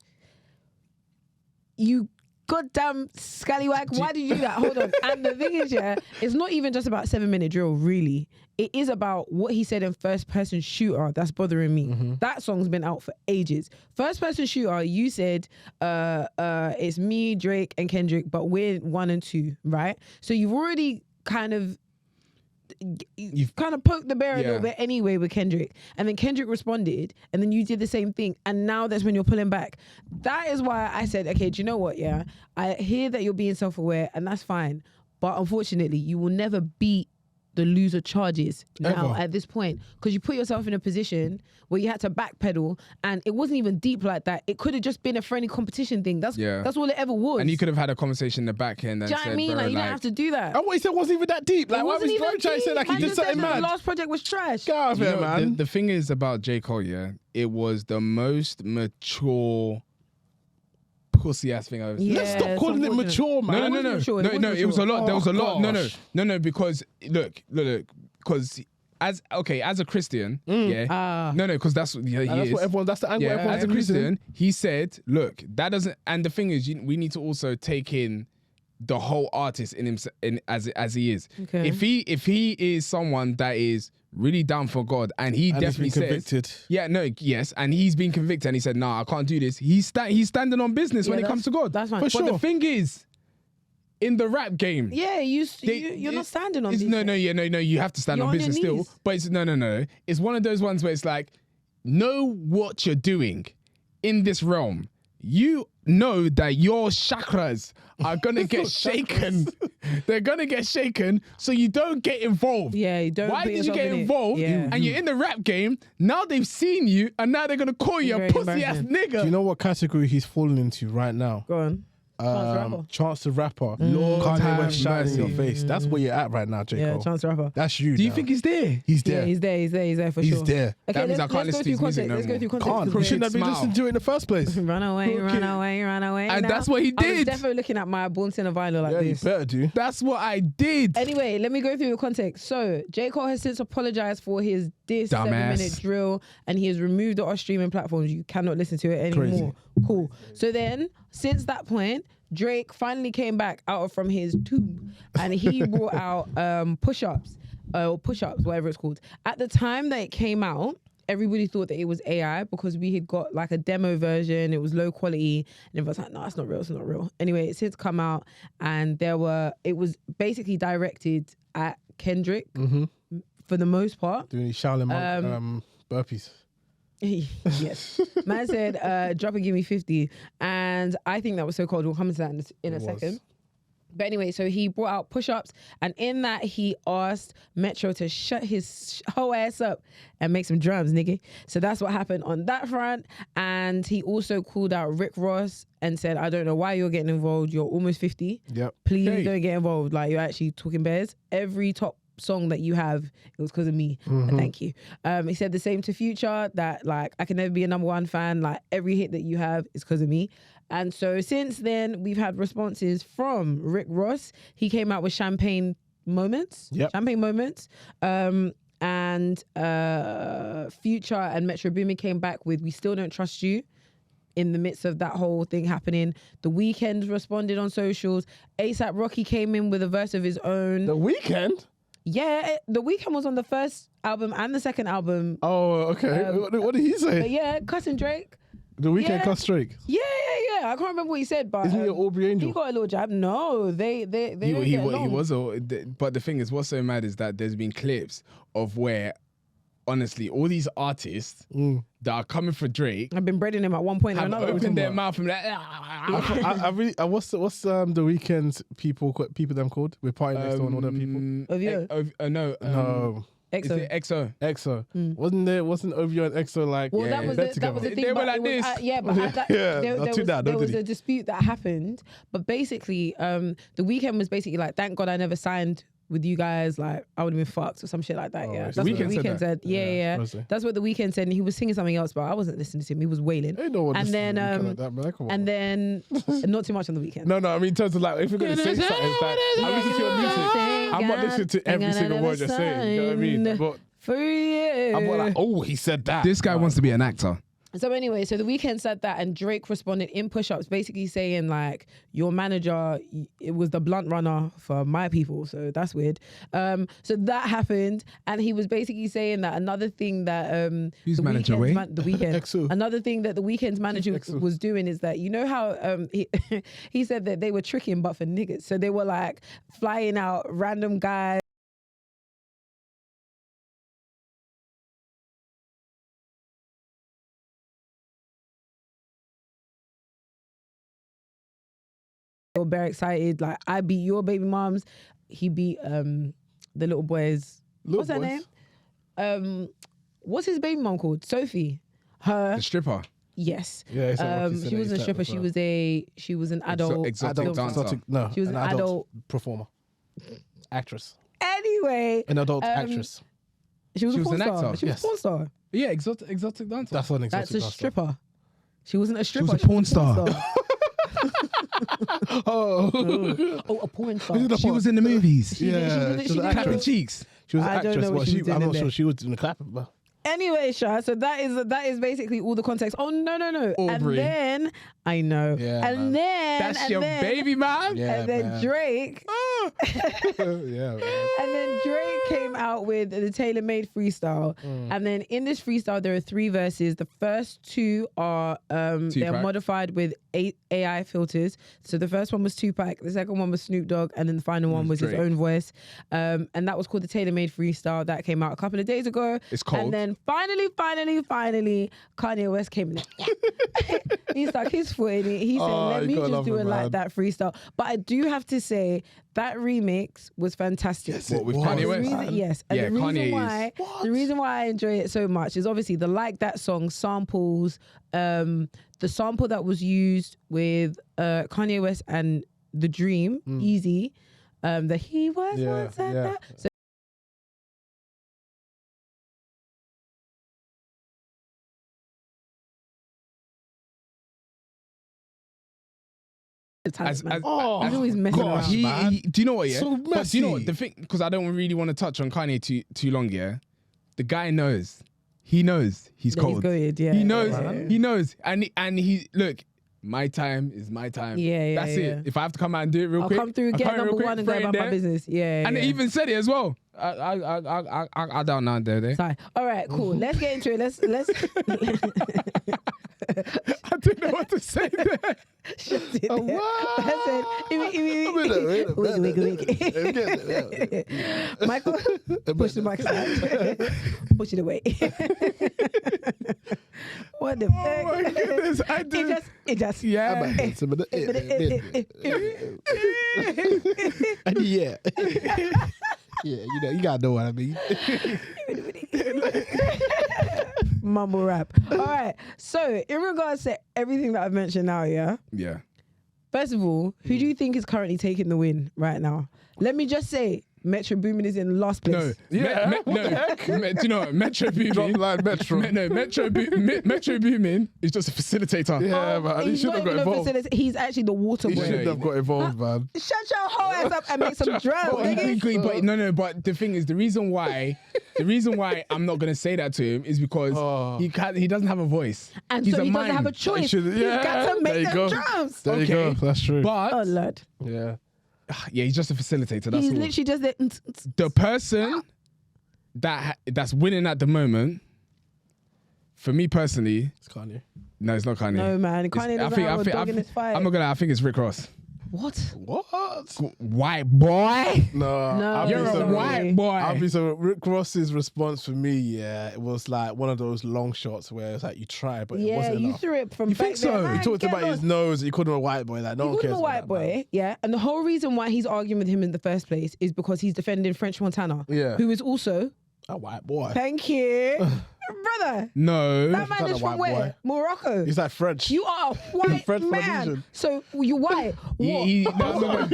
[SPEAKER 1] you goddamn scallywag, why did you do that? Hold on. And the thing is, yeah, it's not even just about 7-minute drill, really. It is about what he said in First Person Shooter that's bothering me.
[SPEAKER 3] Mm-hmm.
[SPEAKER 1] That song's been out for ages. First Person Shooter, you said it's me, Drake, and Kendrick, but we're 1 and 2, right? So you've already kind of poked the bear a little bit anyway with Kendrick, and then Kendrick responded, and then you did the same thing, and now that's when you're pulling back. That is why I said, okay, do you know what? Yeah, I hear that you're being self-aware, and that's fine, but unfortunately, you will never beat the loser charges now
[SPEAKER 3] Ever.
[SPEAKER 1] at this point, because you put yourself in a position where you had to backpedal, and it wasn't even deep like that. It could have just been a friendly competition thing. That's all it ever was.
[SPEAKER 2] And you could have had a conversation in the back end and
[SPEAKER 1] Do you know what
[SPEAKER 2] said,
[SPEAKER 1] I mean?
[SPEAKER 2] bro,
[SPEAKER 1] Like, you don't have to do that.
[SPEAKER 3] And what he said wasn't even that deep. Like,
[SPEAKER 1] It
[SPEAKER 3] why
[SPEAKER 1] wasn't
[SPEAKER 3] was
[SPEAKER 1] even
[SPEAKER 3] bro trying to say like he
[SPEAKER 1] Man
[SPEAKER 3] did
[SPEAKER 1] just said
[SPEAKER 3] something
[SPEAKER 1] that
[SPEAKER 3] mad?
[SPEAKER 1] The last project was trash.
[SPEAKER 3] Get out of
[SPEAKER 2] You
[SPEAKER 3] here,
[SPEAKER 2] know,
[SPEAKER 3] man.
[SPEAKER 2] the thing is about J. Cole, yeah, it was the most mature pussy ass thing I've ever seen.
[SPEAKER 3] Let's stop
[SPEAKER 1] it's
[SPEAKER 3] calling it
[SPEAKER 1] unfortunate.
[SPEAKER 3] mature, man.
[SPEAKER 2] No,
[SPEAKER 1] wasn't mature, it wasn't
[SPEAKER 2] it was a lot. There was a lot.
[SPEAKER 3] Oh, gosh.
[SPEAKER 2] No, because look, because as a Christian, because that's he
[SPEAKER 3] That's
[SPEAKER 2] is.
[SPEAKER 3] what everyone. That's the angle
[SPEAKER 2] Yeah,
[SPEAKER 3] everyone's
[SPEAKER 2] as a
[SPEAKER 3] using.
[SPEAKER 2] Christian, he said, look, that doesn't. And the thing is, we need to also take in the whole artist in himself, as he is.
[SPEAKER 1] Okay.
[SPEAKER 2] If he is someone that is really down for God, and he
[SPEAKER 3] And he's
[SPEAKER 2] definitely
[SPEAKER 3] been
[SPEAKER 2] says,
[SPEAKER 3] convicted.
[SPEAKER 2] and he's been convicted, and he said, nah, I can't do this. He's standing on business when it comes to God.
[SPEAKER 1] That's fine.
[SPEAKER 2] But the thing is, in the rap game,
[SPEAKER 1] Yeah, you're not standing on
[SPEAKER 2] it's,
[SPEAKER 1] these
[SPEAKER 2] no,
[SPEAKER 1] things.
[SPEAKER 2] you have to stand
[SPEAKER 1] You're
[SPEAKER 2] on
[SPEAKER 1] on your
[SPEAKER 2] business still.
[SPEAKER 1] knees.
[SPEAKER 2] But it's no. It's one of those ones where it's like, know what you're doing in this realm. You know that your chakras are gonna get shaken. They're gonna get shaken, so you don't get involved.
[SPEAKER 1] Yeah, you don't
[SPEAKER 2] Why
[SPEAKER 1] put
[SPEAKER 2] did you
[SPEAKER 1] yourself
[SPEAKER 2] get
[SPEAKER 1] in it.
[SPEAKER 2] involved?
[SPEAKER 1] Yeah.
[SPEAKER 2] And you're in the rap game. Now they've seen you, and now they're gonna call you a
[SPEAKER 1] Very
[SPEAKER 2] pussy ass
[SPEAKER 1] embarrassing.
[SPEAKER 2] nigga.
[SPEAKER 3] Do you know what category he's fallen into right now?
[SPEAKER 1] Go on.
[SPEAKER 3] Chance the Rapper.
[SPEAKER 2] Lord
[SPEAKER 3] Kanye
[SPEAKER 2] have
[SPEAKER 3] West shine in your
[SPEAKER 2] mercy.
[SPEAKER 3] face. That's where you're at right now, J.
[SPEAKER 1] Yeah,
[SPEAKER 3] Cole.
[SPEAKER 1] Chance the Rapper.
[SPEAKER 3] That's you.
[SPEAKER 2] Do you
[SPEAKER 3] now.
[SPEAKER 2] think he's there?
[SPEAKER 3] He's
[SPEAKER 1] Yeah,
[SPEAKER 3] there?
[SPEAKER 1] he's there for
[SPEAKER 3] He's
[SPEAKER 1] sure.
[SPEAKER 3] there.
[SPEAKER 1] Okay,
[SPEAKER 2] That means I
[SPEAKER 1] let's
[SPEAKER 2] can't
[SPEAKER 1] go
[SPEAKER 2] listen to
[SPEAKER 1] through
[SPEAKER 2] his music
[SPEAKER 1] context.
[SPEAKER 2] no
[SPEAKER 1] Let's go
[SPEAKER 2] more.
[SPEAKER 1] through context.
[SPEAKER 3] Can't.
[SPEAKER 1] because
[SPEAKER 3] You shouldn't have been
[SPEAKER 2] Smile.
[SPEAKER 3] listening to it in the first place.
[SPEAKER 1] Run away.
[SPEAKER 2] And that's what he
[SPEAKER 1] I was
[SPEAKER 2] did.
[SPEAKER 1] definitely looking at my Born Sinner vinyl like
[SPEAKER 3] Yeah, you
[SPEAKER 1] this.
[SPEAKER 3] better do.
[SPEAKER 2] That's what I did.
[SPEAKER 1] Anyway, let me go through the context. So, J. Cole has since apologized for his diss
[SPEAKER 2] Dumbass.
[SPEAKER 1] 7-minute drill, and he has removed it off streaming platforms. You cannot listen to it anymore.
[SPEAKER 3] Crazy.
[SPEAKER 1] Cool. So then, since that point, Drake finally came back from his tomb, and he brought out push-ups, whatever it's called. At the time that it came out, everybody thought that it was AI because we had got like a demo version. It was low quality, and everyone's like, "No, it's not real. It's not real." Anyway, it's since come out, and it was basically directed at Kendrick for the most part.
[SPEAKER 3] Doing these Shaolin monk burpees.
[SPEAKER 1] Yes. Man said, drop and give me 50. And I think that was so cold. We'll come into that in a second. But anyway, so he brought out push-ups, and in that he asked Metro to shut his whole ass up and make some drums, nigga. So that's what happened on that front. And he also called out Rick Ross and said, I don't know why you're getting involved. You're almost 50.
[SPEAKER 3] Yep.
[SPEAKER 1] Please
[SPEAKER 2] Hey.
[SPEAKER 1] don't get involved. Like, you're actually talking bears. Every top song that you have, it was because of me. And thank you. He said the same to Future, that like, I can never be a #1 fan. Like, every hit that you have is because of me. And so since then, we've had responses from Rick Ross. He came out with Champagne Moments.
[SPEAKER 3] Yep.
[SPEAKER 1] Champagne Moments. And Future and Metro Boomin came back with We Still Don't Trust You. in the midst of that whole thing happening. The Weeknd responded on socials. ASAP Rocky came in with a verse of his own.
[SPEAKER 3] The Weeknd?
[SPEAKER 1] Yeah, The Weeknd was on the first album and the second album.
[SPEAKER 3] Oh, okay. What did he say?
[SPEAKER 1] But yeah, cussing Drake.
[SPEAKER 3] The Weeknd cuss Drake.
[SPEAKER 1] Yeah. I can't remember what he said, but
[SPEAKER 3] Isn't he an Aubrey Angel?
[SPEAKER 1] he got a little jab. No, they
[SPEAKER 2] He was. But the thing is, what's so mad is that there's been clips of where, honestly, all these artists that are coming for Drake
[SPEAKER 1] I've been breading him at one point or
[SPEAKER 2] have
[SPEAKER 1] another.
[SPEAKER 2] opened their mouth and like.
[SPEAKER 3] I really. What's the Weeknd's people them called? We're partying next door and all them people.
[SPEAKER 1] OVO?
[SPEAKER 3] No.
[SPEAKER 2] Is it EXO?
[SPEAKER 3] EXO. Wasn't OVO and EXO like?
[SPEAKER 1] Well, that was the thing.
[SPEAKER 2] They were
[SPEAKER 1] but
[SPEAKER 2] like
[SPEAKER 1] it was,
[SPEAKER 2] this.
[SPEAKER 1] but at that, there was a dispute that happened. But basically, The Weeknd was basically like, "Thank God I never signed with you guys. Like, I would have been fucked," or some shit like that.
[SPEAKER 3] Oh,
[SPEAKER 1] Yeah,
[SPEAKER 3] right.
[SPEAKER 1] that's
[SPEAKER 2] The
[SPEAKER 1] what The
[SPEAKER 2] Weeknd
[SPEAKER 1] Weeknd said. Yeah.
[SPEAKER 3] Honestly.
[SPEAKER 1] That's what The Weeknd said. And he was singing something else, but I wasn't listening to him. He was wailing.
[SPEAKER 3] Ain't no one
[SPEAKER 1] And
[SPEAKER 3] listening
[SPEAKER 1] then,
[SPEAKER 3] to Weeknd like that, man. Come on,
[SPEAKER 1] And
[SPEAKER 3] man.
[SPEAKER 1] then, not too much on The Weeknd.
[SPEAKER 3] No, I mean in terms of like, if you're gonna say something, it's like, I listen to your music. I'm not listening to every single word you're saying. You know what I mean? But
[SPEAKER 1] For you.
[SPEAKER 3] I'm not like, oh, he said that.
[SPEAKER 2] This guy wants to be an actor.
[SPEAKER 1] So anyway, so The Weeknd said that, and Drake responded in push-ups, basically saying like, "Your manager, it was the blunt runner for my people." So that's weird. So that happened, and he was basically saying that another thing that
[SPEAKER 2] Who's
[SPEAKER 1] The
[SPEAKER 2] manager?
[SPEAKER 1] Weeknd's The Weeknd.
[SPEAKER 3] EXO.
[SPEAKER 1] Another thing that The Weeknd's manager
[SPEAKER 3] EXO.
[SPEAKER 1] was doing is that, you know how he said that they were tricking, but for niggas. So they were like flying out random guys. They were very excited. Like, I beat your baby moms. He beat the little boys. What's her name? What's his baby mom called? Sophie. Her.
[SPEAKER 2] The stripper.
[SPEAKER 1] Yes.
[SPEAKER 3] Yeah, it's like Rocky said
[SPEAKER 1] she
[SPEAKER 3] it,
[SPEAKER 1] wasn't a
[SPEAKER 3] it's
[SPEAKER 1] stripper.
[SPEAKER 3] like
[SPEAKER 1] She was an adult.
[SPEAKER 2] Exotic dancer.
[SPEAKER 3] No,
[SPEAKER 1] She was an adult
[SPEAKER 3] performer, actress,
[SPEAKER 1] Anyway,
[SPEAKER 3] an adult actress.
[SPEAKER 1] she was a porn
[SPEAKER 2] an
[SPEAKER 1] star.
[SPEAKER 2] actor.
[SPEAKER 1] She was a porn star.
[SPEAKER 2] Yeah, exotic dancer.
[SPEAKER 3] That's an exotic
[SPEAKER 1] That's a
[SPEAKER 3] dancer.
[SPEAKER 1] stripper. She wasn't a stripper.
[SPEAKER 2] was a porn star.
[SPEAKER 3] Oh,
[SPEAKER 1] A porn star.
[SPEAKER 2] She was in the movies.
[SPEAKER 1] She did
[SPEAKER 2] Clapping
[SPEAKER 1] show-
[SPEAKER 2] cheeks.
[SPEAKER 3] She was an
[SPEAKER 1] I don't
[SPEAKER 3] actress.
[SPEAKER 1] know what she was doing
[SPEAKER 3] I'm
[SPEAKER 1] in
[SPEAKER 3] not
[SPEAKER 1] there.
[SPEAKER 3] sure she was doing the clapping, but
[SPEAKER 1] Anyway, Sha, so that is basically all the context. Oh no.
[SPEAKER 2] Aubrey.
[SPEAKER 1] And then I know.
[SPEAKER 3] Yeah,
[SPEAKER 1] and
[SPEAKER 3] man.
[SPEAKER 1] then
[SPEAKER 2] That's your baby mom.
[SPEAKER 3] yeah,
[SPEAKER 1] and then
[SPEAKER 3] man.
[SPEAKER 1] Drake.
[SPEAKER 3] Yeah, man.
[SPEAKER 1] And then Drake came out with the tailor-made freestyle. And then in this freestyle, there are 3 verses. The first 2 are they're modified with AI filters. So the first one was Tupac, the second one was Snoop Dogg, and then the final one was his
[SPEAKER 2] Drake.
[SPEAKER 1] own voice. And that was called the tailor-made freestyle. That came out a couple of days ago.
[SPEAKER 2] It's cold.
[SPEAKER 1] And then finally, Kanye West came in. He stuck his foot in it. He said, "Let
[SPEAKER 3] you
[SPEAKER 1] me
[SPEAKER 3] gotta
[SPEAKER 1] just
[SPEAKER 3] love
[SPEAKER 1] do
[SPEAKER 3] him,
[SPEAKER 1] it like
[SPEAKER 3] man.
[SPEAKER 1] that freestyle." But I do have to say that remix was fantastic.
[SPEAKER 3] Yes,
[SPEAKER 2] What, with
[SPEAKER 3] it was.
[SPEAKER 2] Kanye
[SPEAKER 1] The
[SPEAKER 2] West?
[SPEAKER 1] reason, yes, and
[SPEAKER 2] Yeah,
[SPEAKER 1] the reason
[SPEAKER 2] Kanye is-
[SPEAKER 1] why the reason why I enjoy it so much is obviously the Like That song samples the sample that was used with Kanye West and The Dream, Easy, that he was once at
[SPEAKER 3] yeah.
[SPEAKER 1] that. So the talent, man. He's always messing
[SPEAKER 3] gosh,
[SPEAKER 1] around.
[SPEAKER 3] man.
[SPEAKER 2] Do you know what? Yeah,
[SPEAKER 3] So
[SPEAKER 2] but do you know what
[SPEAKER 3] messy.
[SPEAKER 2] the thing? Because I don't really want to touch on Kanye too long. Yeah, the guy knows. He knows he's
[SPEAKER 1] Yeah,
[SPEAKER 2] cold.
[SPEAKER 1] he's good, yeah.
[SPEAKER 2] He knows.
[SPEAKER 1] Yeah.
[SPEAKER 2] He knows. And he look. My time is my time.
[SPEAKER 1] Yeah,
[SPEAKER 2] That's
[SPEAKER 1] yeah.
[SPEAKER 2] it. If I have to come out and do it real
[SPEAKER 1] I'll
[SPEAKER 2] quick,
[SPEAKER 1] come through,
[SPEAKER 2] I'll
[SPEAKER 1] get
[SPEAKER 2] come
[SPEAKER 1] number
[SPEAKER 2] real quick,
[SPEAKER 1] one, and go
[SPEAKER 2] throw it
[SPEAKER 1] about my
[SPEAKER 2] there.
[SPEAKER 1] business. Yeah,
[SPEAKER 2] And
[SPEAKER 1] yeah.
[SPEAKER 2] it even said it as well. I down now there.
[SPEAKER 1] Sorry. All right, cool. Let's get into it. Let's
[SPEAKER 2] I didn't know what to say there.
[SPEAKER 1] shut it.
[SPEAKER 3] Oh,
[SPEAKER 1] there.
[SPEAKER 3] what?
[SPEAKER 1] I said, Michael, push the mic aside. Push it away. What the
[SPEAKER 2] Oh my goodness, I do.
[SPEAKER 1] It just.
[SPEAKER 2] Yeah.
[SPEAKER 3] Yeah. Yeah, you gotta know what I mean.
[SPEAKER 1] Mumble rap. All right. So, in regards to everything that I've mentioned now, yeah.
[SPEAKER 2] Yeah.
[SPEAKER 1] First of all, who do you think is currently taking the win right now? Let me just say, Metro Boomin is in last place.
[SPEAKER 2] No.
[SPEAKER 3] Yeah, what the
[SPEAKER 2] heck? Do you know what? Metro Boomin.
[SPEAKER 3] Drop line Metro.
[SPEAKER 2] Metro Boomin is just a facilitator.
[SPEAKER 3] Yeah, man. He
[SPEAKER 1] He's
[SPEAKER 3] should
[SPEAKER 1] not
[SPEAKER 3] have got
[SPEAKER 1] even a
[SPEAKER 3] involved.
[SPEAKER 1] facilitator. He's actually the water
[SPEAKER 3] He
[SPEAKER 1] boy.
[SPEAKER 3] should have got involved, man.
[SPEAKER 1] Shut your whole ass up and make some drums.
[SPEAKER 2] But
[SPEAKER 1] nigga.
[SPEAKER 2] but the thing is, the reason why The reason why I'm not gonna say that to him is because he doesn't have a voice.
[SPEAKER 1] And
[SPEAKER 2] He's
[SPEAKER 1] so
[SPEAKER 2] a
[SPEAKER 1] he doesn't
[SPEAKER 2] mime.
[SPEAKER 1] have a choice.
[SPEAKER 3] should-
[SPEAKER 1] He's
[SPEAKER 3] yeah,
[SPEAKER 1] got to
[SPEAKER 3] there you
[SPEAKER 1] make
[SPEAKER 3] go.
[SPEAKER 1] the drums.
[SPEAKER 3] There you go. That's true.
[SPEAKER 2] But
[SPEAKER 1] Oh, Lord.
[SPEAKER 3] yeah.
[SPEAKER 2] yeah, he's just a facilitator. That's
[SPEAKER 1] He's
[SPEAKER 2] all.
[SPEAKER 1] literally just
[SPEAKER 2] The person that's winning at the moment, for me personally,
[SPEAKER 3] It's Kanye.
[SPEAKER 2] no, it's not Kanye.
[SPEAKER 1] No, man. Kanye doesn't have a dog in his fight.
[SPEAKER 2] I'm not gonna lie, I think it's Rick Ross.
[SPEAKER 1] What?
[SPEAKER 3] What?
[SPEAKER 2] White boy.
[SPEAKER 3] No.
[SPEAKER 1] You're
[SPEAKER 2] You're
[SPEAKER 1] a
[SPEAKER 2] a white boy.
[SPEAKER 3] I'll be so Rick Ross's response for me, it was like one of those long shots where it's like you try, but it
[SPEAKER 1] Yeah,
[SPEAKER 3] wasn't
[SPEAKER 1] you
[SPEAKER 3] enough.
[SPEAKER 1] threw it from
[SPEAKER 2] You
[SPEAKER 1] back
[SPEAKER 2] think so?
[SPEAKER 1] there.
[SPEAKER 2] He
[SPEAKER 1] Man,
[SPEAKER 3] He talked
[SPEAKER 1] get
[SPEAKER 3] about his
[SPEAKER 1] lost.
[SPEAKER 3] nose. You called him a white boy. Like no
[SPEAKER 1] You
[SPEAKER 3] one
[SPEAKER 1] called
[SPEAKER 3] cares
[SPEAKER 1] him a
[SPEAKER 3] about
[SPEAKER 1] white
[SPEAKER 3] that,
[SPEAKER 1] boy,
[SPEAKER 3] man.
[SPEAKER 1] yeah. And the whole reason why he's arguing with him in the first place is because he's defending French Montana,
[SPEAKER 3] Yeah.
[SPEAKER 1] who is also,
[SPEAKER 3] A white boy.
[SPEAKER 1] thank you, brother.
[SPEAKER 2] No.
[SPEAKER 1] That man
[SPEAKER 3] not
[SPEAKER 1] is
[SPEAKER 3] a
[SPEAKER 1] from
[SPEAKER 3] white
[SPEAKER 1] where? Morocco.
[SPEAKER 3] He's like French.
[SPEAKER 1] You are a white
[SPEAKER 3] French
[SPEAKER 1] man.
[SPEAKER 3] Polynesian.
[SPEAKER 1] So you white. What?
[SPEAKER 2] No.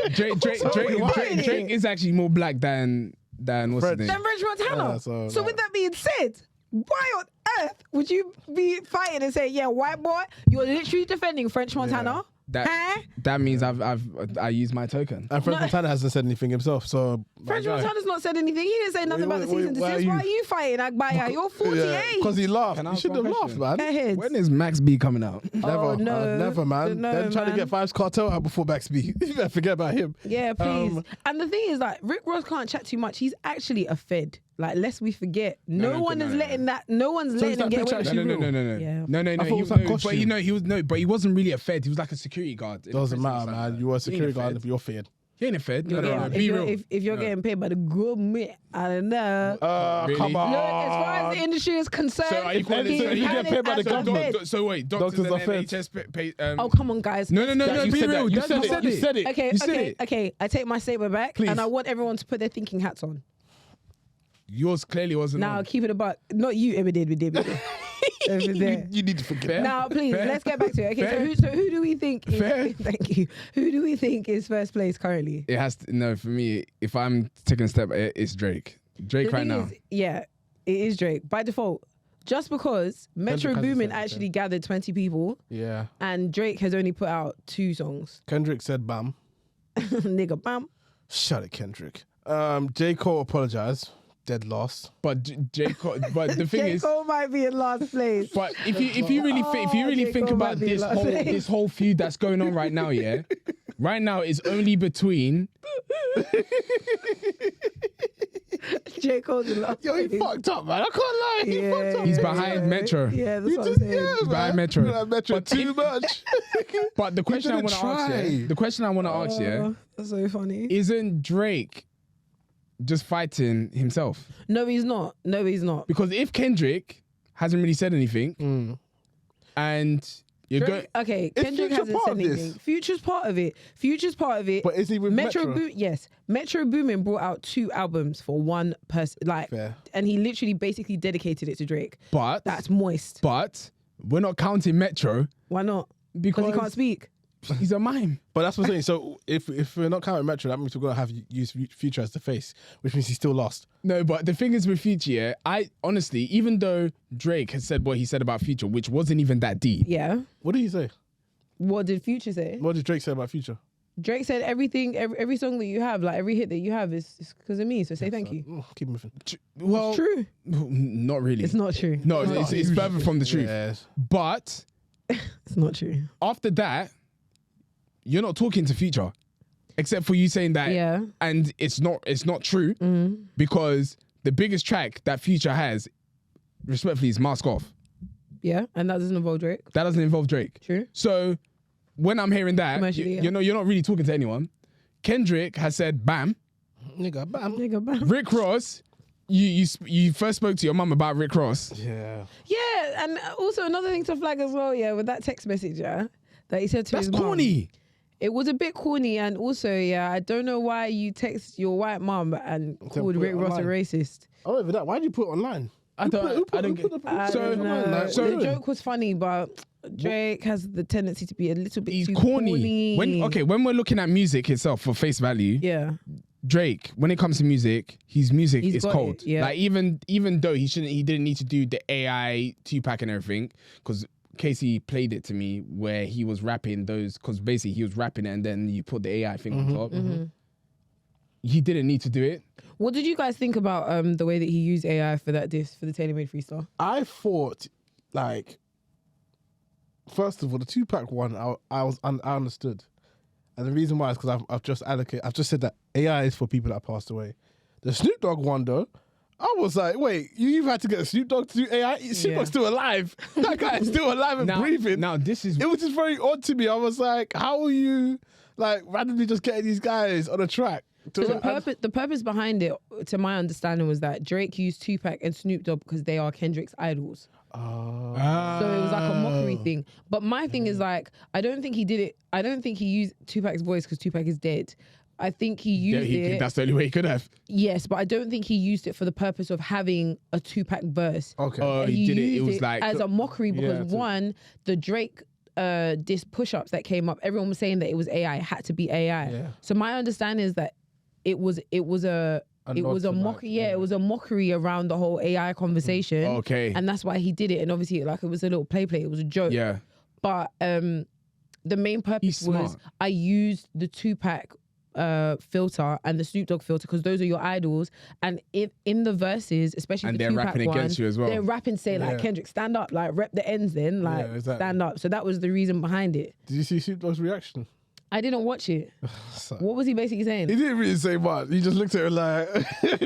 [SPEAKER 2] Drake is actually more black than what's his
[SPEAKER 3] French.
[SPEAKER 2] name?
[SPEAKER 1] Then French Montana.
[SPEAKER 3] Yeah, so,
[SPEAKER 1] so
[SPEAKER 3] like-
[SPEAKER 1] with that being said, why on earth would you be fighting and say, yeah, white boy, you're literally defending French Montana?
[SPEAKER 2] That
[SPEAKER 1] Huh?
[SPEAKER 2] that means I used my token.
[SPEAKER 3] And French
[SPEAKER 1] No.
[SPEAKER 3] Montana hasn't said anything himself, so
[SPEAKER 1] French
[SPEAKER 3] my guy.
[SPEAKER 1] Montana's not said anything. He didn't say nothing about the
[SPEAKER 3] wait,
[SPEAKER 1] season
[SPEAKER 3] why
[SPEAKER 1] desist.
[SPEAKER 3] are
[SPEAKER 1] Why
[SPEAKER 3] you-
[SPEAKER 1] are you fighting, Agbaya? You're 48.
[SPEAKER 3] because he laughed.
[SPEAKER 2] Can I
[SPEAKER 3] You
[SPEAKER 2] ask
[SPEAKER 3] should have
[SPEAKER 2] one
[SPEAKER 3] laughed,
[SPEAKER 2] question?
[SPEAKER 3] man.
[SPEAKER 1] Go ahead.
[SPEAKER 2] When is Max B coming out?
[SPEAKER 3] Never,
[SPEAKER 1] Oh, no.
[SPEAKER 3] never, man.
[SPEAKER 1] No,
[SPEAKER 3] They're trying to
[SPEAKER 1] man.
[SPEAKER 3] get Five's Cartel out before Max B. You better forget about him.
[SPEAKER 1] Yeah, please.
[SPEAKER 3] Um,
[SPEAKER 1] And the thing is, like, Rick Ross can't chat too much. He's actually a Fed. Like, lest we forget. No one's letting
[SPEAKER 3] is that
[SPEAKER 1] him get
[SPEAKER 3] picture
[SPEAKER 1] away with
[SPEAKER 3] actually
[SPEAKER 1] it.
[SPEAKER 3] real?
[SPEAKER 1] Yeah.
[SPEAKER 2] No.
[SPEAKER 3] I thought it was
[SPEAKER 2] He,
[SPEAKER 3] like
[SPEAKER 2] no, but
[SPEAKER 3] costume.
[SPEAKER 2] you know, but he wasn't really a Fed. He was like a security guard.
[SPEAKER 3] Doesn't matter, man. You were a security
[SPEAKER 2] He ain't a
[SPEAKER 3] guard
[SPEAKER 2] Fed.
[SPEAKER 3] if you're feared.
[SPEAKER 2] He ain't a Fed.
[SPEAKER 1] Yeah,
[SPEAKER 2] No.
[SPEAKER 1] if
[SPEAKER 2] Be
[SPEAKER 1] you're,
[SPEAKER 2] real.
[SPEAKER 1] if you're
[SPEAKER 2] No.
[SPEAKER 1] getting paid by the government, I don't know.
[SPEAKER 2] Really?
[SPEAKER 3] Come on.
[SPEAKER 1] Look, as far as the industry is concerned,
[SPEAKER 2] So are you calling
[SPEAKER 1] he's
[SPEAKER 2] it? So you
[SPEAKER 1] having
[SPEAKER 3] get paid by
[SPEAKER 1] it
[SPEAKER 3] the
[SPEAKER 1] as a
[SPEAKER 3] government?
[SPEAKER 1] Fed.
[SPEAKER 2] So wait, doctors
[SPEAKER 3] Doctors
[SPEAKER 2] and
[SPEAKER 3] are Feds.
[SPEAKER 2] NHS pay.
[SPEAKER 1] Oh, come on, guys.
[SPEAKER 2] No.
[SPEAKER 3] You
[SPEAKER 2] Be
[SPEAKER 3] said
[SPEAKER 2] real.
[SPEAKER 3] that. You said it. You said it.
[SPEAKER 1] Okay,
[SPEAKER 2] You said
[SPEAKER 1] okay,
[SPEAKER 2] it.
[SPEAKER 1] okay. I take my statement back,
[SPEAKER 3] Please.
[SPEAKER 1] and I want everyone to put their thinking hats on.
[SPEAKER 2] Yours clearly wasn't.
[SPEAKER 1] Now,
[SPEAKER 2] on.
[SPEAKER 1] keep it about not you. We did. Over there.
[SPEAKER 3] You need to forget.
[SPEAKER 2] Fair.
[SPEAKER 1] Now, please,
[SPEAKER 2] Fair.
[SPEAKER 1] let's get back to it. Okay,
[SPEAKER 2] Fair.
[SPEAKER 1] so who do we think is,
[SPEAKER 2] Fair.
[SPEAKER 1] thank you. Who do we think is first place currently?
[SPEAKER 2] It has to. No, for me, if I'm taking a step, it's Drake. Drake
[SPEAKER 1] The
[SPEAKER 2] right
[SPEAKER 1] thing
[SPEAKER 2] now.
[SPEAKER 1] is, yeah, it is Drake by default. Just because Metro
[SPEAKER 3] hasn't
[SPEAKER 1] Boomin
[SPEAKER 3] said anything.
[SPEAKER 1] actually gathered 20 people
[SPEAKER 3] Yeah.
[SPEAKER 1] and Drake has only put out 2 songs.
[SPEAKER 3] Kendrick said bam.
[SPEAKER 1] Nigga, bam.
[SPEAKER 3] Shut it, Kendrick. J. Cole apologized. Dead loss.
[SPEAKER 2] But J. Cole, but the thing
[SPEAKER 1] J.
[SPEAKER 2] is,
[SPEAKER 1] Cole might be in last place.
[SPEAKER 2] but if you really
[SPEAKER 1] J.
[SPEAKER 2] think
[SPEAKER 1] Cole
[SPEAKER 2] about
[SPEAKER 1] might be
[SPEAKER 2] this
[SPEAKER 1] last
[SPEAKER 2] whole
[SPEAKER 1] place.
[SPEAKER 2] this whole feud that's going on right now, yeah, right now it's only between.
[SPEAKER 1] J. Cole's in last
[SPEAKER 3] Yo, he
[SPEAKER 1] place.
[SPEAKER 3] fucked up, man. I can't lie. He fucked up.
[SPEAKER 2] He's behind Metro.
[SPEAKER 1] Yeah, that's
[SPEAKER 3] He
[SPEAKER 1] what I'm
[SPEAKER 3] just,
[SPEAKER 1] saying.
[SPEAKER 3] yeah,
[SPEAKER 2] He's
[SPEAKER 3] man.
[SPEAKER 2] behind Metro.
[SPEAKER 3] Like Metro
[SPEAKER 2] But
[SPEAKER 3] too much.
[SPEAKER 2] But the question I
[SPEAKER 3] didn't
[SPEAKER 2] want to ask,
[SPEAKER 3] try.
[SPEAKER 2] yeah, the question I want to ask, yeah,
[SPEAKER 1] Oh, that's so funny.
[SPEAKER 2] isn't Drake just fighting himself?
[SPEAKER 1] No, he's not. No, he's not.
[SPEAKER 2] Because if Kendrick hasn't really said anything, and you're going,
[SPEAKER 1] Drake, okay,
[SPEAKER 3] Is
[SPEAKER 1] Kendrick
[SPEAKER 3] Future
[SPEAKER 1] hasn't
[SPEAKER 3] part
[SPEAKER 1] said
[SPEAKER 3] of this?
[SPEAKER 1] anything. Future's part of it. Future's part of it.
[SPEAKER 3] But is he with Metro?
[SPEAKER 1] Yes, Metro Boomin brought out 2 albums for one person, like,
[SPEAKER 3] Fair.
[SPEAKER 1] and he literally basically dedicated it to Drake.
[SPEAKER 2] but
[SPEAKER 1] That's moist.
[SPEAKER 2] but we're not counting Metro
[SPEAKER 1] Why not? Because he can't speak.
[SPEAKER 2] he's a mime.
[SPEAKER 3] But that's what I'm saying. So if we're not counting Metro, that means we're gonna have use Future as the face, which means he still lost.
[SPEAKER 2] No, but the thing is with Future, yeah, I honestly, even though Drake has said what he said about Future, which wasn't even that deep.
[SPEAKER 1] Yeah.
[SPEAKER 3] What did he say?
[SPEAKER 1] What did Future say?
[SPEAKER 3] What did Drake say about Future?
[SPEAKER 1] Drake said everything, every song that you have, like every hit that you have is because of me. So say thank you.
[SPEAKER 3] Keep moving.
[SPEAKER 2] Well,
[SPEAKER 1] It's true.
[SPEAKER 2] not really.
[SPEAKER 1] It's not true.
[SPEAKER 2] No, it's further from the truth.
[SPEAKER 3] Yes.
[SPEAKER 2] But
[SPEAKER 1] It's not true.
[SPEAKER 2] after that, you're not talking to Future, except for you saying that.
[SPEAKER 1] Yeah.
[SPEAKER 2] And it's not true because the biggest track that Future has, respectfully, is Mask Off.
[SPEAKER 1] Yeah. And that doesn't involve Drake.
[SPEAKER 2] That doesn't involve Drake.
[SPEAKER 1] True.
[SPEAKER 2] So when I'm hearing that,
[SPEAKER 1] Commercially, yeah.
[SPEAKER 2] you're not really talking to anyone. Kendrick has said, "Bam."
[SPEAKER 3] Nigga, bam.
[SPEAKER 1] Nigga, bam.
[SPEAKER 2] Rick Ross, you first spoke to your mum about Rick Ross.
[SPEAKER 3] Yeah.
[SPEAKER 1] Yeah, and also another thing to flag as well, yeah, with that text message, yeah, that he said to
[SPEAKER 2] That's
[SPEAKER 1] his mum.
[SPEAKER 2] corny.
[SPEAKER 1] It was a bit corny, and also, yeah, I don't know why you text your white mum and called
[SPEAKER 3] put
[SPEAKER 1] Rick
[SPEAKER 3] it
[SPEAKER 1] Ross a
[SPEAKER 3] online.
[SPEAKER 1] racist.
[SPEAKER 3] Oh, even that. Why did you put it online?
[SPEAKER 2] I don't get.
[SPEAKER 1] I
[SPEAKER 2] So-
[SPEAKER 1] don't know.
[SPEAKER 2] so-
[SPEAKER 1] The joke was funny, but Drake has the tendency to be a little bit
[SPEAKER 2] He's
[SPEAKER 1] too
[SPEAKER 2] corny. When we're looking at music itself for face value,
[SPEAKER 1] Yeah.
[SPEAKER 2] Drake, when it comes to music, his music
[SPEAKER 1] He's
[SPEAKER 2] is
[SPEAKER 1] got
[SPEAKER 2] cold.
[SPEAKER 1] it, yeah.
[SPEAKER 2] Like even though he didn't need to do the AI 2-pack and everything, because Kesi played it to me where he was rapping those, because basically he was rapping it and then you put the AI thing on top. he didn't need to do it.
[SPEAKER 1] What did you guys think about the way that he used AI for that diss for the Taylor Made freestyle?
[SPEAKER 3] I thought, like, first of all, the Tupac one, I understood, and the reason why is because I've just said that AI is for people that passed away. The Snoop Dogg one though, I was like, wait, you've had to get Snoop Dogg to do AI? Snoop Dogg's still alive. That guy is still alive and breathing.
[SPEAKER 2] Now
[SPEAKER 3] it was just very odd to me. I was like, how are you like randomly just getting these guys on a track?
[SPEAKER 1] The purpose behind it, to my understanding, was that Drake used Tupac and Snoop Dogg because they are Kendrick's idols. So it was like a mockery thing. But my thing is like, I don't think he did it. I don't think he used Tupac's voice because Tupac is dead. I think he used it.
[SPEAKER 2] That's the only way he could have.
[SPEAKER 1] Yes, but I don't think he used it for the purpose of having a Tupac verse.
[SPEAKER 3] Okay.
[SPEAKER 2] He did it. It was
[SPEAKER 1] used
[SPEAKER 2] like
[SPEAKER 1] as a mockery because the Drake diss push-ups that came up, everyone was saying that it was AI. It had to be AI.
[SPEAKER 3] Yeah.
[SPEAKER 1] So my understanding is that it was a mockery. Yeah, it was a mockery around the whole AI conversation.
[SPEAKER 2] Okay.
[SPEAKER 1] And that's why he did it. And obviously, like, it was a little play. It was a joke.
[SPEAKER 2] Yeah.
[SPEAKER 1] But the main purpose was I used the Tupac filter and the Snoop Dogg filter because those are your idols. And if in the verses, especially
[SPEAKER 2] and
[SPEAKER 1] the
[SPEAKER 2] they're
[SPEAKER 1] Tupac
[SPEAKER 2] rapping
[SPEAKER 1] one,
[SPEAKER 2] against you as well.
[SPEAKER 1] they're rapping saying like, Kendrick, stand up, like rep the ends then, like stand up. So that was the reason behind it.
[SPEAKER 3] Did you see Snoop Dogg's reaction?
[SPEAKER 1] I didn't watch it. What was he basically saying?
[SPEAKER 3] He didn't really say much. He just looked at her like,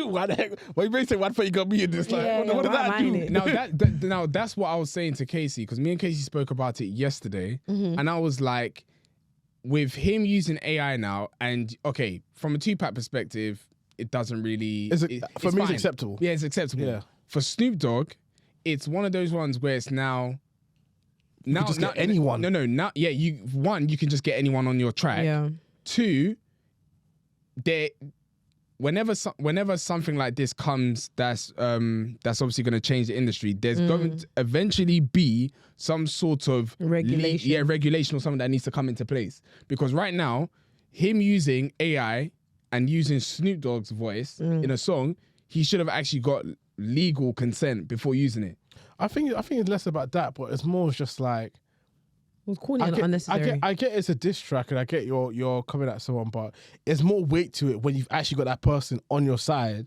[SPEAKER 3] "Why the heck? Well, he basically, why the fuck you got me in this? Like, what did I do?"
[SPEAKER 2] Now that's what I was saying to Kesi, because me and Kesi spoke about it yesterday, and I was like, with him using AI now, and okay, from a Tupac perspective, it doesn't really.
[SPEAKER 3] For me,
[SPEAKER 2] fine.
[SPEAKER 3] it's acceptable.
[SPEAKER 2] Yeah, it's acceptable.
[SPEAKER 3] Yeah.
[SPEAKER 2] For Snoop Dogg, it's one of those ones where it's now. Now,
[SPEAKER 3] just get anyone.
[SPEAKER 2] No. Yeah, you can just get anyone on your track.
[SPEAKER 1] Yeah.
[SPEAKER 2] Two, whenever something like this comes, that's obviously going to change the industry. There's going to eventually be some sort of
[SPEAKER 1] regulation.
[SPEAKER 2] Regulation or something that needs to come into place. Because right now, him using AI and using Snoop Dogg's voice in a song, he should have actually got legal consent before using it.
[SPEAKER 3] I think it's less about that, but it's more just like,
[SPEAKER 1] It was corny and unnecessary.
[SPEAKER 3] I get it's a diss track, and I get you're coming at someone, but there's more weight to it when you've actually got that person on your side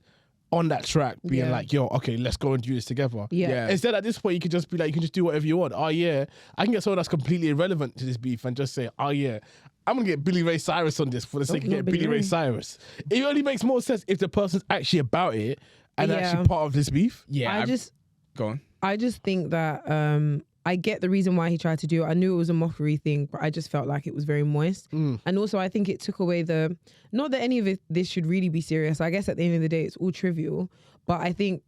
[SPEAKER 3] on that track being like, yo, okay, let's go and do this together.
[SPEAKER 1] Yeah.
[SPEAKER 3] Instead, at this point, you could just be like, you can just do whatever you want. Oh yeah, I can get someone that's completely irrelevant to this beef and just say, oh yeah, I'm gonna get Billy Ray Cyrus on this for the sake of getting Billy Ray Cyrus. It only makes more sense if the person's actually about it and actually part of this beef.
[SPEAKER 2] Yeah, go on.
[SPEAKER 1] I just think that I get the reason why he tried to do it. I knew it was a mockery thing, but I just felt like it was very moist. And also I think it took away not that any of this should really be serious. I guess at the end of the day, it's all trivial. But I think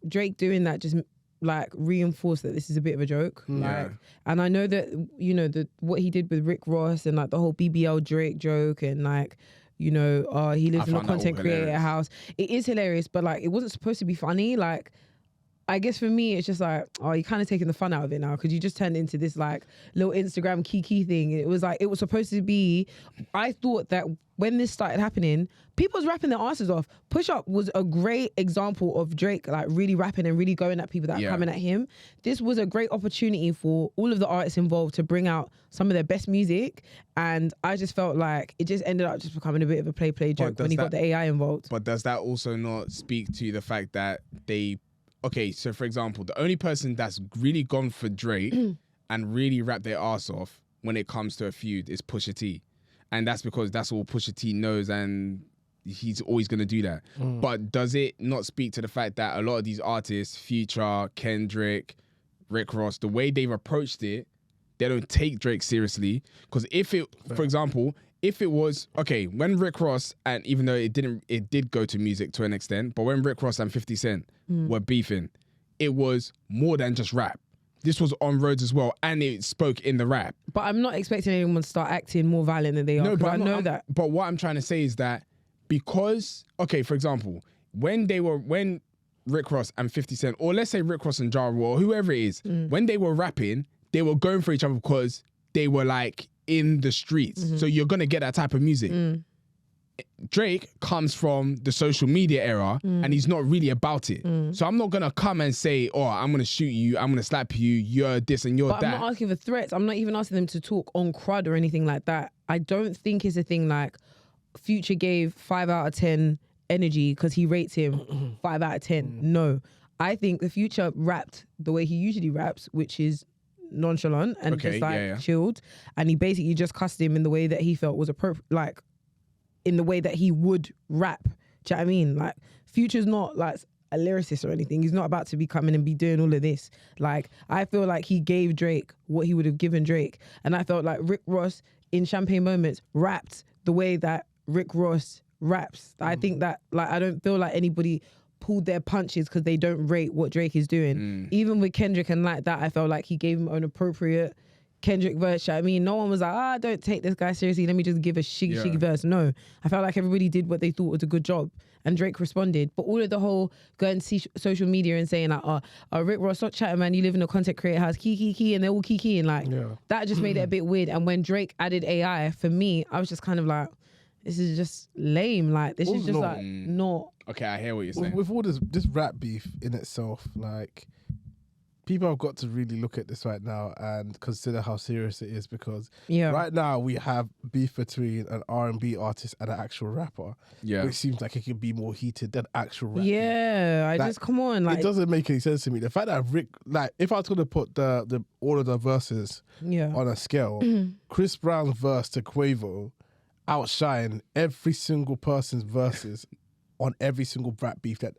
[SPEAKER 1] Drake doing that just like reinforced that this is a bit of a joke. Like, and I know that, you know, what he did with Rick Ross and like the whole BBL Drake joke and like, you know, he lives in a content creator house. It is hilarious, but like it wasn't supposed to be funny. Like, I guess for me, it's just like, oh, you're kind of taking the fun out of it now because you just turned into this like little Instagram kiki thing. It was like, it was supposed to be, I thought that when this started happening, people was rapping their asses off. Push Up was a great example of Drake like really rapping and really going at people that are coming at him. This was a great opportunity for all of the artists involved to bring out some of their best music. And I just felt like it just ended up just becoming a bit of a play joke when he got the AI involved.
[SPEAKER 2] But does that also not speak to the fact that okay, so for example, the only person that's really gone for Drake and really rapped their ass off when it comes to a feud is Pusha T. And that's because that's all Pusha T knows and he's always going to do that. But does it not speak to the fact that a lot of these artists, Future, Kendrick, Rick Ross, the way they've approached it, they don't take Drake seriously? Because for example, if it was, okay, when Rick Ross, and even though it did go to music to an extent, but when Rick Ross and 50 Cent were beefing, it was more than just rap. This was on roads as well, and it spoke in the rap.
[SPEAKER 1] But I'm not expecting anyone to start acting more violent than they are.
[SPEAKER 2] No, but
[SPEAKER 1] I know that.
[SPEAKER 2] But what I'm trying to say is that because, okay, for example, when Rick Ross and 50 Cent, or let's say Rick Ross and Ja Rule, or whoever it is, when they were rapping, they were going for each other because they were like in the streets. So you're going to get that type of music. Drake comes from the social media era and he's not really about it. So I'm not going to come and say, oh, I'm going to shoot you, I'm going to slap you, you're this and you're that.
[SPEAKER 1] I'm not asking for threats. I'm not even asking them to talk on crud or anything like that. I don't think it's a thing like Future gave 5 out of 10 energy because he rates him 5 out of 10. No, I think the Future rapped the way he usually raps, which is nonchalant and just like chilled, and he basically just cussed him in the way that he felt was appropriate, like in the way that he would rap. Do you know what I mean? Like Future's not like a lyricist or anything. He's not about to be coming and be doing all of this. Like I feel like he gave Drake what he would have given Drake, and I felt like Rick Ross in Champagne Moments rapped the way that Rick Ross raps. I think that like I don't feel like anybody pulled their punches because they don't rate what Drake is doing. Even with Kendrick and like that, I felt like he gave him an appropriate Kendrick verse. I mean, no one was like, don't take this guy seriously. Let me just give a shiggy verse. No, I felt like everybody did what they thought was a good job, and Drake responded. But all of the whole going to see social media and saying like, Rick Ross, stop chatting, man. You live in a content creator house, key, and they're all keying. Like that just made it a bit weird. And when Drake added AI, for me, I was just kind of like, this is just lame. Like this is just like not.
[SPEAKER 2] Okay, I hear what you're saying.
[SPEAKER 3] With all this rap beef in itself, like people have got to really look at this right now and consider how serious it is, because right now we have beef between an R&B artist and an actual rapper. Yeah, which seems like it could be more heated than actual rap.
[SPEAKER 1] Yeah, I just come on. Like,
[SPEAKER 3] it doesn't make any sense to me. The fact that Rick, like, if I was gonna put the all of the verses on a scale, Chris Brown's verse to Quavo outshine every single person's verses on every single rap beef that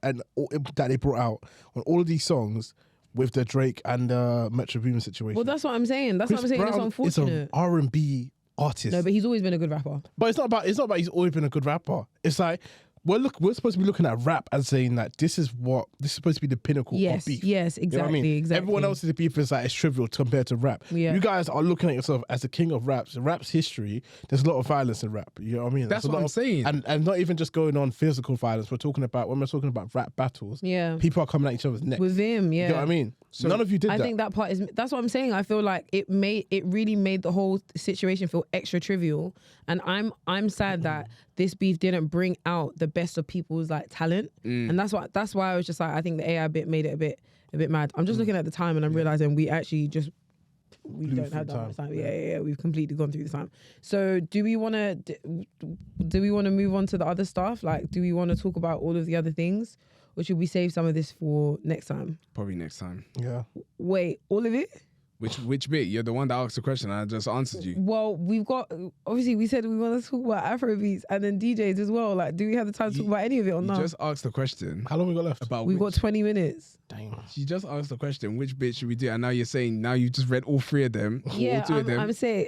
[SPEAKER 3] they brought out on all of these songs with the Drake and Metro Boomin situation.
[SPEAKER 1] Well, that's what I'm saying. That's what I'm saying. It's unfortunate.
[SPEAKER 3] It's an R&B artist.
[SPEAKER 1] No, but he's always been a good rapper.
[SPEAKER 3] But it's not about he's always been a good rapper. It's like we're supposed to be looking at rap and saying that this is supposed to be the pinnacle of beef.
[SPEAKER 1] Yes, exactly,
[SPEAKER 3] you know what I mean?
[SPEAKER 1] Exactly.
[SPEAKER 3] Everyone else's beef is like it's trivial compared to rap. Yeah. You guys are looking at yourself as the king of raps. Rap's history, there's a lot of violence in rap. You know what I mean?
[SPEAKER 2] That's what I'm saying.
[SPEAKER 3] And not even just going on physical violence. When we're talking about rap battles, people are coming at each other's necks.
[SPEAKER 1] With him,
[SPEAKER 3] You know what I mean? So none of you did that.
[SPEAKER 1] I think that part that's what I'm saying. I feel like it really made the whole situation feel extra trivial. And I'm sad that this beef didn't bring out the best of people's like talent. And that's why I was just like, I think the AI bit made it a bit mad. I'm just looking at the time and I'm realizing we actually just don't have that much time. Yeah, we've completely gone through the time. So do we want to move on to the other stuff? Like, do we want to talk about all of the other things? Or should we save some of this for next time?
[SPEAKER 2] Probably next time.
[SPEAKER 3] Yeah.
[SPEAKER 1] Wait, all of it?
[SPEAKER 2] Which bit? You're the one that asked the question and I just answered you.
[SPEAKER 1] Well, we said we want to talk about Afrobeats and then DJs as well. Like, do we have the time to talk about any of it or not?
[SPEAKER 2] You just asked the question.
[SPEAKER 3] How long we got left?
[SPEAKER 1] We've got 20 minutes.
[SPEAKER 3] Damn.
[SPEAKER 2] You just asked the question, which bit should we do? And now you're saying, now you just read all three of them.
[SPEAKER 1] Yeah,
[SPEAKER 2] all two of them.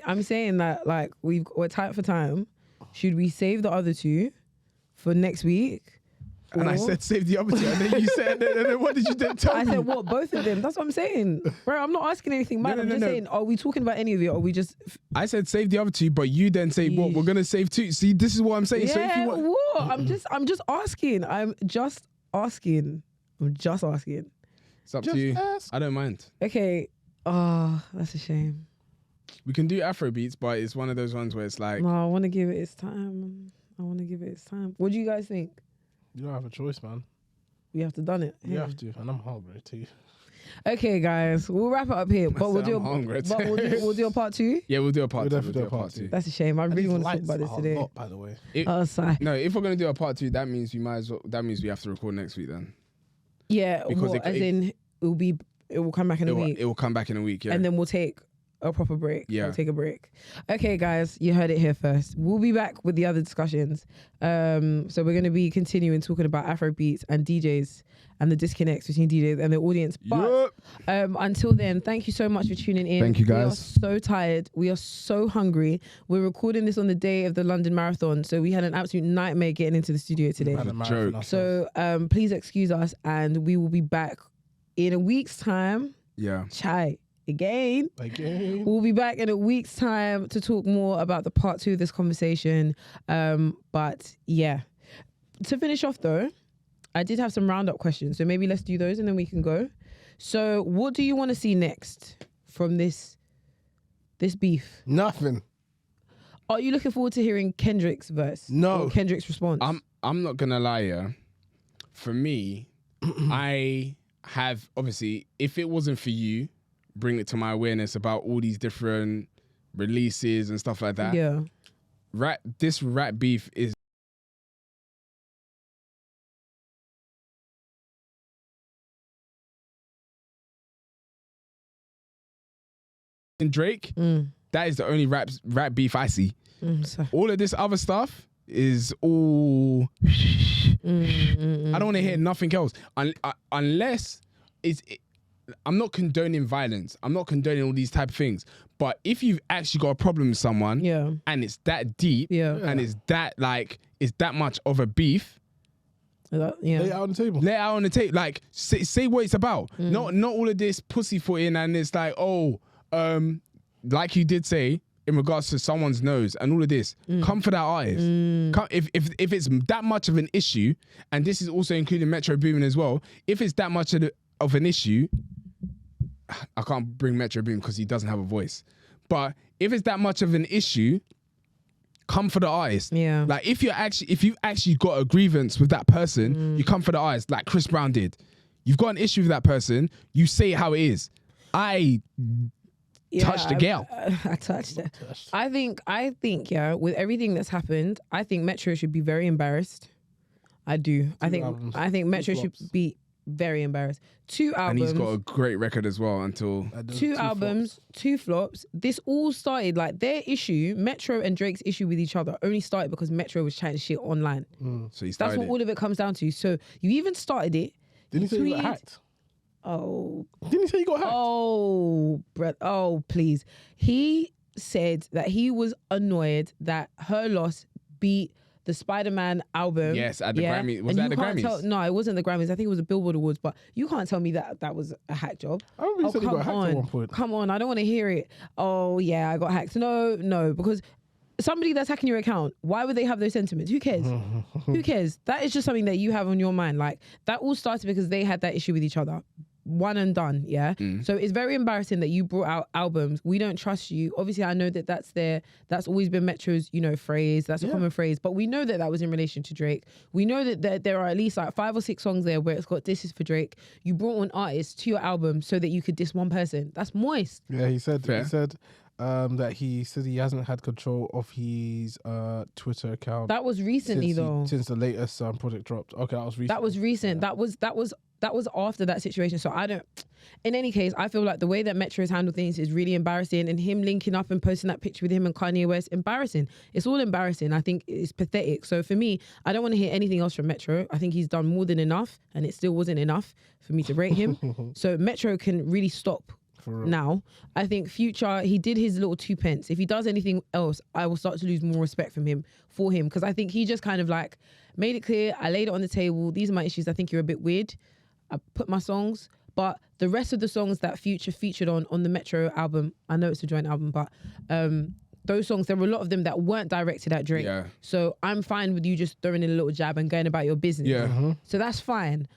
[SPEAKER 1] I'm saying that like we're tight for time. Should we save the other two for next week?
[SPEAKER 2] And I said save the other two, and then you said, and then what did you tell me?
[SPEAKER 1] I said what? Both of them. That's what I'm saying, bro. I'm not asking anything, man. I'm just saying, are we talking about any of it, or are we just?
[SPEAKER 2] I said save the other two, but you then say what? We're gonna save two. See, this is what I'm saying.
[SPEAKER 1] Yeah,
[SPEAKER 2] so if you want,
[SPEAKER 1] what? I'm just asking. I'm just asking.
[SPEAKER 2] It's up to you. I don't mind.
[SPEAKER 1] Okay. Oh, that's a shame.
[SPEAKER 2] We can do Afrobeats, but it's one of those ones where it's like.
[SPEAKER 1] No, I want to give it its time. What do you guys think?
[SPEAKER 3] You don't have a choice, man.
[SPEAKER 1] We have to done it.
[SPEAKER 3] You have to, and I'm hungry too.
[SPEAKER 1] Okay, guys, we'll wrap it up here. But we'll do a part two.
[SPEAKER 2] Yeah, we'll do a part two.
[SPEAKER 3] We'll do a part two.
[SPEAKER 1] That's a shame. I really want to talk about this today.
[SPEAKER 3] Lot, by the way.
[SPEAKER 1] Sorry.
[SPEAKER 2] No, if we're gonna do a part two, that means we have to record next week then.
[SPEAKER 1] Yeah, because it will come back in a week.
[SPEAKER 2] It will come back in a week. Yeah,
[SPEAKER 1] and then we'll take a proper break.
[SPEAKER 2] Yeah.
[SPEAKER 1] We'll take a break. Okay, guys, you heard it here first. We'll be back with the other discussions. So we're going to be continuing talking about Afrobeats and DJs and the disconnects between DJs and the audience. But until then, thank you so much for tuning in.
[SPEAKER 2] Thank you, guys.
[SPEAKER 1] We are so tired. We are so hungry. We're recording this on the day of the London Marathon. So we had an absolute nightmare getting into the studio today.
[SPEAKER 2] Joke.
[SPEAKER 1] So please excuse us, and we will be back in a week's time.
[SPEAKER 2] Yeah.
[SPEAKER 1] Chai. Again. We'll be back in a week's time to talk more about the part two of this conversation. But yeah, to finish off though, I did have some roundup questions, so maybe let's do those and then we can go. So what do you want to see next from this beef?
[SPEAKER 3] Nothing.
[SPEAKER 1] Are you looking forward to hearing Kendrick's verse?
[SPEAKER 3] No.
[SPEAKER 1] Or Kendrick's response?
[SPEAKER 2] I'm not gonna lie, yeah. For me, I have obviously, if it wasn't for you, bring it to my awareness about all these different releases and stuff like that.
[SPEAKER 1] Yeah.
[SPEAKER 2] This rap beef is and Drake, that is the only rap beef I see. All of this other stuff is all. I don't want to hear nothing else unless I'm not condoning violence. I'm not condoning all these type of things. But if you've actually got a problem with someone, and it's that deep, and it's that much of a beef.
[SPEAKER 3] Lay it out on the table.
[SPEAKER 2] Lay it out on the table. Like, say what it's about. Not all of this pussyfooting and it's like, like you did say, in regards to someone's nose and all of this, come for that artist. If it's that much of an issue, and this is also including Metro Boomin as well, if it's that much of an issue, I can't bring Metro Boomin because he doesn't have a voice. But if it's that much of an issue, come for the artist. Yeah. Like if you actually got a grievance with that person, you come for the artist, like Chris Brown did. You've got an issue with that person, you say it how it is. I touched the girl.
[SPEAKER 1] I touched it. I think, with everything that's happened, I think Metro should be very embarrassed. I do. I think Metro should be very embarrassed. 2 albums.
[SPEAKER 2] And he's got a great record as well until...
[SPEAKER 1] 2 albums, flops. 2 flops. This all started, like, their issue, Metro and Drake's issue with each other, only started because Metro was chatting shit online.
[SPEAKER 2] So he started
[SPEAKER 1] That's what all of it comes down to. So you even started it.
[SPEAKER 3] Didn't he say he got hacked?
[SPEAKER 1] Oh.
[SPEAKER 3] Didn't he say he got hacked?
[SPEAKER 1] Oh, Brett. Oh, please. He said that he was annoyed that her loss beat the Spider-Man album.
[SPEAKER 2] Yes, at the Grammys. Was that the Grammys?
[SPEAKER 1] No, it wasn't the Grammys. I think it was the Billboard Awards. But you can't tell me that was a hack job.
[SPEAKER 3] I remember he said he got hacked at one point.
[SPEAKER 1] Come on, I don't want to hear it. Oh, yeah, I got hacked. No, because somebody that's hacking your account, why would they have those sentiments? Who cares? Who cares? That is just something that you have on your mind. Like, that all started because they had that issue with each other. One and done, yeah? So it's very embarrassing that you brought out albums. We don't trust you. Obviously, I know that that's always been Metro's, phrase. That's a common phrase. But we know that was in relation to Drake. We know that there are at least like 5 or 6 songs there where it's got "This is for Drake." You brought on artists to your album so that you could diss one person. That's moist.
[SPEAKER 3] Yeah, he said that he said he hasn't had control of his Twitter account.
[SPEAKER 1] That was recently
[SPEAKER 3] since the latest project dropped. Okay, that was recent.
[SPEAKER 1] That was recent. Yeah. That was after that situation. So in any case, I feel like the way that Metro has handled things is really embarrassing, and him linking up and posting that picture with him and Kanye West, embarrassing. It's all embarrassing. I think it's pathetic. So for me, I don't want to hear anything else from Metro. I think he's done more than enough, and it still wasn't enough for me to rate him. So Metro can really stop now. I think Future, he did his little 2 pence. If he does anything else, I will start to lose more respect for him, because I think he just kind of like made it clear. I laid it on the table. These are my issues. I think you're a bit weird. I put my songs, but the rest of the songs that Future featured on the Metro album, I know it's a joint album, but those songs, there were a lot of them that weren't directed at Drake. Yeah. So I'm fine with you just throwing in a little jab and going about your business. Yeah. So that's fine.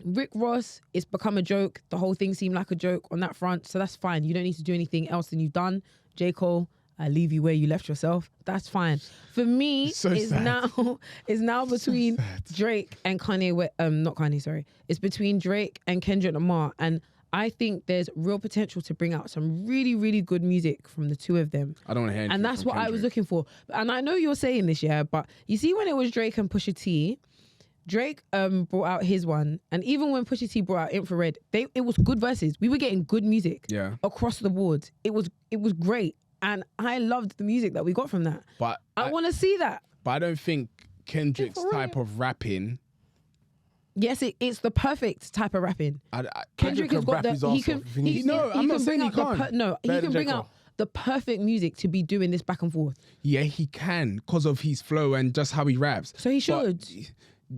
[SPEAKER 1] Rick Ross, it's become a joke. The whole thing seemed like a joke on that front. So that's fine. You don't need to do anything else than you've done. J. Cole, I leave you where you left yourself. That's fine. For me, it's now between Drake and Kanye. Not Kanye, sorry. It's between Drake and Kendrick Lamar. And I think there's real potential to bring out some really, really good music from the two of them.
[SPEAKER 2] I don't want to hear anything.
[SPEAKER 1] And that's what Kendrick. I was looking for. And I know you're saying this, yeah, but you see when it was Drake and Pusha T, Drake brought out his one, and even when Pusha T brought out Infrared, it was good verses. We were getting good music across the board. It was great. And I loved the music that we got from that. But I want to see that.
[SPEAKER 2] But I don't think Kendrick's type of rapping.
[SPEAKER 1] Yes, it's the perfect type of rapping. Kendrick has got he can bring out the perfect music to be doing this back and forth.
[SPEAKER 2] Yeah, he can because of his flow and just how he raps.
[SPEAKER 1] So he should.
[SPEAKER 2] But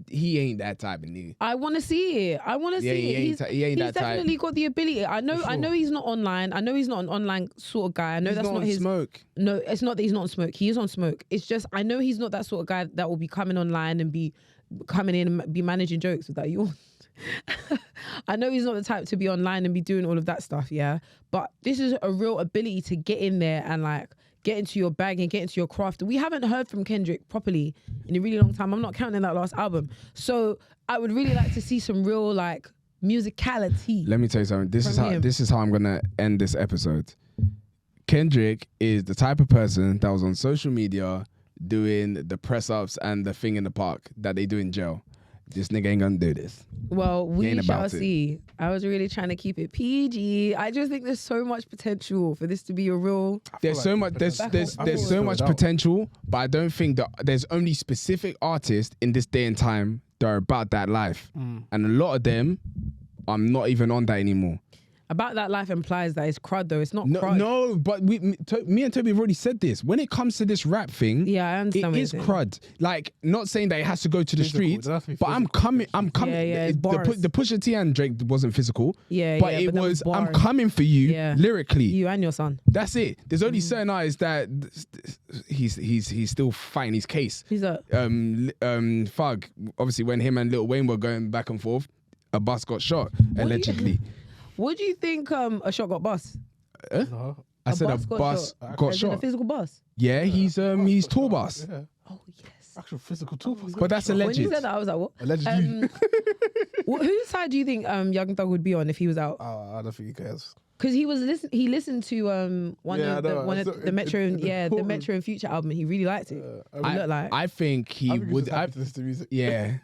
[SPEAKER 2] he ain't that type of nigga.
[SPEAKER 1] I want to see it. He's definitely got the ability. I know he's not online. I know he's not an online sort of guy. I know
[SPEAKER 2] he's
[SPEAKER 1] that's not his
[SPEAKER 2] Smoke.
[SPEAKER 1] No, it's not that he's not on Smoke. He is on Smoke. It's just I know he's not that sort of guy that will be coming online and be coming in and be managing jokes with that. I know he's not the type to be online and be doing all of that stuff. Yeah, but this is a real ability to get in there and like get into your bag and get into your craft. We haven't heard from Kendrick properly in a really long time. I'm not counting that last album. So I would really like to see some real like musicality.
[SPEAKER 2] Let me tell you something. This is how I'm gonna end this episode. Kendrick is the type of person that was on social media doing the press ups and the thing in the park that they do in jail. this nigga ain't gonna do this.
[SPEAKER 1] Well, we
[SPEAKER 2] ain't
[SPEAKER 1] shall
[SPEAKER 2] about it.
[SPEAKER 1] see. I was really trying to keep it PG. I just think there's so much potential for this to be a real.
[SPEAKER 2] There's so much. There's so much potential, but I don't think that there's only specific artists in this day and time that are about that life, and a lot of them, I'm not even on that anymore.
[SPEAKER 1] About that life implies that it's crud though. It's not crud.
[SPEAKER 2] No, but me and Tobi have already said this. When it comes to this rap thing,
[SPEAKER 1] Yeah, I understand.
[SPEAKER 2] it is crud. Like, not saying that it has to go to the
[SPEAKER 3] Physical,
[SPEAKER 2] streets,
[SPEAKER 3] it doesn't have to be
[SPEAKER 2] but I'm coming.
[SPEAKER 1] Yeah, it's bars.
[SPEAKER 2] The Pusha T and Drake wasn't physical.
[SPEAKER 1] Yeah,
[SPEAKER 2] but
[SPEAKER 1] yeah,
[SPEAKER 2] it
[SPEAKER 1] but them
[SPEAKER 2] was. I'm
[SPEAKER 1] bars.
[SPEAKER 2] coming for you
[SPEAKER 1] Yeah.
[SPEAKER 2] lyrically.
[SPEAKER 1] You and your son.
[SPEAKER 2] That's it. There's only certain artists that he's still fighting his case.
[SPEAKER 1] He's a.
[SPEAKER 2] Thug. Obviously, when him and Lil Wayne were going back and forth, a bus got shot allegedly.
[SPEAKER 1] What do you think? A shot got bust.
[SPEAKER 3] No.
[SPEAKER 2] I said a
[SPEAKER 1] bus got
[SPEAKER 2] bus
[SPEAKER 1] shot.
[SPEAKER 2] got
[SPEAKER 1] As in a
[SPEAKER 2] shot.
[SPEAKER 1] physical bus.
[SPEAKER 2] Yeah, he's tour bus.
[SPEAKER 3] Yeah.
[SPEAKER 1] Oh yes.
[SPEAKER 3] Actual physical tool.
[SPEAKER 2] But that's
[SPEAKER 1] When
[SPEAKER 2] alleged.
[SPEAKER 1] you said that, I was like, what?
[SPEAKER 3] Allegedly.
[SPEAKER 1] Whose side do you think Young Thug would be on if he was out?
[SPEAKER 3] I don't think he cares.
[SPEAKER 1] Because he listened to one
[SPEAKER 3] Yeah, I
[SPEAKER 1] of the
[SPEAKER 3] know.
[SPEAKER 1] one of
[SPEAKER 3] It's-
[SPEAKER 1] the Metro
[SPEAKER 3] it's
[SPEAKER 1] the
[SPEAKER 3] important.
[SPEAKER 1] Metro and Future album. He really liked it.
[SPEAKER 2] I think he
[SPEAKER 3] I think
[SPEAKER 2] would.
[SPEAKER 3] he's just happy to listen to music.
[SPEAKER 2] Yeah.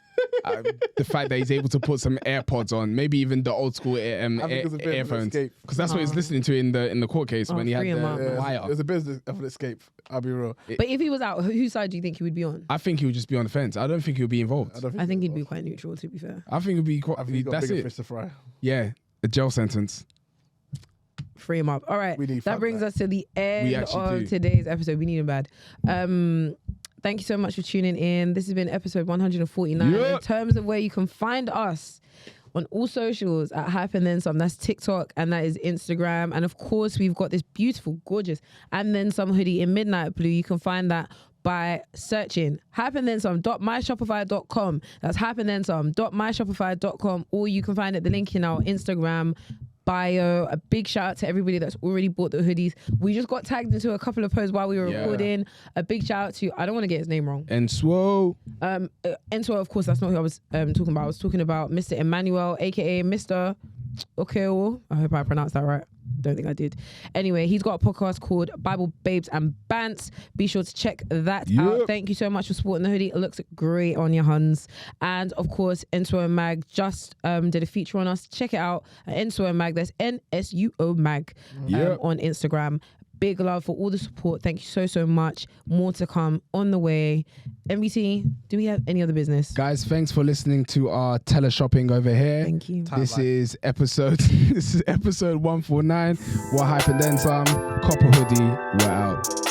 [SPEAKER 2] The fact that he's able to put some AirPods on, maybe even the old school
[SPEAKER 3] I think it's a bit of an
[SPEAKER 2] earphones,
[SPEAKER 3] escape.
[SPEAKER 2] because that's what he's listening to in the court case when he had
[SPEAKER 1] free him up.
[SPEAKER 2] the
[SPEAKER 3] Yeah,
[SPEAKER 2] wire.
[SPEAKER 3] there's a business of an escape. I'll be real.
[SPEAKER 1] But if he was out, whose side do you think he would be on?
[SPEAKER 2] I think he would just be on the fence. I don't think he would be involved.
[SPEAKER 1] I think he'd be quite neutral, to be fair.
[SPEAKER 2] I think he'd be quite.
[SPEAKER 3] I think he's got
[SPEAKER 2] That's
[SPEAKER 3] bigger
[SPEAKER 2] it.
[SPEAKER 3] fish to fry.
[SPEAKER 2] Yeah, a jail sentence.
[SPEAKER 1] Free him up. All right.
[SPEAKER 3] We need
[SPEAKER 1] That
[SPEAKER 3] Thug
[SPEAKER 1] brings
[SPEAKER 3] back.
[SPEAKER 1] us to the end
[SPEAKER 2] actually
[SPEAKER 1] of
[SPEAKER 2] do.
[SPEAKER 1] today's episode. We need him bad. Thank you so much for tuning in. This has been episode 149.
[SPEAKER 2] Yeah.
[SPEAKER 1] In terms of where you can find us on all socials at Hype and Then Some. That's TikTok and that is Instagram. And of course, we've got this beautiful, gorgeous And Then Some hoodie in midnight blue. You can find that by searching hypeandthensome.myshopify.com. That's hypeandthensome.myshopify.com. Or you can find it, the link in our Instagram bio. A big shout out to everybody that's already bought the hoodies. We just got tagged into a couple of posts while we were recording. A big shout out to, I don't want to get his name wrong.
[SPEAKER 2] And Swole.
[SPEAKER 1] Enso, of course, that's not who I was talking about. I was talking about Mr. Emmanuel, aka Mr. Okeo. I hope I pronounced that right. Don't think I did. Anyway, he's got a podcast called Bible Babes and Bants. Be sure to check that out. Thank you so much for supporting the hoodie. It looks great on your huns. And of course, Enso and Mag just did a feature on us. Check it out. Enso and Mag. That's NSUO Mag on Instagram. Big love for all the support. Thank you so much. More to come on the way. MBC, do we have any other business?
[SPEAKER 2] Guys, thanks for listening to our teleshopping over here.
[SPEAKER 1] Thank you.
[SPEAKER 2] This is episode 149. We're Hype and Then Some. Copper hoodie. We're out.